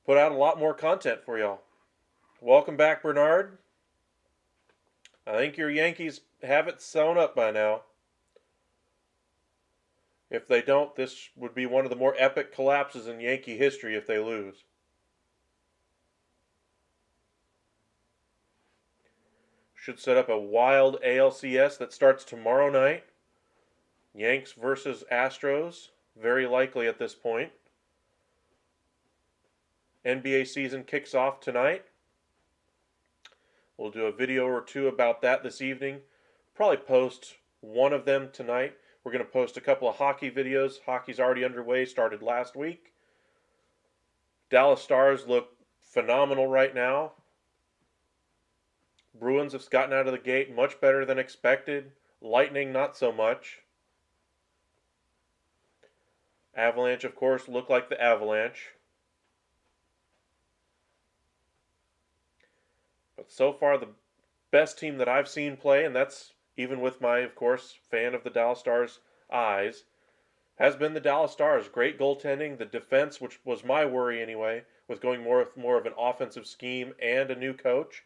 put out a lot more content for y'all. Welcome back, Bernard. I think your Yankees have it sewn up by now. If they don't, this would be one of the more epic collapses in Yankee history if they lose. Should set up a wild ALCS that starts tomorrow night. Yanks versus Astros, very likely at this point. NBA season kicks off tonight. We'll do a video or two about that this evening. Probably post one of them tonight. We're going to post a couple of hockey videos. Hockey's already underway, started last week. Dallas Stars look phenomenal right now. Bruins have gotten out of the gate much better than expected. Lightning, not so much. Avalanche, of course, look like the Avalanche. But so far, the best team that I've seen play, and that's even with my, of course, fan of the Dallas Stars eyes, has been the Dallas Stars. Great goaltending. The defense, which was my worry anyway, with going more of an offensive scheme and a new coach,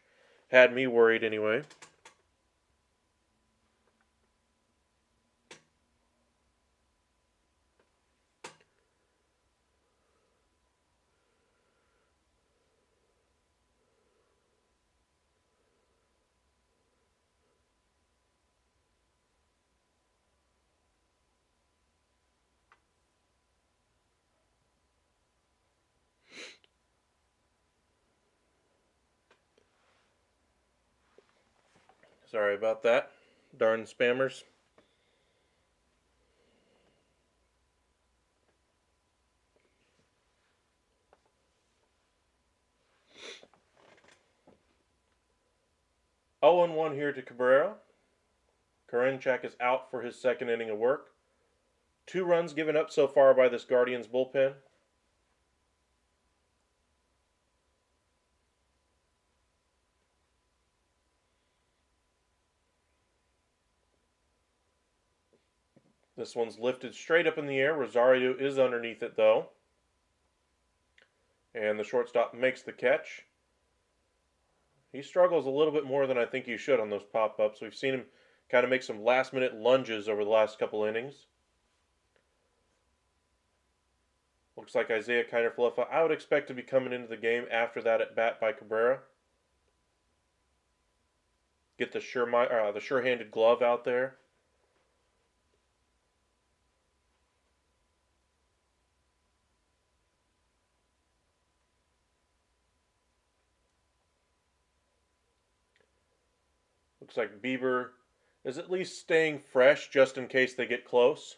had me worried anyway. Sorry about that. Darn spammers. Oh, 0-1 here to Cabrera. Karinchak is out for his second inning of work. 2 runs given up so far by this Guardians bullpen. This one's lifted straight up in the air. Rosario is underneath it, though. And the shortstop makes the catch. He struggles a little bit more than I think he should on those pop-ups. We've seen him kind of make some last-minute lunges over the last couple innings. Looks like Isaiah Kiner-Falefa, I would expect to be coming into the game after that at bat by Cabrera. Get the sure-handed glove out there. Looks like Bieber is at least staying fresh just in case they get close.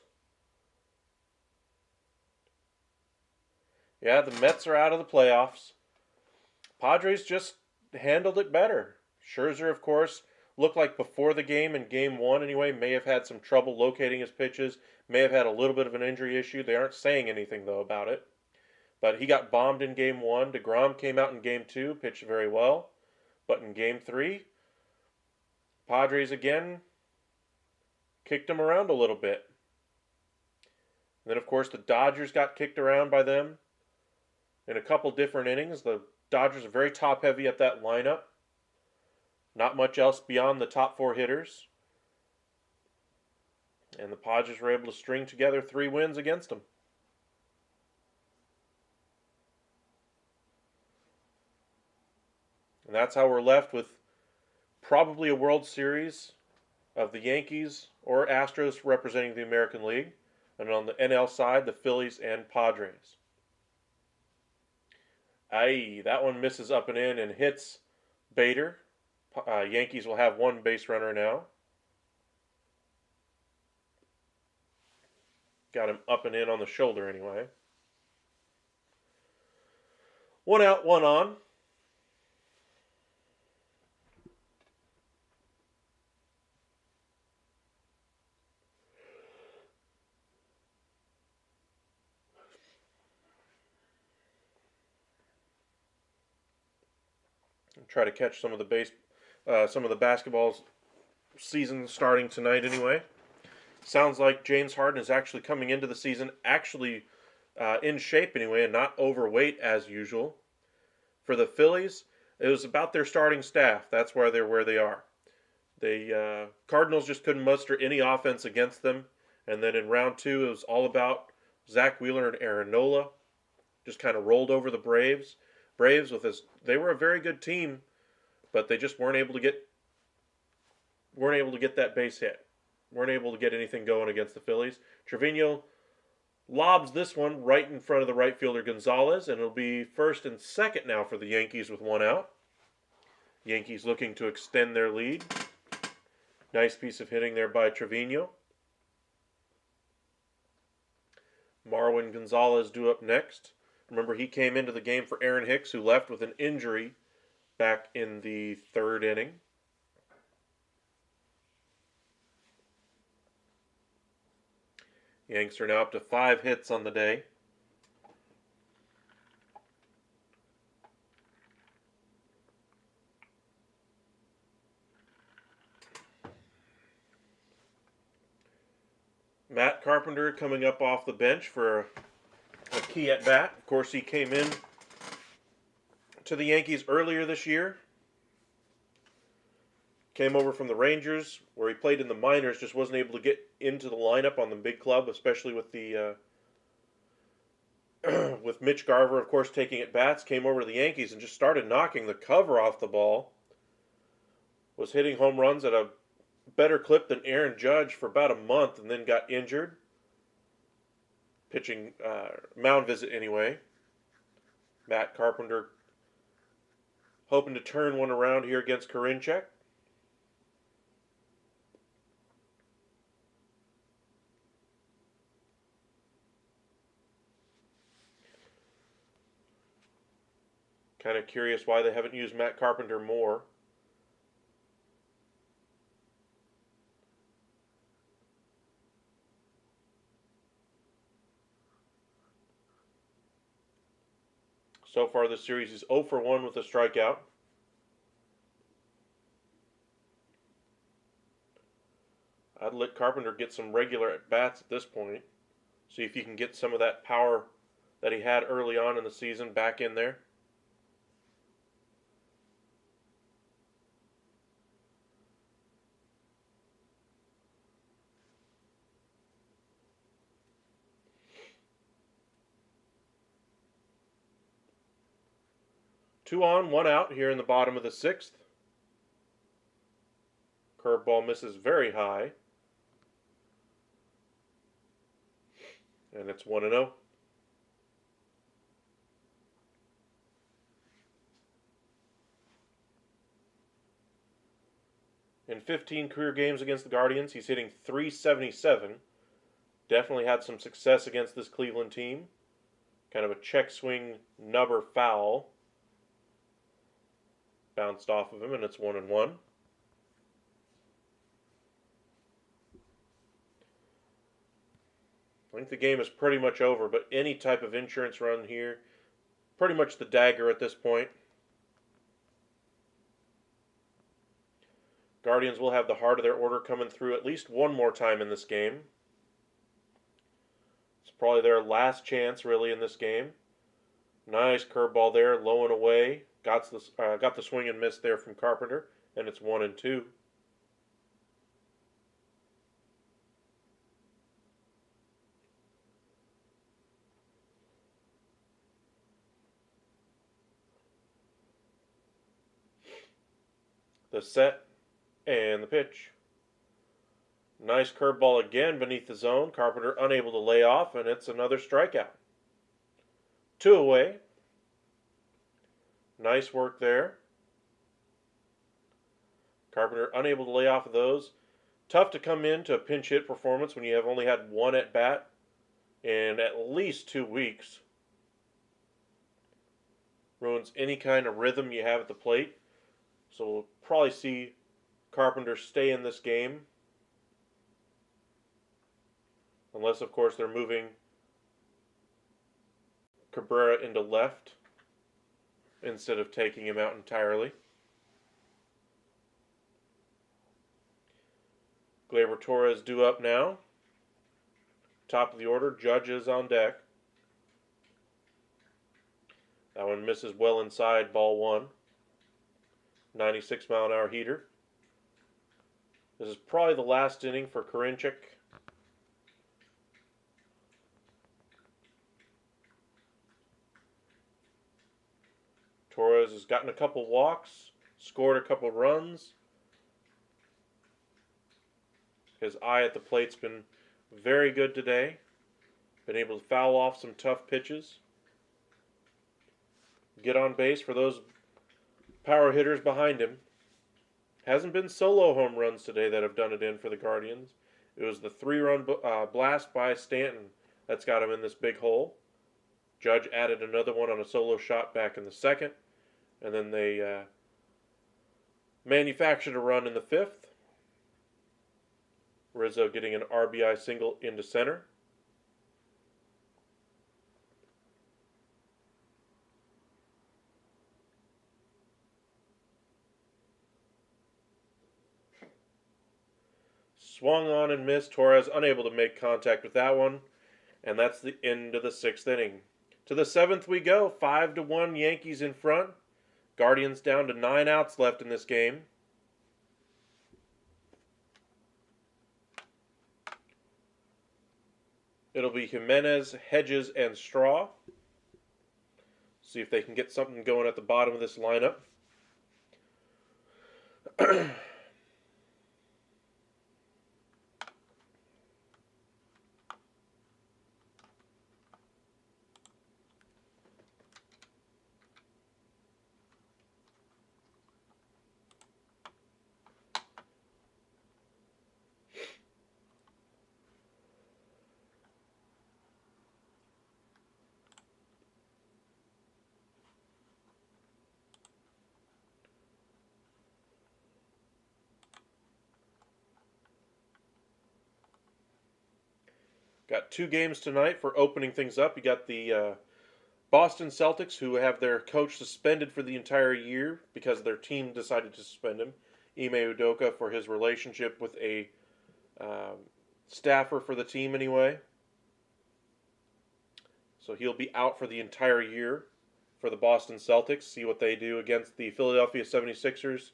Yeah, the Mets are out of the playoffs. Padres just handled it better. Scherzer, of course, looked like before the game, in Game 1 anyway, may have had some trouble locating his pitches, may have had a little bit of an injury issue. They aren't saying anything, though, about it. But he got bombed in Game 1. DeGrom came out in Game 2, pitched very well. But in Game 3, Padres again kicked him around a little bit. And then, of course, the Dodgers got kicked around by them in a couple different innings. The Dodgers are very top-heavy at that lineup. Not much else beyond the top 4 hitters. And the Padres were able to string together 3 wins against them. And that's how we're left with probably a World Series of the Yankees or Astros representing the American League. And on the NL side, the Phillies and Padres. Aye, that one misses up and in and hits Bader. Yankees will have 1 base runner now. Got him up and in on the shoulder anyway. 1 out, 1 on. try to catch some of the basketball season starting tonight anyway. Sounds like James Harden is actually coming into the season in shape anyway, and not overweight as usual. For the Phillies, it was about their starting staff. That's why they're where they are. The Cardinals just couldn't muster any offense against them. And then in round 2, it was all about Zach Wheeler and Aaron Nola. Just kind of rolled over the Braves. They were a very good team, but they just weren't able to get that base hit. Weren't able to get anything going against the Phillies. Trevino lobs this one right in front of the right fielder Gonzalez, and it'll be first and second now for the Yankees with one out. Yankees looking to extend their lead. Nice piece of hitting there by Trevino. Marwin Gonzalez due up next. Remember, he came into the game for Aaron Hicks, who left with an injury back in the 3rd inning. Yanks are now up to 5 hits on the day. Matt Carpenter coming up off the bench for a key at bat. Of course, he came in to the Yankees earlier this year. Came over from the Rangers, where he played in the minors, just wasn't able to get into the lineup on the big club, especially with the with Mitch Garver, of course, taking at bats. Came over to the Yankees and just started knocking the cover off the ball. Was hitting home runs at a better clip than Aaron Judge for about a month, and then got injured. Pitching mound visit anyway. Matt Carpenter hoping to turn one around here against Karinchak. Kind of curious why they haven't used Matt Carpenter more. So far this series, he's 0 for 1 with a strikeout. I'd let Carpenter get some regular at-bats at this point. See if he can get some of that power that he had early on in the season back in there. Two on, one out here in the bottom of the 6th. Curveball misses very high. And it's 1-0. In 15 career games against the Guardians, he's hitting .377. Definitely had some success against this Cleveland team. Kind of a check swing nubber foul. Bounced off of him, and it's 1-1. I think the game is pretty much over, but any type of insurance run here, pretty much the dagger at this point. Guardians will have the heart of their order coming through at least one more time in this game. It's probably their last chance, really, in this game. Nice curveball there, low and away. Got the swing and miss there from Carpenter, and it's 1-2. The set and the pitch. Nice curveball again beneath the zone. Carpenter unable to lay off, and it's another strikeout. 2 away. Nice work there. Carpenter unable to lay off of those. Tough to come into a pinch hit performance when you have only had one at bat in at least 2 weeks. Ruins any kind of rhythm you have at the plate. So we'll probably see Carpenter stay in this game. Unless, of course, they're moving Cabrera into left instead of taking him out entirely. Gleyber Torres due up now. Top of the order, Judge is on deck. That one misses well inside, ball one. 96-mile-an-hour heater. This is probably the last inning for Karinchak. Torres has gotten a couple walks, scored a couple runs. His eye at the plate's been very good today. Been able to foul off some tough pitches. Get on base for those power hitters behind him. Hasn't been solo home runs today that have done it in for the Guardians. It was the 3-run blast by Stanton that's got him in this big hole. Judge added another one on a solo shot back in the second. And then they manufactured a run in the fifth. Rizzo getting an RBI single into center. Swung on and missed. Torres unable to make contact with that one. And that's the end of the sixth inning. To the seventh we go. 5-1 Yankees in front. Guardians down to 9 outs left in this game. It'll be Jimenez, Hedges, and Straw. See if they can get something going at the bottom of this lineup. Got 2 games tonight for opening things up. You got the Boston Celtics, who have their coach suspended for the entire year because their team decided to suspend him. Ime Udoka for his relationship with a staffer for the team anyway. So he'll be out for the entire year for the Boston Celtics. See what they do against the Philadelphia 76ers.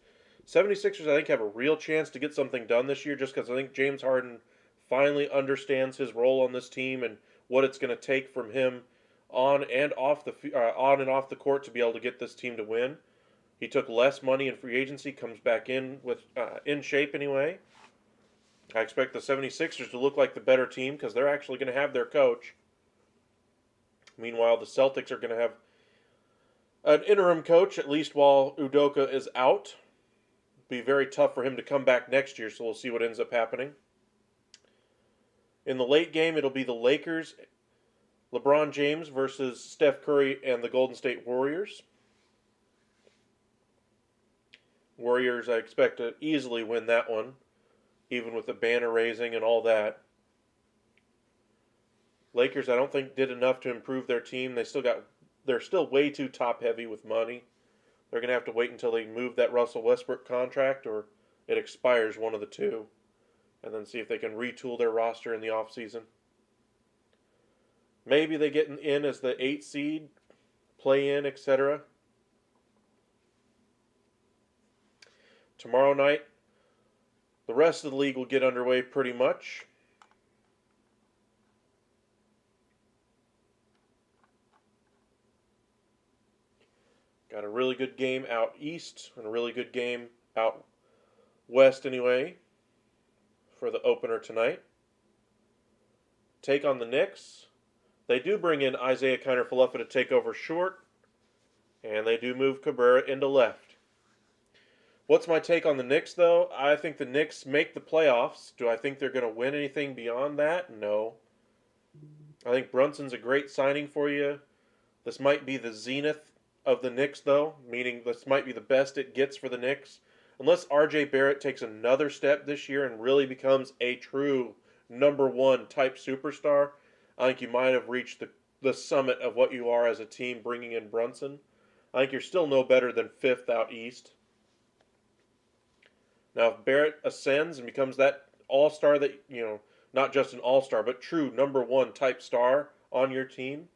76ers, I think, have a real chance to get something done this year just because I think James Harden finally understands his role on this team and what it's going to take from him on and off the court to be able to get this team to win. He took less money in free agency, comes back in with in shape anyway. I expect the 76ers to look like the better team because they're actually going to have their coach. Meanwhile, the Celtics are going to have an interim coach, at least while Udoka is out. Be very tough for him to come back next year, so we'll see what ends up happening. In the late game, it'll be the Lakers, LeBron James versus Steph Curry and the Golden State Warriors. Warriors, I expect to easily win that one, even with the banner raising and all that. Lakers, I don't think, did enough to improve their team. They're still way too top heavy with money. They're going to have to wait until they move that Russell Westbrook contract or it expires, one of the two. And then see if they can retool their roster in the offseason. Maybe they get in as the 8th seed, play in, etc. Tomorrow night, the rest of the league will get underway pretty much. Got a really good game out east and a really good game out west anyway for the opener tonight. Take on the Knicks. They do bring in Isaiah Kiner-Falefa to take over short, and they do move Cabrera into left. What's my take on the Knicks, though? I think the Knicks make the playoffs. Do I think they're going to win anything beyond that? No. I think Brunson's a great signing for you. This might be the zenith of the Knicks, though, meaning this might be the best it gets for the Knicks. Unless R.J. Barrett takes another step this year and really becomes a true number one type superstar, I think you might have reached the summit of what you are as a team bringing in Brunson. I think you're still no better than 5th out east. Now, if Barrett ascends and becomes that all-star that, not just an all-star, but true number one type star on your team,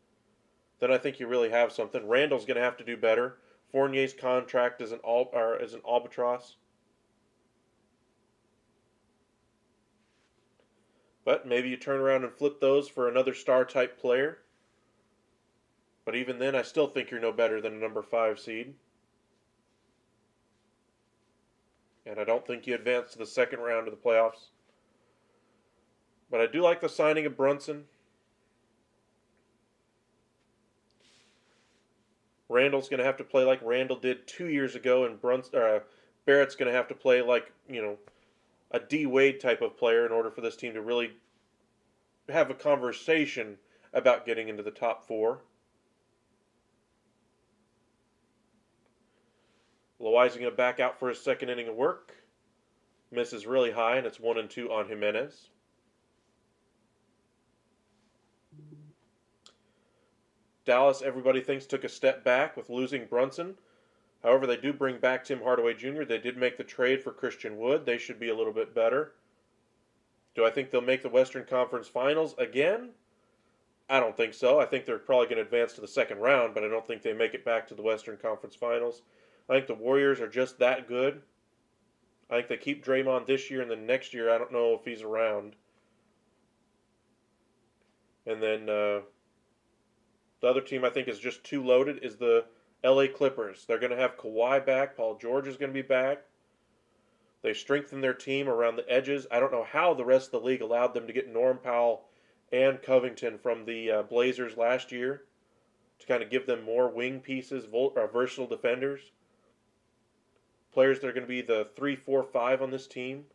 then I think you really have something. Randall's going to have to do better. Fournier's contract is an albatross. But maybe you turn around and flip those for another star type player. But even then, I still think you're no better than a number 5 seed. And I don't think you advance to the second round of the playoffs. But I do like the signing of Brunson. Randall's going to have to play like Randall did 2 years ago, and Barrett's going to have to play like, a D Wade type of player in order for this team to really have a conversation about getting into the top 4. Loizaga back out for his second inning of work. Misses really high, and it's 1-2 on Jimenez. Dallas, everybody thinks, took a step back with losing Brunson. However, they do bring back Tim Hardaway Jr. They did make the trade for Christian Wood. They should be a little bit better. Do I think they'll make the Western Conference Finals again? I don't think so. I think they're probably going to advance to the second round, but I don't think they make it back to the Western Conference Finals. I think the Warriors are just that good. I think they keep Draymond this year, and then next year I don't know if he's around. And then the other team I think is just too loaded is the LA Clippers. They're going to have Kawhi back. Paul George is going to be back. They strengthened their team around the edges. I don't know how the rest of the league allowed them to get Norm Powell and Covington from the Blazers last year to kind of give them more wing pieces, versatile defenders. Players that are going to be the 3, 4, 5 on this team.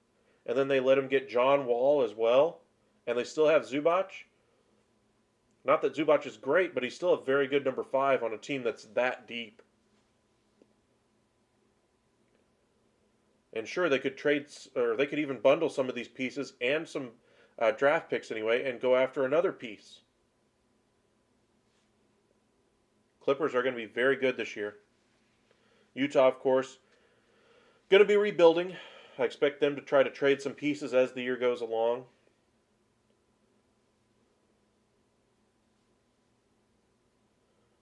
And then they let him get John Wall as well. And they still have Zubac. Not that Zubac is great, but he's still a very good number 5 on a team that's that deep. And sure, they could trade, or they could even bundle some of these pieces and some draft picks anyway, and go after another piece. Clippers are going to be very good this year. Utah, of course, going to be rebuilding. I expect them to try to trade some pieces as the year goes along.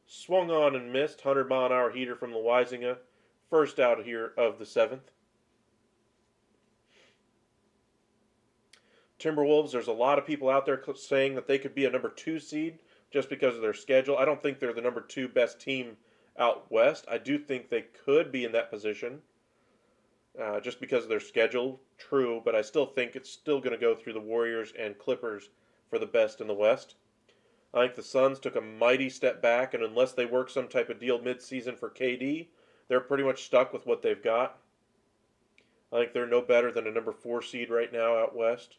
Swung on and missed. 100-mile-an-hour heater from Loizaga. First out here of the 7th. Timberwolves, there's a lot of people out there saying that they could be a number 2 seed just because of their schedule. I don't think they're the number 2 best team out west. I do think they could be in that position just because of their schedule. True, but I still think it's still going to go through the Warriors and Clippers for the best in the West. I think the Suns took a mighty step back, and unless they work some type of deal mid-season for KD, they're pretty much stuck with what they've got. I think they're no better than a number 4 seed right now out west.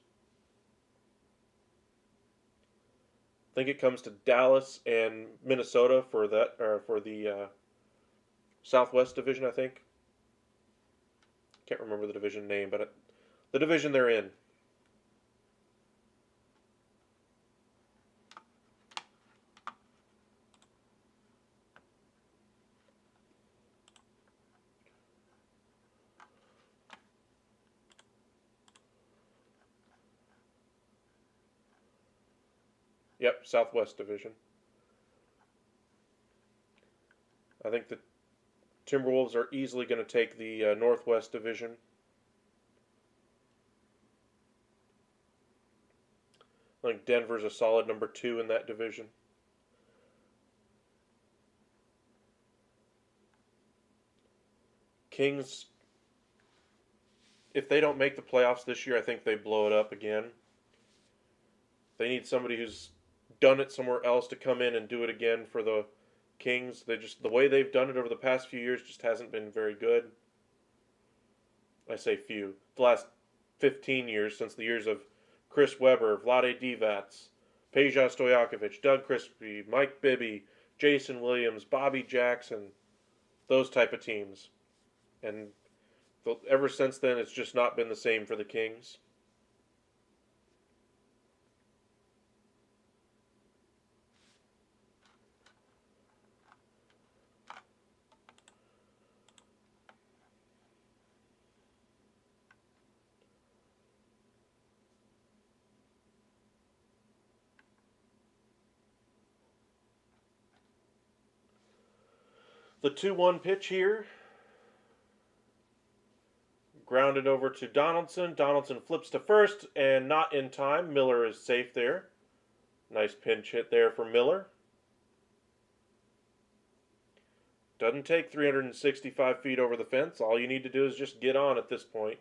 I think it comes to Dallas and Minnesota for that, or for the Southwest Division, I think. Can't remember the division name, but the division they're in. Yep, Southwest Division. I think the Timberwolves are easily going to take the Northwest Division. I think Denver's a solid number 2 in that division. Kings, if they don't make the playoffs this year, I think they blow it up again. They need somebody who's done it somewhere else to come in and do it again for the Kings. The way they've done it over the past few years just hasn't been very good. I say few. The last 15 years, since the years of Chris Webber, Vlade Divac, Peja Stojakovic, Doug Crispy, Mike Bibby, Jason Williams, Bobby Jackson, those type of teams. And ever since then, it's just not been the same for the Kings. The 2-1 pitch here. Grounded over to Donaldson. Donaldson flips to first and not in time. Miller is safe there. Nice pinch hit there for Miller. Doesn't take 365 feet over the fence. All you need to do is just get on at this point.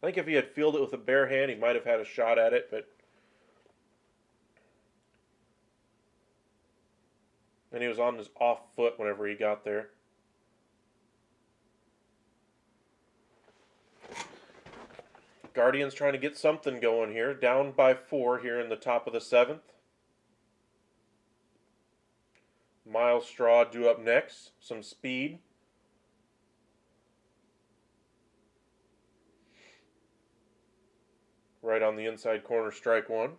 I think if he had fielded it with a bare hand, he might have had a shot at it, but and he was on his off foot whenever he got there. Guardians trying to get something going here. Down by 4 here in the top of the 7th. Miles Straw due up next. Some speed. Right on the inside corner, strike 1.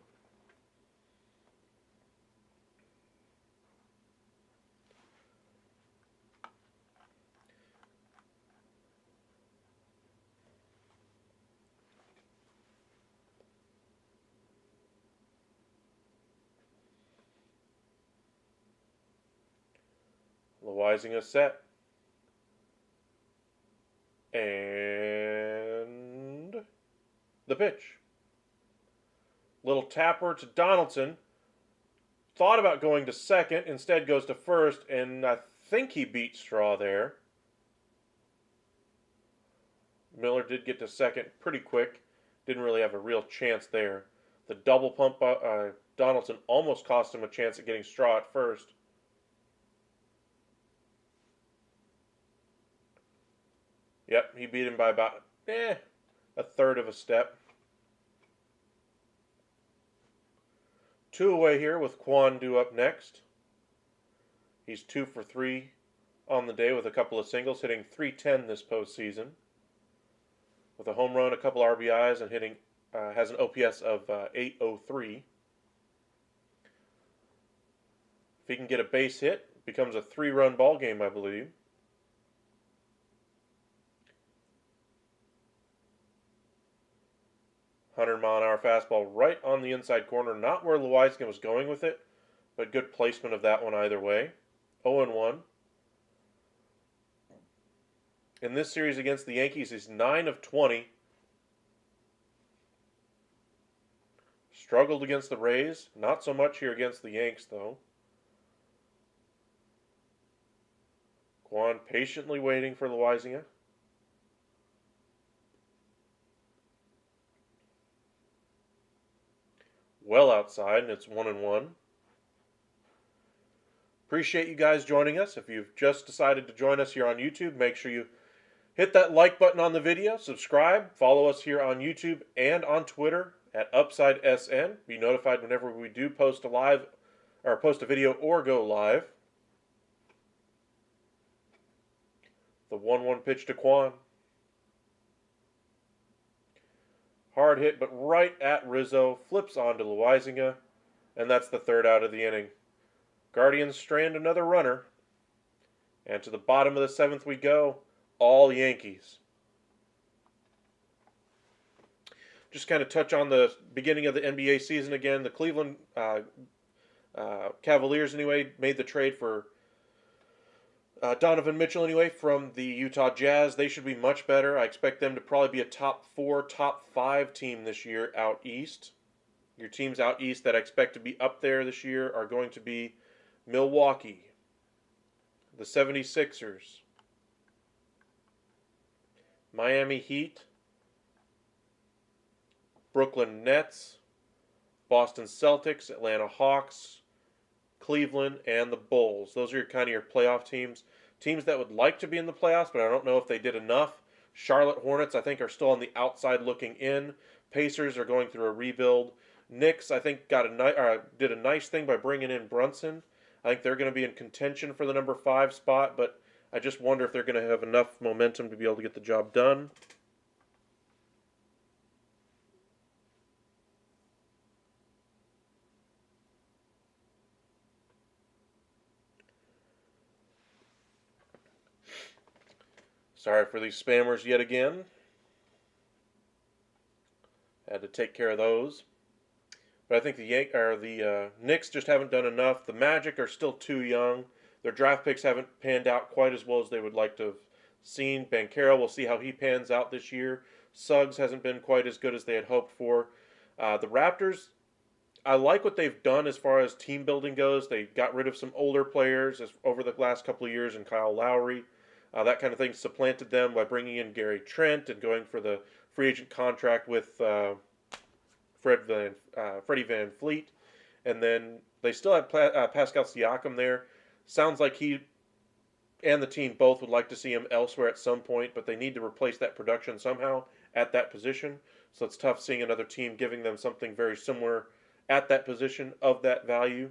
Loizinga set. And the pitch. Little tapper to Donaldson. Thought about going to second, instead goes to first, and I think he beat Straw there. Miller did get to second pretty quick. Didn't really have a real chance there. The double pump Donaldson almost cost him a chance at getting Straw at first. Yep, he beat him by about a third of a step. 2 away here with Quan due up next. He's 2 for 3 on the day with a couple of singles, hitting .310 this postseason. With a home run, a couple RBIs, and hitting has an OPS of .803. If he can get a base hit, it becomes a 3-run ball game, I believe. .100-mile-an-hour fastball right on the inside corner. Not where Loizinga was going with it, but good placement of that one either way. 0-1. In this series against the Yankees, he's 9 of 20. Struggled against the Rays. Not so much here against the Yanks, though. Quan patiently waiting for Loizinga. Well outside, and it's 1-1. Appreciate you guys joining us. If you've just decided to join us here on YouTube, make sure you hit that like button on the video, subscribe, follow us here on YouTube and on Twitter at UpsideSN. Be notified whenever we do post a video or go live. The 1-1 pitch to Quan. Hard hit, but right at Rizzo. Flips on to Loizinga, and that's the 3rd out of the inning. Guardians strand another runner. And to the bottom of the 7th we go. All Yankees. Just kind of touch on the beginning of the NBA season again. The Cleveland Cavaliers, anyway, made the trade for Donovan Mitchell, anyway, from the Utah Jazz. They should be much better. I expect them to probably be a top 4, top 5 team this year out east. Your teams out east that I expect to be up there this year are going to be Milwaukee, the 76ers, Miami Heat, Brooklyn Nets, Boston Celtics, Atlanta Hawks, Cleveland, and the Bulls. Those are kind of your playoff teams. Teams that would like to be in the playoffs, but I don't know if they did enough. Charlotte Hornets, I think, are still on the outside looking in. Pacers are going through a rebuild. Knicks, I think, did a nice thing by bringing in Brunson. I think they're going to be in contention for the number 5 spot, but I just wonder if they're going to have enough momentum to be able to get the job done. Sorry for these spammers yet again. Had to take care of those. But I think the Knicks just haven't done enough. The Magic are still too young. Their draft picks haven't panned out quite as well as they would like to have seen. Banchero, we'll see how he pans out this year. Suggs hasn't been quite as good as they had hoped for. The Raptors, I like what they've done as far as team building goes. They got rid of some older players over the last couple of years, and Kyle Lowry. That kind of thing supplanted them by bringing in Gary Trent and going for the free agent contract with Freddie Van Fleet. And then they still have Pascal Siakam there. Sounds like he and the team both would like to see him elsewhere at some point, but they need to replace that production somehow at that position. So it's tough seeing another team giving them something very similar at that position of that value.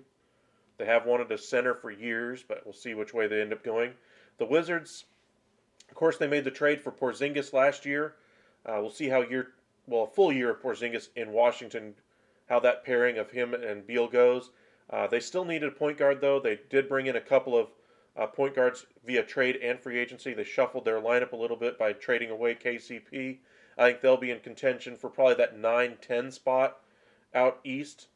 They have wanted a center for years, but we'll see which way they end up going. The Wizards, of course, they made the trade for Porzingis last year. We'll see how a full year of Porzingis in Washington, how that pairing of him and Beal goes. They still needed a point guard, though. They did bring in a couple of point guards via trade and free agency. They shuffled their lineup a little bit by trading away KCP. I think they'll be in contention for probably that 9-10 spot out east.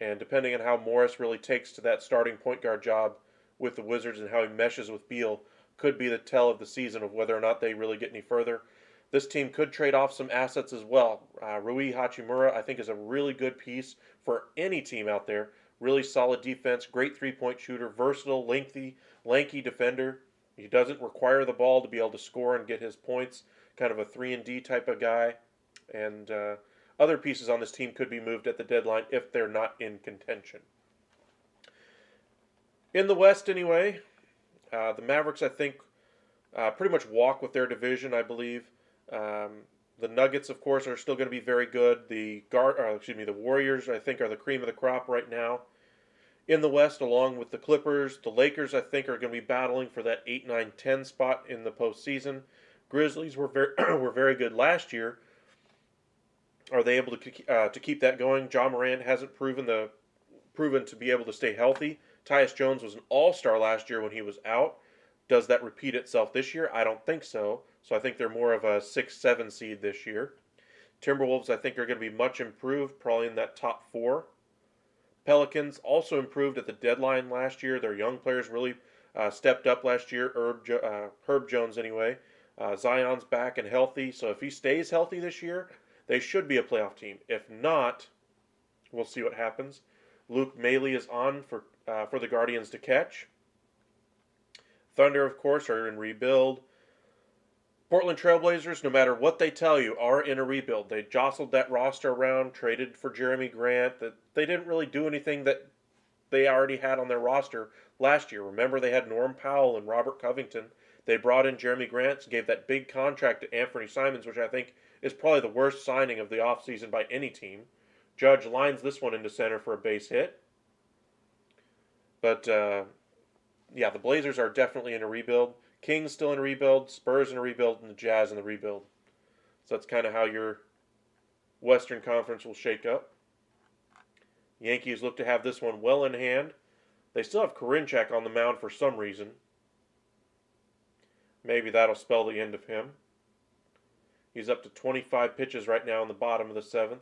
And depending on how Morris really takes to that starting point guard job with the Wizards and how he meshes with Beal, could be the tell of the season of whether or not they really get any further. This team could trade off some assets as well. Rui Hachimura, I think, is a really good piece for any team out there. Really solid defense, great three-point shooter, versatile, lanky defender. He doesn't require the ball to be able to score and get his points. Kind of a 3-and-D type of guy. And other pieces on this team could be moved at the deadline if they're not in contention. In the West, anyway, the Mavericks, I think, pretty much walk with their division, I believe. The Nuggets, of course, are still going to be very good. The Warriors, I think, are the cream of the crop right now. In the West, along with the Clippers, the Lakers, I think, are going to be battling for that 8, 9, 10 spot in the postseason. Grizzlies were were very good last year. Are they able to keep that going? Ja Morant hasn't proven to be able to stay healthy. Tyus Jones was an all-star last year when he was out. Does that repeat itself this year? I don't think so. So I think they're more of a 6-7 seed this year. Timberwolves, I think, are going to be much improved, probably in that top 4. Pelicans also improved at the deadline last year. Their young players really stepped up last year. Herb Jones, anyway. Zion's back and healthy. So if he stays healthy this year, they should be a playoff team. If not, we'll see what happens. Luke Mailey is on for the Guardians to catch. Thunder, of course, are in rebuild. Portland Trailblazers, no matter what they tell you, are in a rebuild. They jostled that roster around, traded for Jeremy Grant. That they didn't really do anything that they already had on their roster last year. Remember, they had Norm Powell and Robert Covington. They brought in Jeremy Grant, gave that big contract to Anthony Simons, which I think is probably the worst signing of the offseason by any team. Judge lines this one into center for a base hit. But, yeah, the Blazers are definitely in a rebuild. Kings still in a rebuild. Spurs in a rebuild. And the Jazz in the rebuild. So that's kind of how your Western Conference will shake up. Yankees look to have this one well in hand. They still have Karinchak on the mound for some reason. Maybe that'll spell the end of him. He's up to 25 pitches right now in the bottom of the 7th.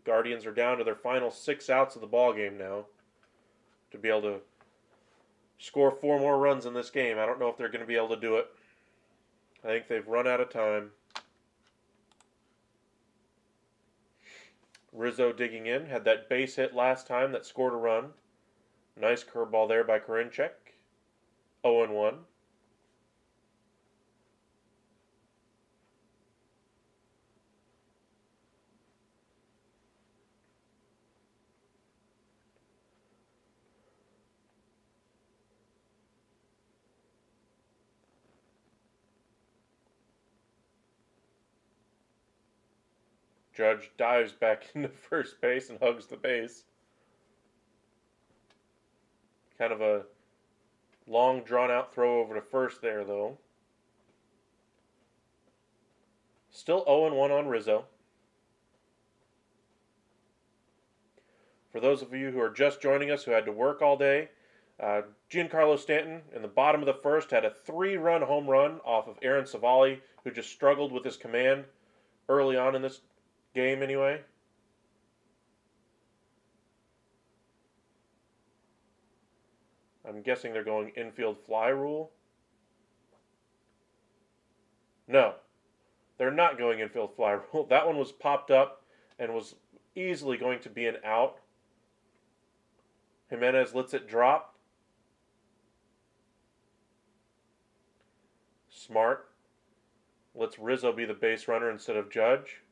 Guardians are down to their final 6 outs of the ball game now to be able to score 4 more runs in this game. I don't know if they're going to be able to do it. I think they've run out of time. Rizzo digging in. Had that base hit last time that scored a run. Nice curveball there by Karinchak. 0-1. Judge dives back into first base and hugs the base. Kind of a long, drawn-out throw over to first there, though. Still 0-1 on Rizzo. For those of you who are just joining us, who had to work all day, Giancarlo Stanton, in the bottom of the first, had a 3-run home run off of Aaron Savali, who just struggled with his command early on in this game anyway. I'm guessing they're going infield fly rule. No, they're not going infield fly rule. That one was popped up and was easily going to be an out. Jimenez lets it drop. Smart lets Rizzo be the base runner instead of Judge.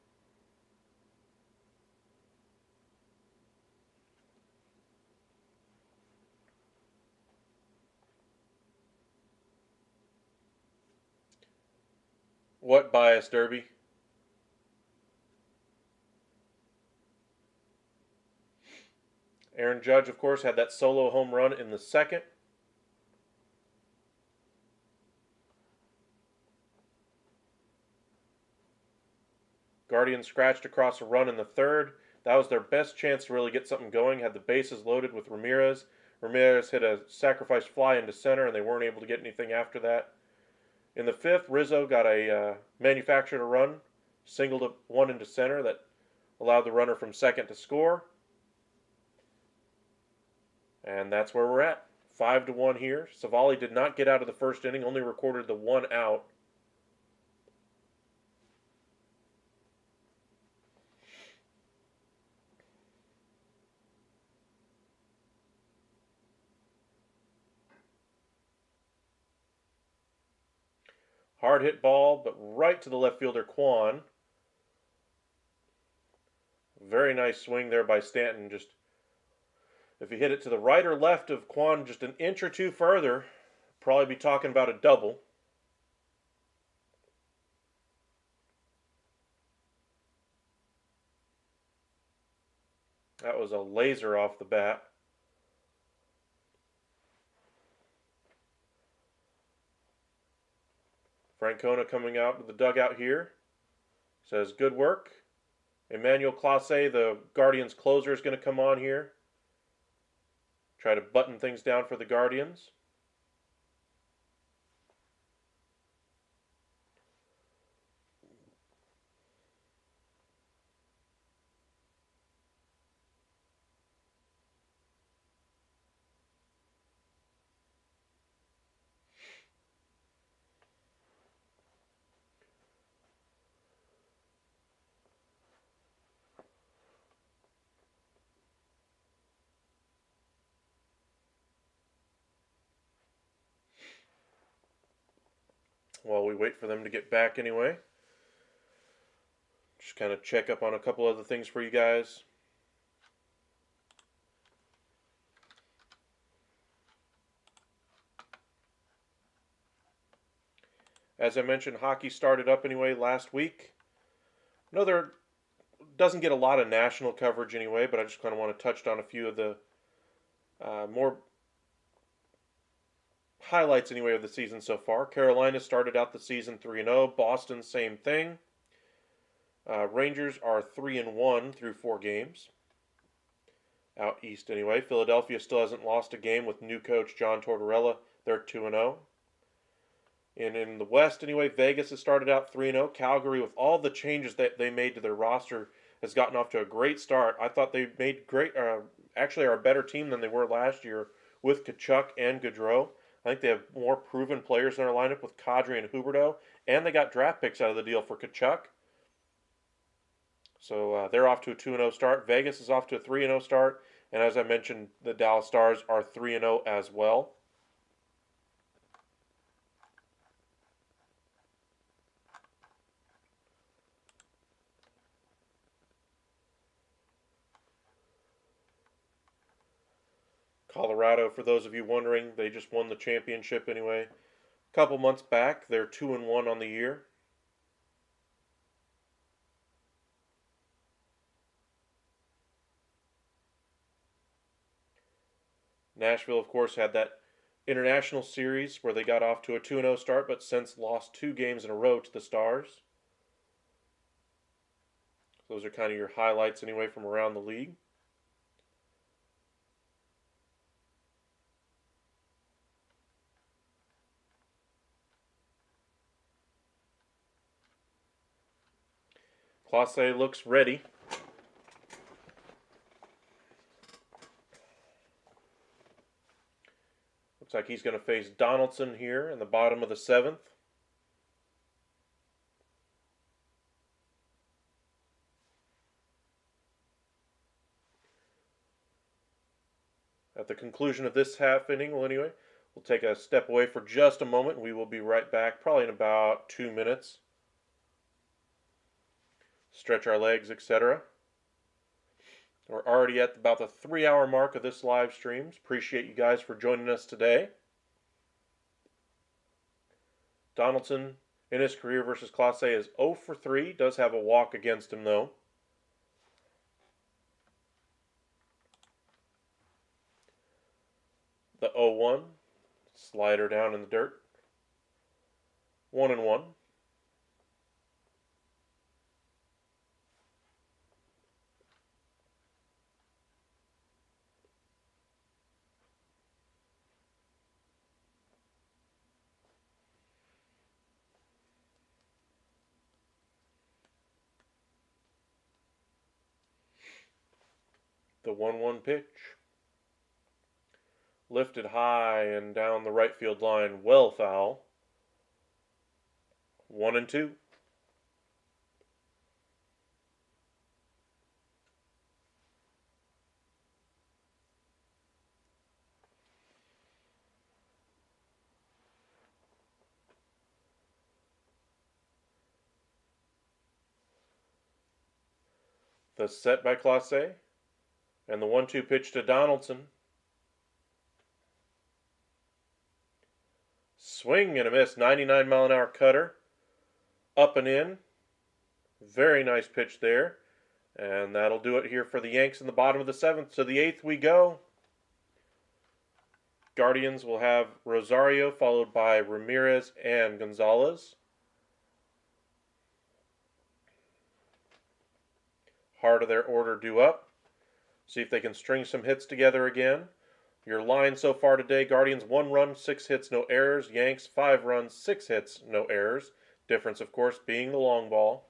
What bias, Derby? Aaron Judge, of course, had that solo home run in the second. Guardians scratched across a run in the third. That was their best chance to really get something going. Had the bases loaded with Ramirez. Ramirez hit a sacrifice fly into center, and they weren't able to get anything after that. In the fifth, Rizzo got a manufactured a run, singled one into center that allowed the runner from second to score. And that's where we're at. 5-1 here. Savali did not get out of the first inning, only recorded the 1 out. Hard hit ball, but right to the left fielder, Kwan. Very nice swing there by Stanton. Just if he hit it to the right or left of Kwan just an inch or two further, probably be talking about a double. That was a laser off the bat. Francona coming out of the dugout here. Says, good work. Emmanuel Clase, the Guardians closer, is going to come on here. Try to button things down for the Guardians. While we wait for them to get back anyway. Just kind of check up on a couple other things for you guys. As I mentioned, hockey started up anyway last week. I know there doesn't get a lot of national coverage anyway, but I just kind of want to touch on a few of the more highlights anyway of the season so far. Carolina started out the season 3-0. Boston, same thing. Rangers are 3-1 through 4 games. Out east anyway. Philadelphia still hasn't lost a game with new coach John Tortorella. They're 2-0. And in the West anyway, Vegas has started out 3-0. Calgary, with all the changes that they made to their roster, has gotten off to a great start. I thought they made great, actually are a better team than they were last year with Tkachuk and Gaudreau. I think they have more proven players in their lineup with Kadri and Huberdeau, and they got draft picks out of the deal for Tkachuk. So they're off to a 2-0 start. Vegas is off to a 3-0 start, and as I mentioned, the Dallas Stars are 3-0 as well. Colorado, for those of you wondering, they just won the championship anyway. A couple months back, they're 2-1 on the year. Nashville, of course, had that international series where they got off to a 2-0 start, but since lost 2 games in a row to the Stars. Those are kind of your highlights anyway from around the league. Clase looks ready. Looks like he's going to face Donaldson here in the bottom of the 7th. At the conclusion of this half inning, we'll take a step away for just a moment. We will be right back, probably in about 2 minutes. Stretch our legs, etc. We're already at about the 3-hour mark of this live stream. Appreciate you guys for joining us today. Donaldson in his career versus Clase is 0 for 3. Does have a walk against him though. The 0-1. Slider down in the dirt. 1-1. The 1-1 pitch. Lifted high and down the right field line, well foul. 1-2. The set by Clase. And the 1-2 pitch to Donaldson. Swing and a miss. 99-mile-an-hour cutter. Up and in. Very nice pitch there. And that'll do it here for the Yanks in the bottom of the 7th. To the 8th we go. Guardians will have Rosario followed by Ramirez and Gonzalez. Heart of their order due up. See if they can string some hits together again. Your line so far today, Guardians 1 run, 6 hits, no errors. Yanks 5 runs, 6 hits, no errors. Difference, of course, being the long ball.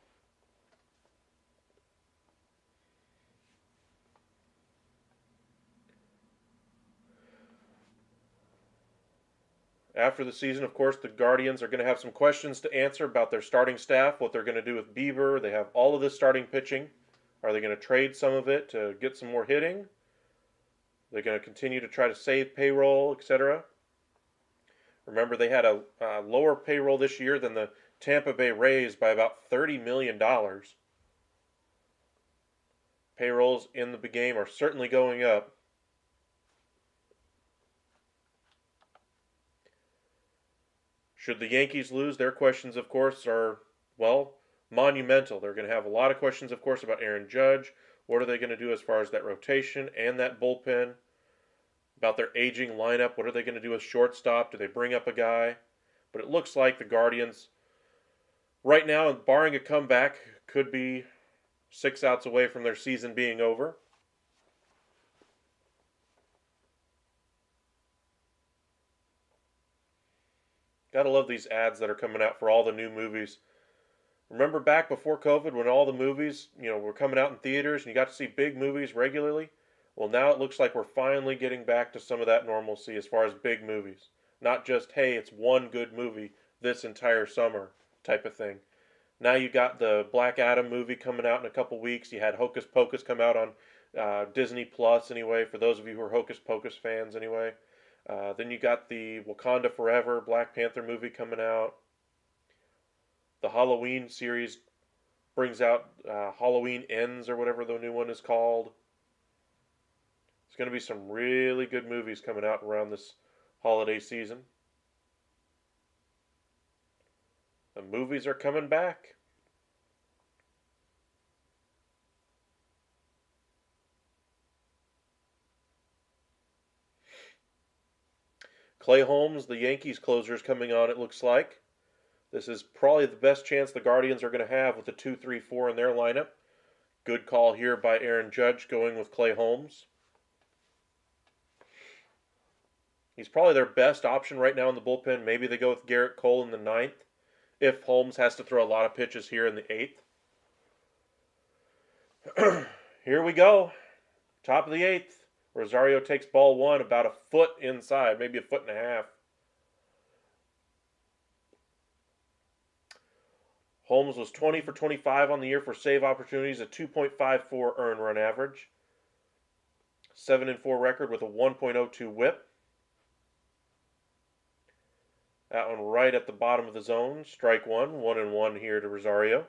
After the season, of course, the Guardians are going to have some questions to answer about their starting staff, what they're going to do with Bieber. They have all of this starting pitching. Are they going to trade some of it to get some more hitting? They're going to continue to try to save payroll, etc. Remember, they had a lower payroll this year than the Tampa Bay Rays by about $30 million. Payrolls in the game are certainly going up. Should the Yankees lose, their questions, of course, are, well, monumental. They're going to have a lot of questions, of course, about Aaron Judge. What are they going to do as far as that rotation and that bullpen? About their aging lineup. What are they going to do with shortstop? Do they bring up a guy? But it looks like the Guardians, right now, barring a comeback, could be 6 outs away from their season being over. Gotta love these ads that are coming out for all the new movies. Remember back before COVID when all the movies, were coming out in theaters and you got to see big movies regularly? Well, now it looks like we're finally getting back to some of that normalcy as far as big movies. Not just, hey, it's one good movie this entire summer type of thing. Now you got the Black Adam movie coming out in a couple weeks. You had Hocus Pocus come out on Disney Plus anyway, for those of you who are Hocus Pocus fans anyway. Then you got the Wakanda Forever Black Panther movie coming out. The Halloween series brings out Halloween Ends or whatever the new one is called. There's going to be some really good movies coming out around this holiday season. The movies are coming back. Clay Holmes, the Yankees closer, is coming on, it looks like. This is probably the best chance the Guardians are going to have with the 2-3-4 in their lineup. Good call here by Aaron Judge going with Clay Holmes. He's probably their best option right now in the bullpen. Maybe they go with Garrett Cole in the 9th if Holmes has to throw a lot of pitches here in the 8th. Here we go. Top of the eighth. Rosario takes ball one about a foot inside, maybe a foot and a half. Holmes was 20 for 25 on the year for save opportunities, a 2.54 earned run average, 7-4 record with a 1.02 whip. That one right at the bottom of the zone. Strike one, 1-1 here to Rosario.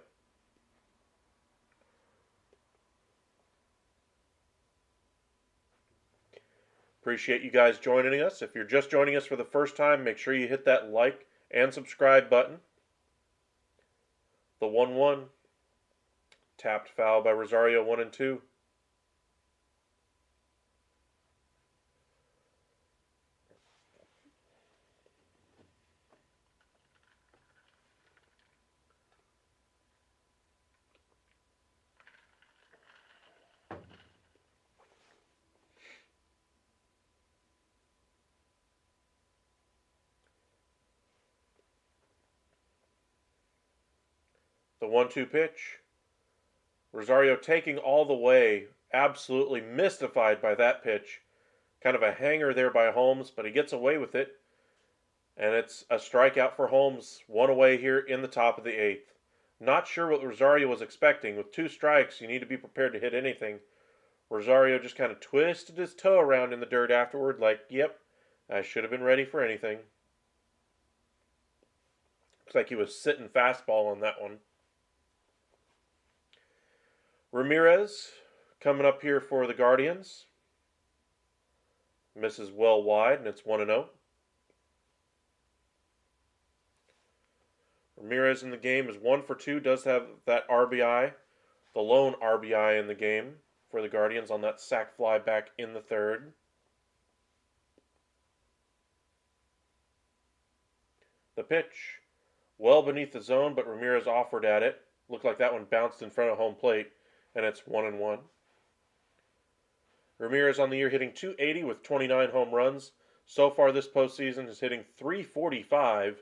Appreciate you guys joining us. If you're just joining us for the first time, make sure you hit that like and subscribe button. The 1-1. Tapped foul by Rosario, 1-2. The 1-2 pitch. Rosario taking all the way, absolutely mystified by that pitch. Kind of a hanger there by Holmes, but he gets away with it. And it's a strikeout for Holmes, one away here in the top of the eighth. Not sure what Rosario was expecting. With 2 strikes, you need to be prepared to hit anything. Rosario just kind of twisted his toe around in the dirt afterward, like, yep, I should have been ready for anything. Looks like he was sitting fastball on that one. Ramirez coming up here for the Guardians. Misses well wide, and it's 1-0. Ramirez in the game is 1 for 2, does have that RBI, the lone RBI in the game for the Guardians on that sac fly back in the third. The pitch, well beneath the zone, but Ramirez offered at it. Looked like that one bounced in front of home plate, and it's 1-1. Ramirez on the year hitting .280 with 29 home runs. So far this postseason is hitting .345.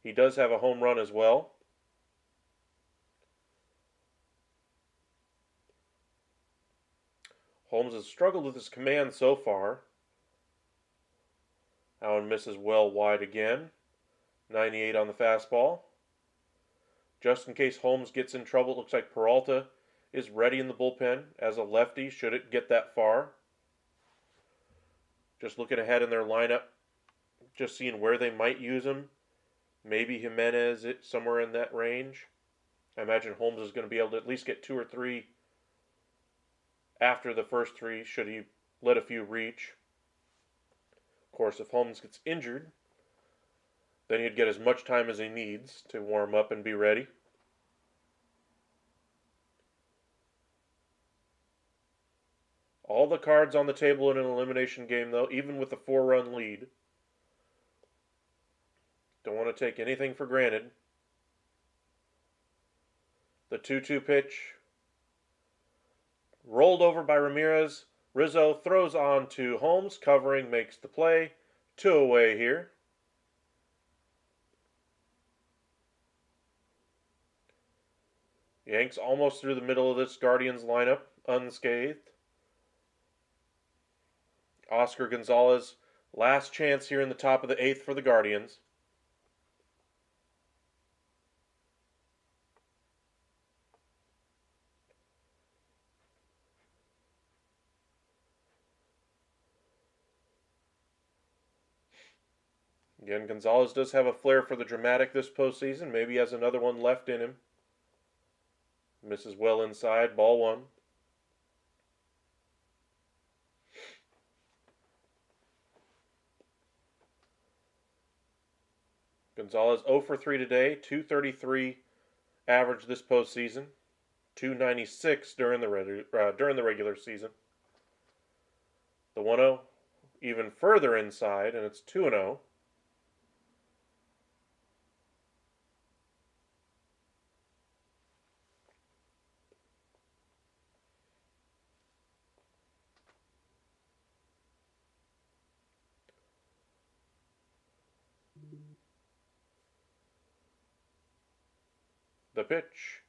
He does have a home run as well. Holmes has struggled with his command so far. That one misses well wide again. 98 on the fastball. Just in case Holmes gets in trouble, it looks like Peralta is ready in the bullpen as a lefty, should it get that far. Just looking ahead in their lineup, just seeing where they might use him. Maybe Jimenez somewhere in that range. I imagine Holmes is going to be able to at least get 2 or 3 after the first 3, should he let a few reach. Of course, if Holmes gets injured, then he'd get as much time as he needs to warm up and be ready. All the cards on the table in an elimination game, though, even with a 4-run lead. Don't want to take anything for granted. The 2-2 pitch. Rolled over by Ramirez. Rizzo throws on to Holmes. Covering makes the play. 2 away here. Yanks almost through the middle of this Guardians lineup, unscathed. Oscar Gonzalez, last chance here in the top of the 8th for the Guardians. Again, Gonzalez does have a flair for the dramatic this postseason. Maybe he has another one left in him. Misses well inside, ball 1. Gonzalez 0 for 3 today, .233 average this postseason, .296 during the regular season. The 1-0 even further inside, and it's 2-0. The pitch.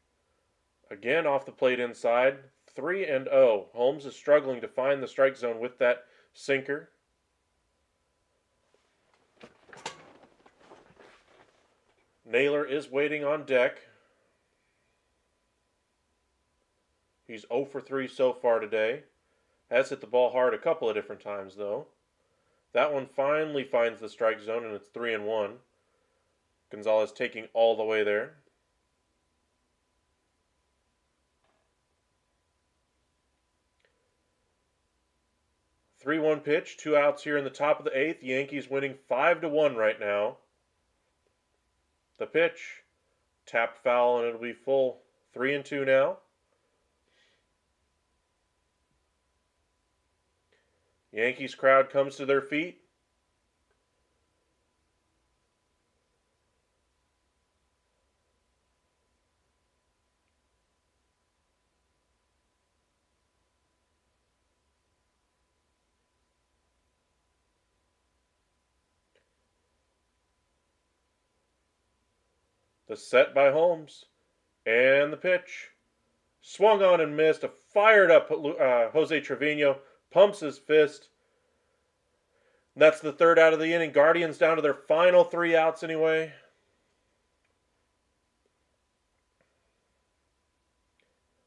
Again off the plate inside. 3-0. Holmes is struggling to find the strike zone with that sinker. Naylor is waiting on deck. He's 0 for 3 so far today. Has hit the ball hard a couple of different times, though. That one finally finds the strike zone, and it's 3-1. Gonzalez taking all the way there. – 3-1 pitch, 2 outs here in the top of the 8th. Yankees winning 5-1 right now. The pitch, tapped foul, and it'll be full. 3-2 now. Yankees crowd comes to their feet. The set by Holmes. And the pitch. Swung on and missed. A fired up Jose Trevino pumps his fist. That's the 3rd out of the inning. Guardians down to their final 3 outs anyway.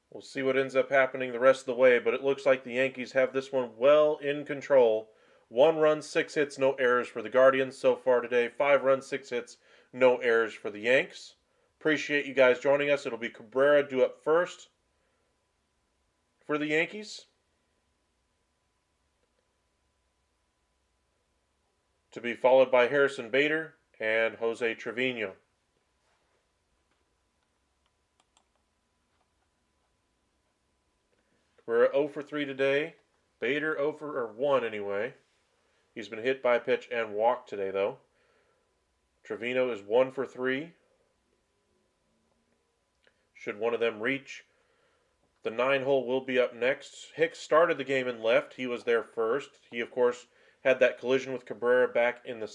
We'll see what ends up happening the rest of the way, but it looks like the Yankees have this one well in control. 1 run, 6 hits, no errors for the Guardians so far today. 5 runs, 6 hits, no errors for the Yanks. Appreciate you guys joining us. It'll be Cabrera due up first for the Yankees, to be followed by Harrison Bader and Jose Trevino. Cabrera 0 for 3 today. Bader 0 for 1 anyway. He's been hit by a pitch and walked today, though. Trevino is 1 for 3. Should one of them reach, the 9-hole will be up next. Hicks started the game in left. He was there first. He, of course, had that collision with Cabrera back in the,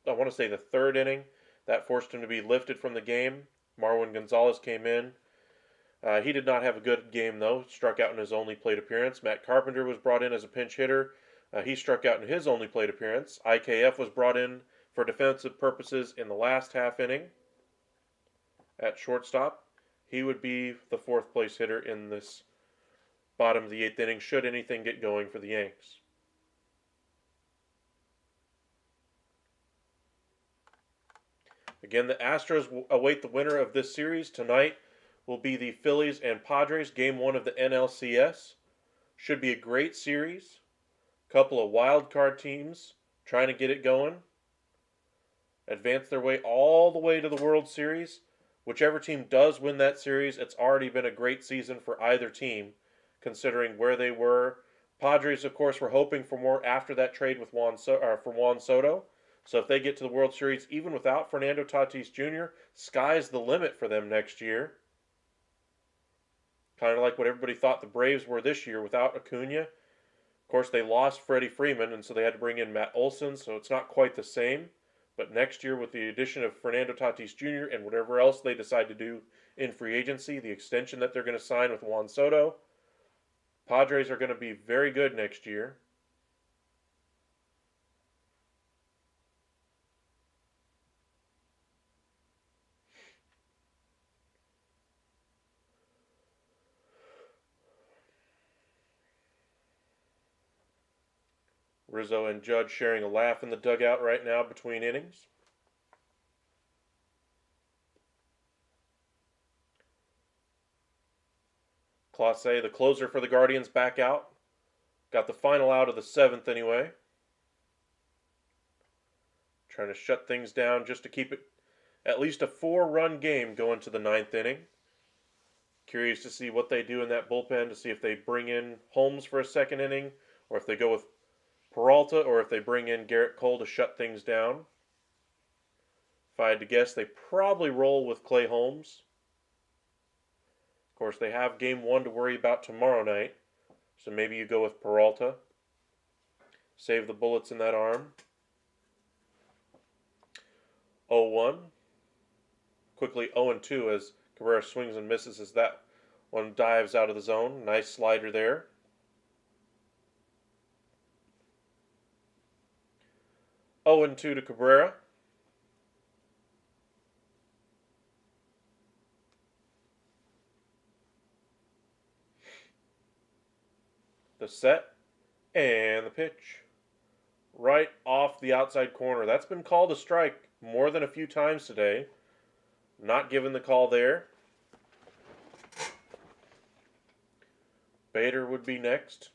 I want to say, the 3rd inning. That forced him to be lifted from the game. Marwin Gonzalez came in. He did not have a good game, though. Struck out in his only plate appearance. Matt Carpenter was brought in as a pinch hitter. He struck out in his only plate appearance. IKF was brought in for defensive purposes in the last half inning at shortstop. He would be the 4th place hitter in this bottom of the 8th inning, should anything get going for the Yanks. Again, the Astros will await the winner of this series. Tonight will be the Phillies and Padres, Game 1 of the NLCS. Should be a great series. Couple of wild card teams trying to get it going. Advance their way all the way to the World Series. Whichever team does win that series, it's already been a great season for either team, considering where they were. Padres, of course, were hoping for more after that trade with Juan Soto. So if they get to the World Series, even without Fernando Tatis Jr., sky's the limit for them next year. Kind of like what everybody thought the Braves were this year without Acuna. Of course, they lost Freddie Freeman, and so they had to bring in Matt Olson, so it's not quite the same. But next year, with the addition of Fernando Tatis Jr. and whatever else they decide to do in free agency, the extension that they're going to sign with Juan Soto, Padres are going to be very good next year. Rizzo and Judge sharing a laugh in the dugout right now between innings. Clase, the closer for the Guardians, back out. Got the final out of the 7th anyway. Trying to shut things down just to keep it at least a 4-run game going to the 9th inning. Curious to see what they do in that bullpen, to see if they bring in Holmes for a 2nd inning, or if they go with Peralta, or if they bring in Garrett Cole to shut things down. If I had to guess, they probably roll with Clay Holmes. Of course, they have Game 1 to worry about tomorrow night, so maybe you go with Peralta. Save the bullets in that arm. 0-1. Quickly 0-2 as Cabrera swings and misses as that One dives out of the zone. Nice slider there. Oh, and 2 to Cabrera. The set and the pitch. Right off the outside corner. That's been called a strike more than a few times today. Not given the call there. Bader would be next.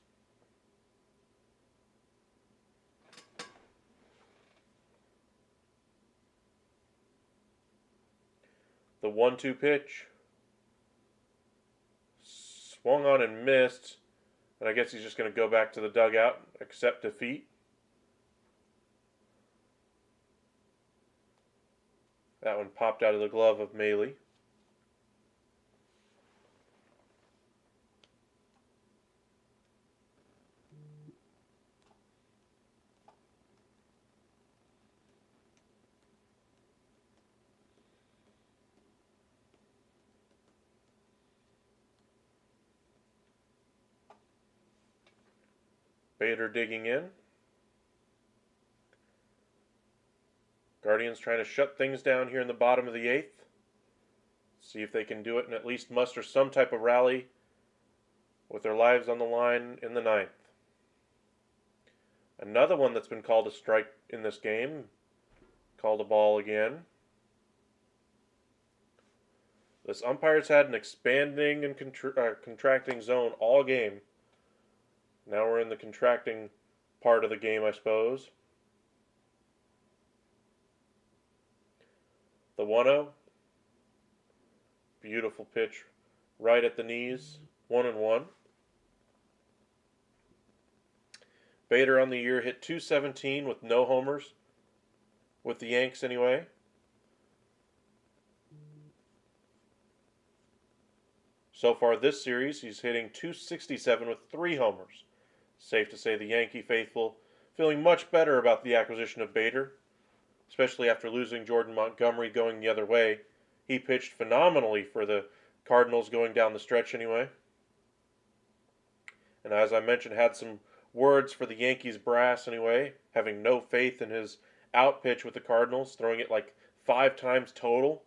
The 1-2 pitch. Swung on and missed. And I guess he's just going to go back to the dugout, accept defeat. That one popped out of the glove of Maley. Bader digging in. Guardians trying to shut things down here in the bottom of the 8th. See if they can do it and at least muster some type of rally with their lives on the line in the 9th. Another one that's been called a strike in this game. Called a ball again. This umpire's had an expanding and contracting zone all game. Now we're in the contracting part of the game, I suppose. The 1-0. Beautiful pitch right at the knees. 1-1. Bader on the year hit .217 with no homers. With the Yanks anyway. So far this series, he's hitting .267 with 3 homers. Safe to say the Yankee faithful feeling much better about the acquisition of Bader, especially after losing Jordan Montgomery going the other way. He pitched phenomenally for the Cardinals going down the stretch anyway. And as I mentioned, had some words for the Yankees brass anyway, having no faith in his out pitch with the Cardinals, throwing it like 5 times total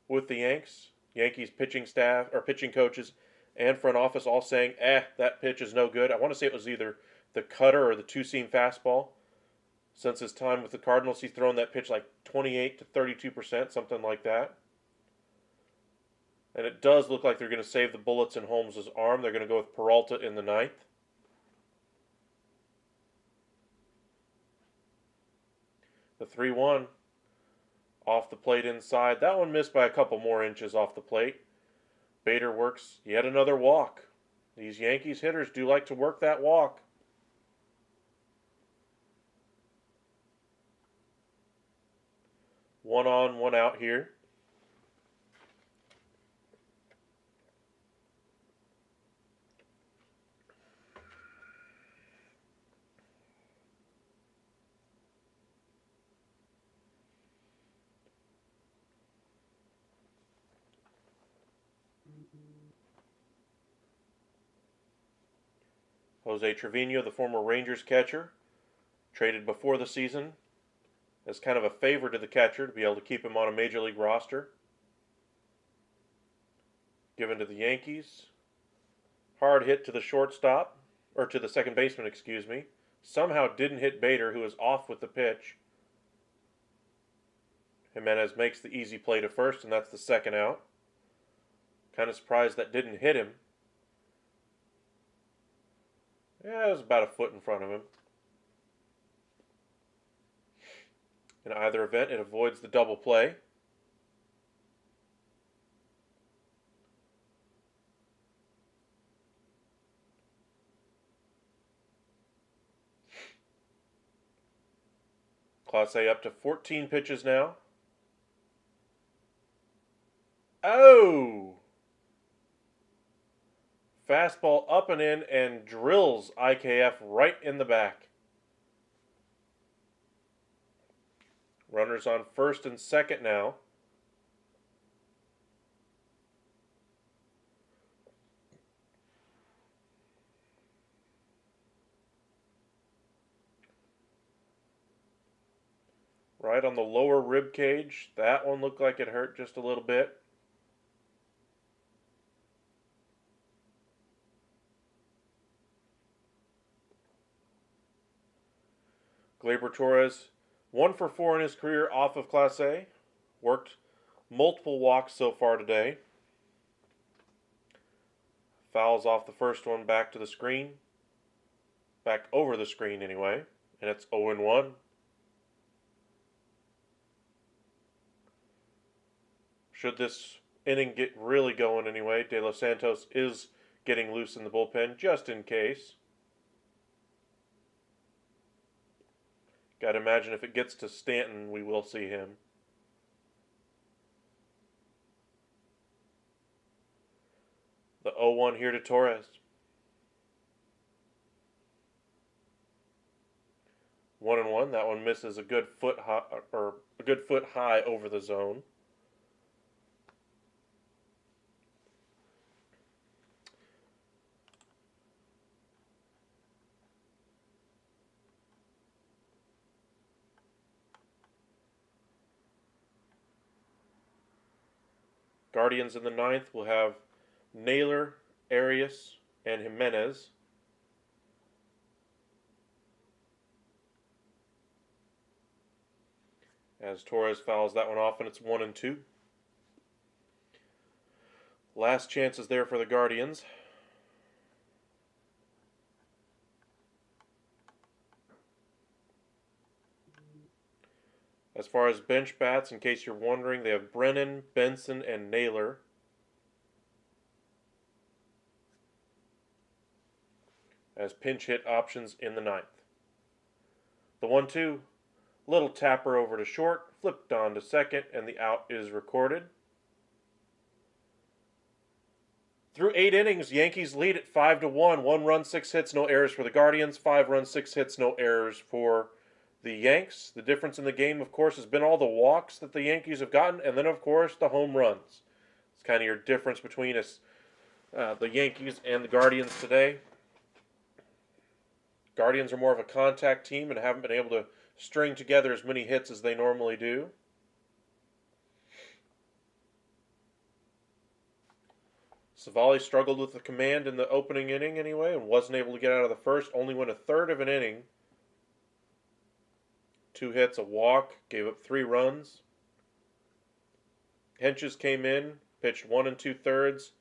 with the Yanks. Yankees pitching staff or pitching coaches and front office all saying, that pitch is no good. I want to say it was either the cutter or the 2-seam fastball. Since his time with the Cardinals, he's thrown that pitch like 28 to 32%, something like that. And it does look like they're going to save the bullets in Holmes' arm. They're going to go with Peralta in the 9th. The 3-1 off the plate inside. That one missed by a couple more inches off the plate. Bader works yet another walk. These Yankees hitters do like to work that walk. One on, one out here. Jose Trevino, the former Rangers catcher, traded before the season as kind of a favor to the catcher to be able to keep him on a major league roster. Given to the Yankees. Hard hit to the shortstop, or to the second baseman, excuse me. Somehow didn't hit Bader, who was off with the pitch. Jimenez makes the easy play to first, and that's the second out. Kind of surprised that didn't hit him. Yeah, it was about a foot in front of him. In either event, it avoids the double play. Class A up to 14 pitches now. Oh! Fastball up and in and drills IKF right in the back. Runners on first and second now. right on the lower rib cage. That one looked like it hurt just a little bit. Gleyber Torres, 1 for 4 in his career off of Class A. Worked multiple walks so far today. Fouls off the first one back to the screen. Back over the screen anyway. And it's 0-1. Should this inning get really going anyway, De Los Santos is getting loose in the bullpen just in case. Got to imagine if it gets to Stanton, we will see him. The 0-1 here to Torres. 1-1. That one misses a good foot high over the zone. Guardians in the ninth will have Naylor, Arias, and Jimenez. As Torres fouls that one off, and it's 1-2. Last chance is there for the Guardians. As far as bench bats, in case you're wondering, they have Brennan, Benson, and Naylor. As pinch hit options in the ninth. The 1-2, little tapper over to short, flipped on to second, and the out is recorded. Through 8 innings, Yankees lead at 5-1. 1 run, 6 hits, no errors for the Guardians. 5 runs, 6 hits, no errors for the Yanks. The difference in the game, of course, has been all the walks that the Yankees have gotten, and then, of course, the home runs. It's kind of your difference between the Yankees and the Guardians today. Guardians are more of a contact team and haven't been able to string together as many hits as they normally do. Savali struggled with the command in the opening inning anyway and wasn't able to get out of the first. Only went a third of an inning. 2 hits, a walk, gave up 3 runs. Henches came in, pitched 1 2/3,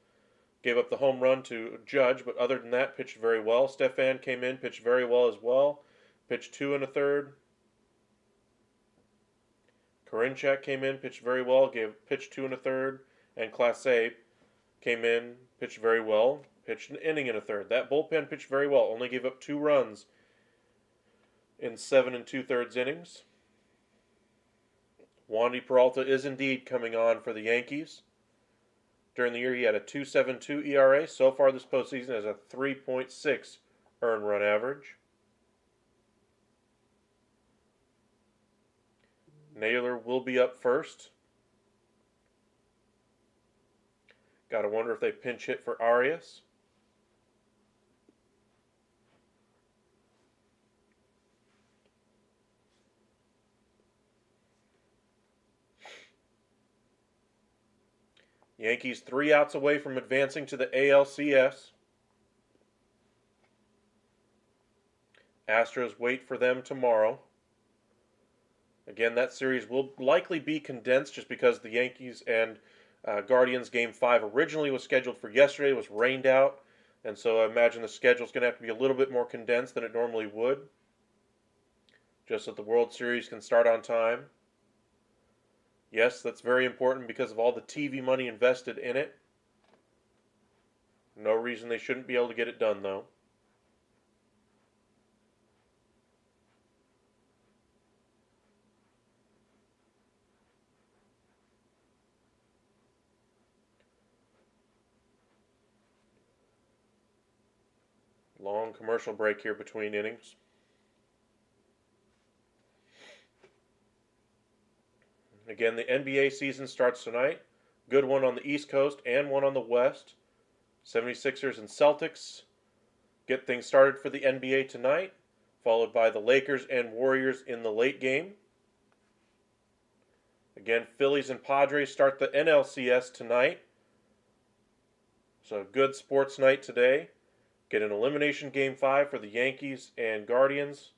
gave up the home run to Judge, but other than that, pitched very well. Stefan came in, pitched very well as well, pitched 2 1/3. Karinchak came in, pitched very well, pitched 2 1/3, and Clase came in, pitched very well, pitched an inning and a third. That bullpen pitched very well, only gave up 2 runs in 7 2/3 innings. Wandy Peralta is indeed coming on for the Yankees. During the year, he had a 2.72 ERA. So far this postseason has a 3.6 earned run average. Naylor will be up first. Got to wonder if they pinch hit for Arias. Yankees 3 outs away from advancing to the ALCS. Astros wait for them tomorrow. Again, that series will likely be condensed just because the Yankees and Guardians Game 5 originally was scheduled for yesterday, was rained out, and so I imagine the schedule is going to have to be a little bit more condensed than it normally would, just so that the World Series can start on time. Yes, that's very important because of all the TV money invested in it. No reason they shouldn't be able to get it done, though. Long commercial break here between innings. Again, the NBA season starts tonight. Good one on the East Coast and one on the West. 76ers and Celtics get things started for the NBA tonight, followed by the Lakers and Warriors in the late game. Again, Phillies and Padres start the NLCS tonight. So good sports night today. Get an elimination game 5 for the Yankees and Guardians.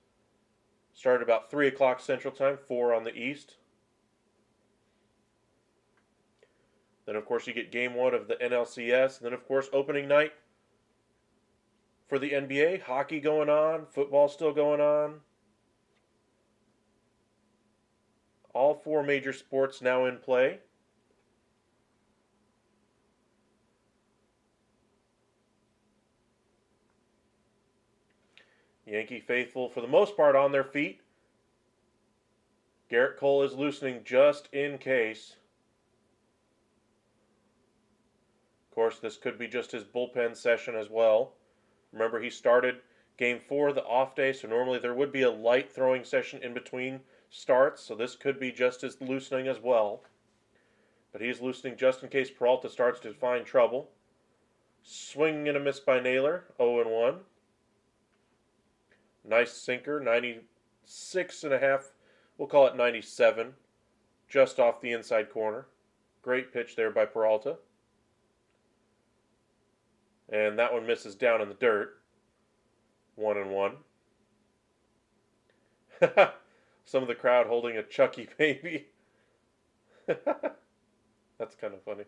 Started about 3 o'clock Central Time, 4 on the East. Then, of course, you get game 1 of the NLCS. And then, of course, opening night for the NBA. Hockey going on. Football still going on. All 4 major sports now in play. Yankee faithful, for the most part, on their feet. Garrett Cole is loosening just in case. Of course, this could be just his bullpen session as well. Remember, he started Game 4, the off day, so normally there would be a light throwing session in between starts, so this could be just his loosening as well. But he's loosening just in case Peralta starts to find trouble. Swing and a miss by Naylor, 0-1. Nice sinker, 96.5, we'll call it 97, just off the inside corner. Great pitch there by Peralta. And that one misses down in the dirt, 1-1. Some of the crowd holding a Chucky baby. That's kind of funny.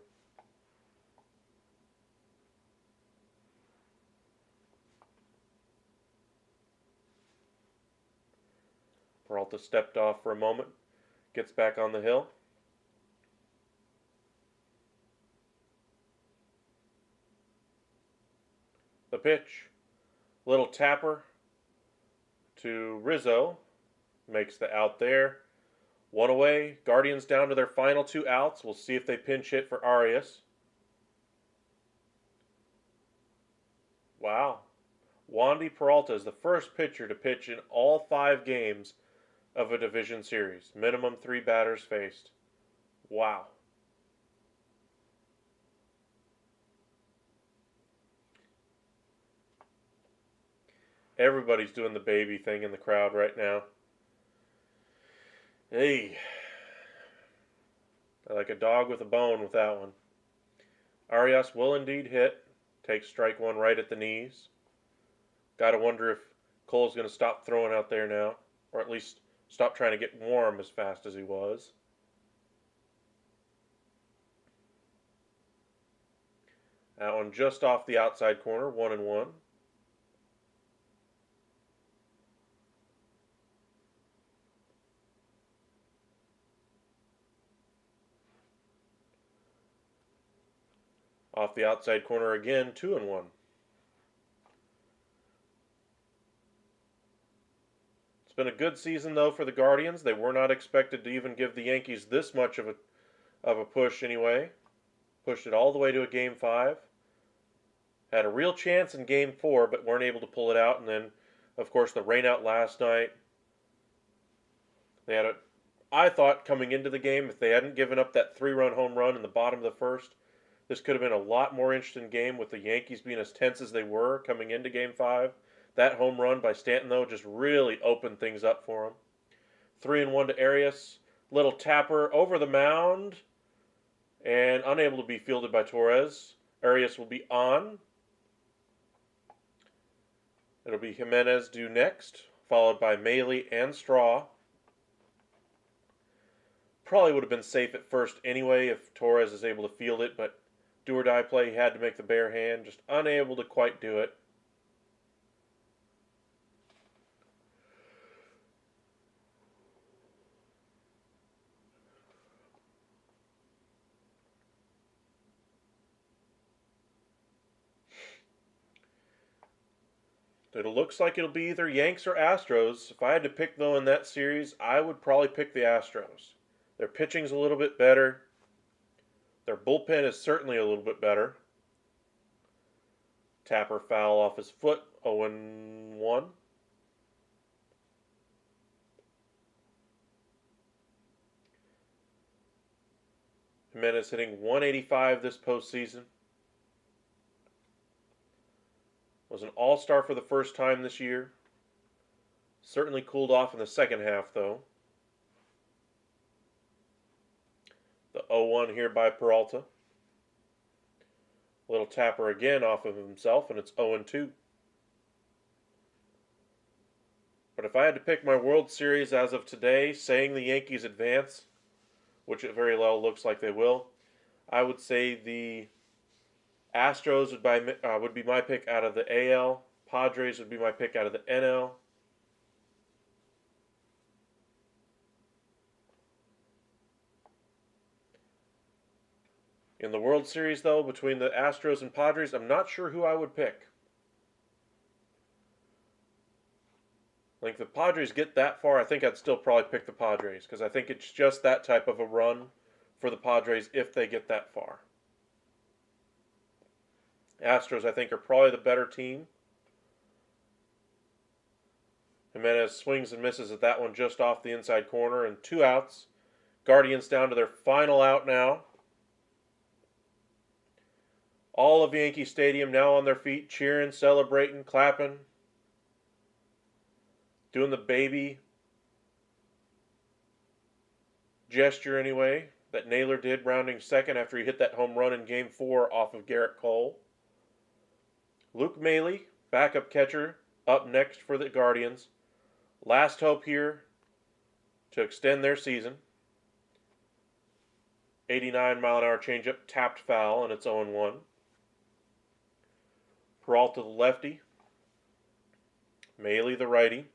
Peralta stepped off for a moment, gets back on the hill. The pitch, little tapper to Rizzo, makes the out there. 1 away, Guardians down to their final 2 outs. We'll see if they pinch hit for Arias. Wow. Wandy Peralta is the first pitcher to pitch in all 5 games of a division series. Minimum 3 batters faced. Wow. Everybody's doing the baby thing in the crowd right now. Hey. Like a dog with a bone with that one. Arias will indeed hit. Takes strike 1 right at the knees. Gotta wonder if Cole's going to stop throwing out there now. Or at least stop trying to get warm as fast as he was. That one just off the outside corner, 1-1. Off the outside corner again, 2-1. It's been a good season, though, for the Guardians. They were not expected to even give the Yankees this much of a push anyway. Pushed it all the way to a Game 5. Had a real chance in Game 4, but weren't able to pull it out. And then, of course, the rainout last night. They had I thought coming into the game, if they hadn't given up that 3-run home run in the bottom of the first, this could have been a lot more interesting game with the Yankees being as tense as they were coming into Game 5. That home run by Stanton, though, just really opened things up for him. 3-1 to Arias. Little tapper over the mound. And unable to be fielded by Torres. Arias will be on. It'll be Jimenez due next, followed by Maley and Straw. Probably would have been safe at first anyway if Torres is able to field it, but do-or-die play, he had to make the bare hand, just unable to quite do it. It looks like it'll be either Yanks or Astros. If I had to pick, though, in that series, I would probably pick the Astros. Their pitching's a little bit better. Their bullpen is certainly a little bit better. Tapper foul off his foot, 0-1. Jimenez hitting 185 this postseason. Was an all-star for the first time this year. Certainly cooled off in the second half, though. 0-1 here by Peralta. Little tapper again off of himself, and it's 0-2. But if I had to pick my World Series as of today, saying the Yankees advance, which it very well looks like they will, I would say the Astros would be my pick out of the AL. Padres would be my pick out of the NL. In the World Series, though, between the Astros and Padres, I'm not sure who I would pick. Like, if the Padres get that far, I think I'd still probably pick the Padres, because I think it's just that type of a run for the Padres if they get that far. Astros, I think, are probably the better team. Jimenez swings and misses at that one just off the inside corner, and 2 outs. Guardians down to their final out now. All of Yankee Stadium now on their feet, cheering, celebrating, clapping, doing the baby gesture anyway that Naylor did rounding second after he hit that home run in Game 4 off of Garrett Cole. Luke Maile, backup catcher, up next for the Guardians. Last hope here to extend their season. 89-mile-an-hour changeup, tapped foul, and it's 0-1. Peralta the lefty. Maile the righty.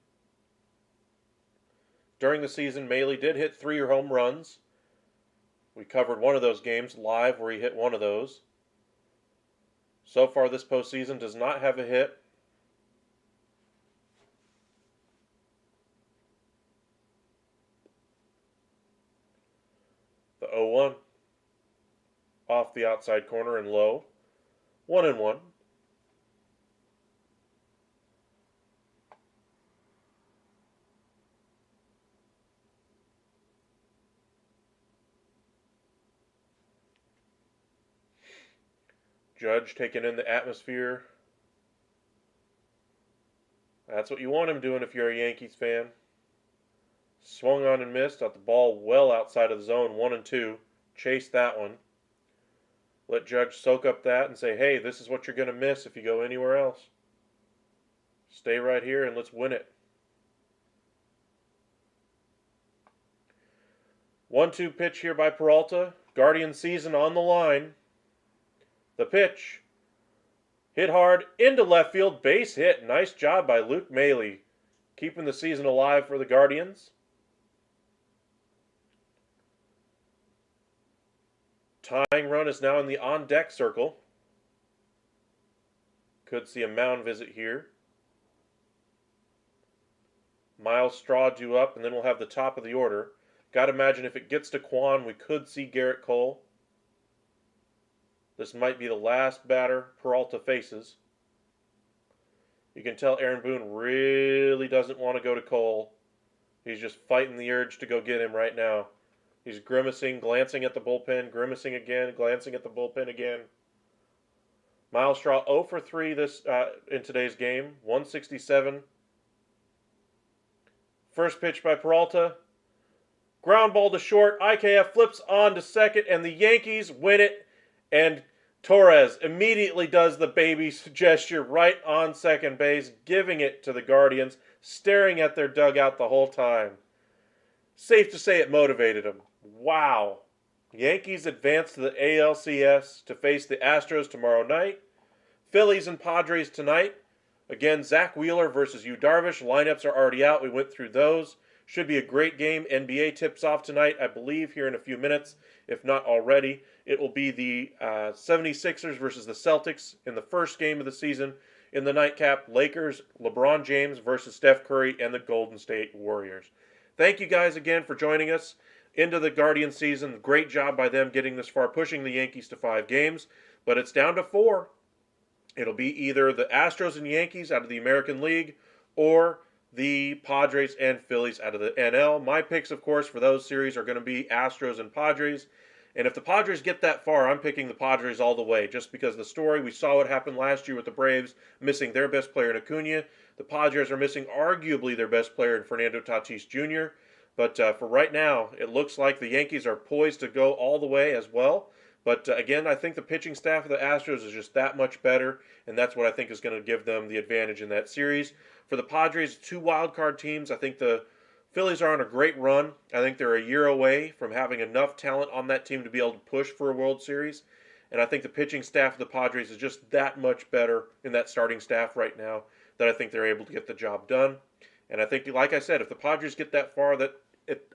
During the season, Maile did hit 3 home runs. We covered one of those games live where he hit one of those. So far this postseason does not have a hit. The 0-1 off the outside corner and low. 1-1. Judge taking in the atmosphere. That's what you want him doing if you're a Yankees fan. Swung on and missed. Got the ball well outside of the zone. 1-2. Chase that one. Let Judge soak up that and say, hey, this is what you're going to miss if you go anywhere else. Stay right here and let's win it. 1-2 pitch here by Peralta. Guardian season on the line. The pitch. Hit hard into left field. Base hit. Nice job by Luke Maile. Keeping the season alive for the Guardians. Tying run is now in the on-deck circle. Could see a mound visit here. Miles Straw due up, and then we'll have the top of the order. Got to imagine if it gets to Kwan, we could see Garrett Cole. This might be the last batter Peralta faces. You can tell Aaron Boone really doesn't want to go to Cole. He's just fighting the urge to go get him right now. He's grimacing, glancing at the bullpen, grimacing again, glancing at the bullpen again. Miles Straw 0 for 3 in today's game, 167. First pitch by Peralta. Ground ball to short. IKF flips on to second, and the Yankees win it. And Torres immediately does the baby gesture right on second base, giving it to the Guardians, staring at their dugout the whole time. Safe to say it motivated him. Wow. Yankees advance to the ALCS to face the Astros tomorrow night. Phillies and Padres tonight. Again, Zach Wheeler versus Yu Darvish. Lineups are already out. We went through those. Should be a great game. NBA tips off tonight, I believe, here in a few minutes, if not already. It will be the 76ers versus the Celtics in the first game of the season. In the nightcap, Lakers, LeBron James versus Steph Curry, and the Golden State Warriors. Thank you guys again for joining us into the Guardian season. Great job by them getting this far, pushing the Yankees to 5 games. But it's down to 4. It'll be either the Astros and Yankees out of the American League or the Padres and Phillies out of the NL. My picks, of course, for those series are going to be Astros and Padres. And if the Padres get that far, I'm picking the Padres all the way, just because the story, we saw what happened last year with the Braves missing their best player in Acuna. The Padres are missing arguably their best player in Fernando Tatis Jr. But for right now, it looks like the Yankees are poised to go all the way as well. But again, I think the pitching staff of the Astros is just that much better, and that's what I think is going to give them the advantage in that series. For the Padres, two wild card teams, I think the Phillies are on a great run. I think they're a year away from having enough talent on that team to be able to push for a World Series. And I think the pitching staff of the Padres is just that much better in that starting staff right now that I think they're able to get the job done. And I think, like I said, if the Padres get that far,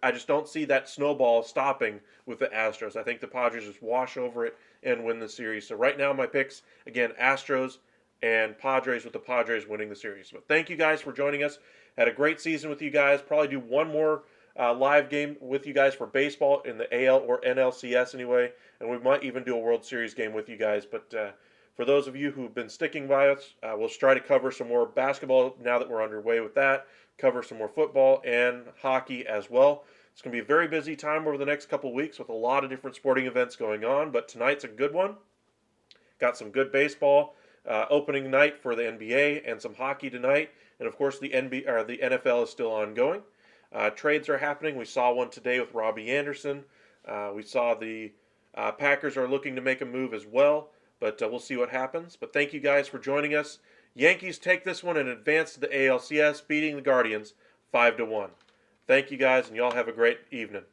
I just don't see that snowball stopping with the Astros. I think the Padres just wash over it and win the series. So right now, my picks again: Astros and Padres, with the Padres winning the series. But thank you guys for joining us. Had a great season with you guys. Probably do one more live game with you guys for baseball in the AL or NLCS anyway, and we might even do a World Series game with you guys. But for those of you who've been sticking by us, we'll try to cover some more basketball now that we're underway with that, cover some more football and hockey as well. It's going to be a very busy time over the next couple weeks with a lot of different sporting events going on, but tonight's a good one. Got some good baseball opening night for the NBA and some hockey tonight, and of course the NFL is still ongoing. Trades are happening. We saw one today with Robbie Anderson. We saw the Packers are looking to make a move as well, but we'll see what happens. But thank you guys for joining us. Yankees take this one and advance to the ALCS, beating the Guardians 5-1. Thank you guys, and y'all have a great evening.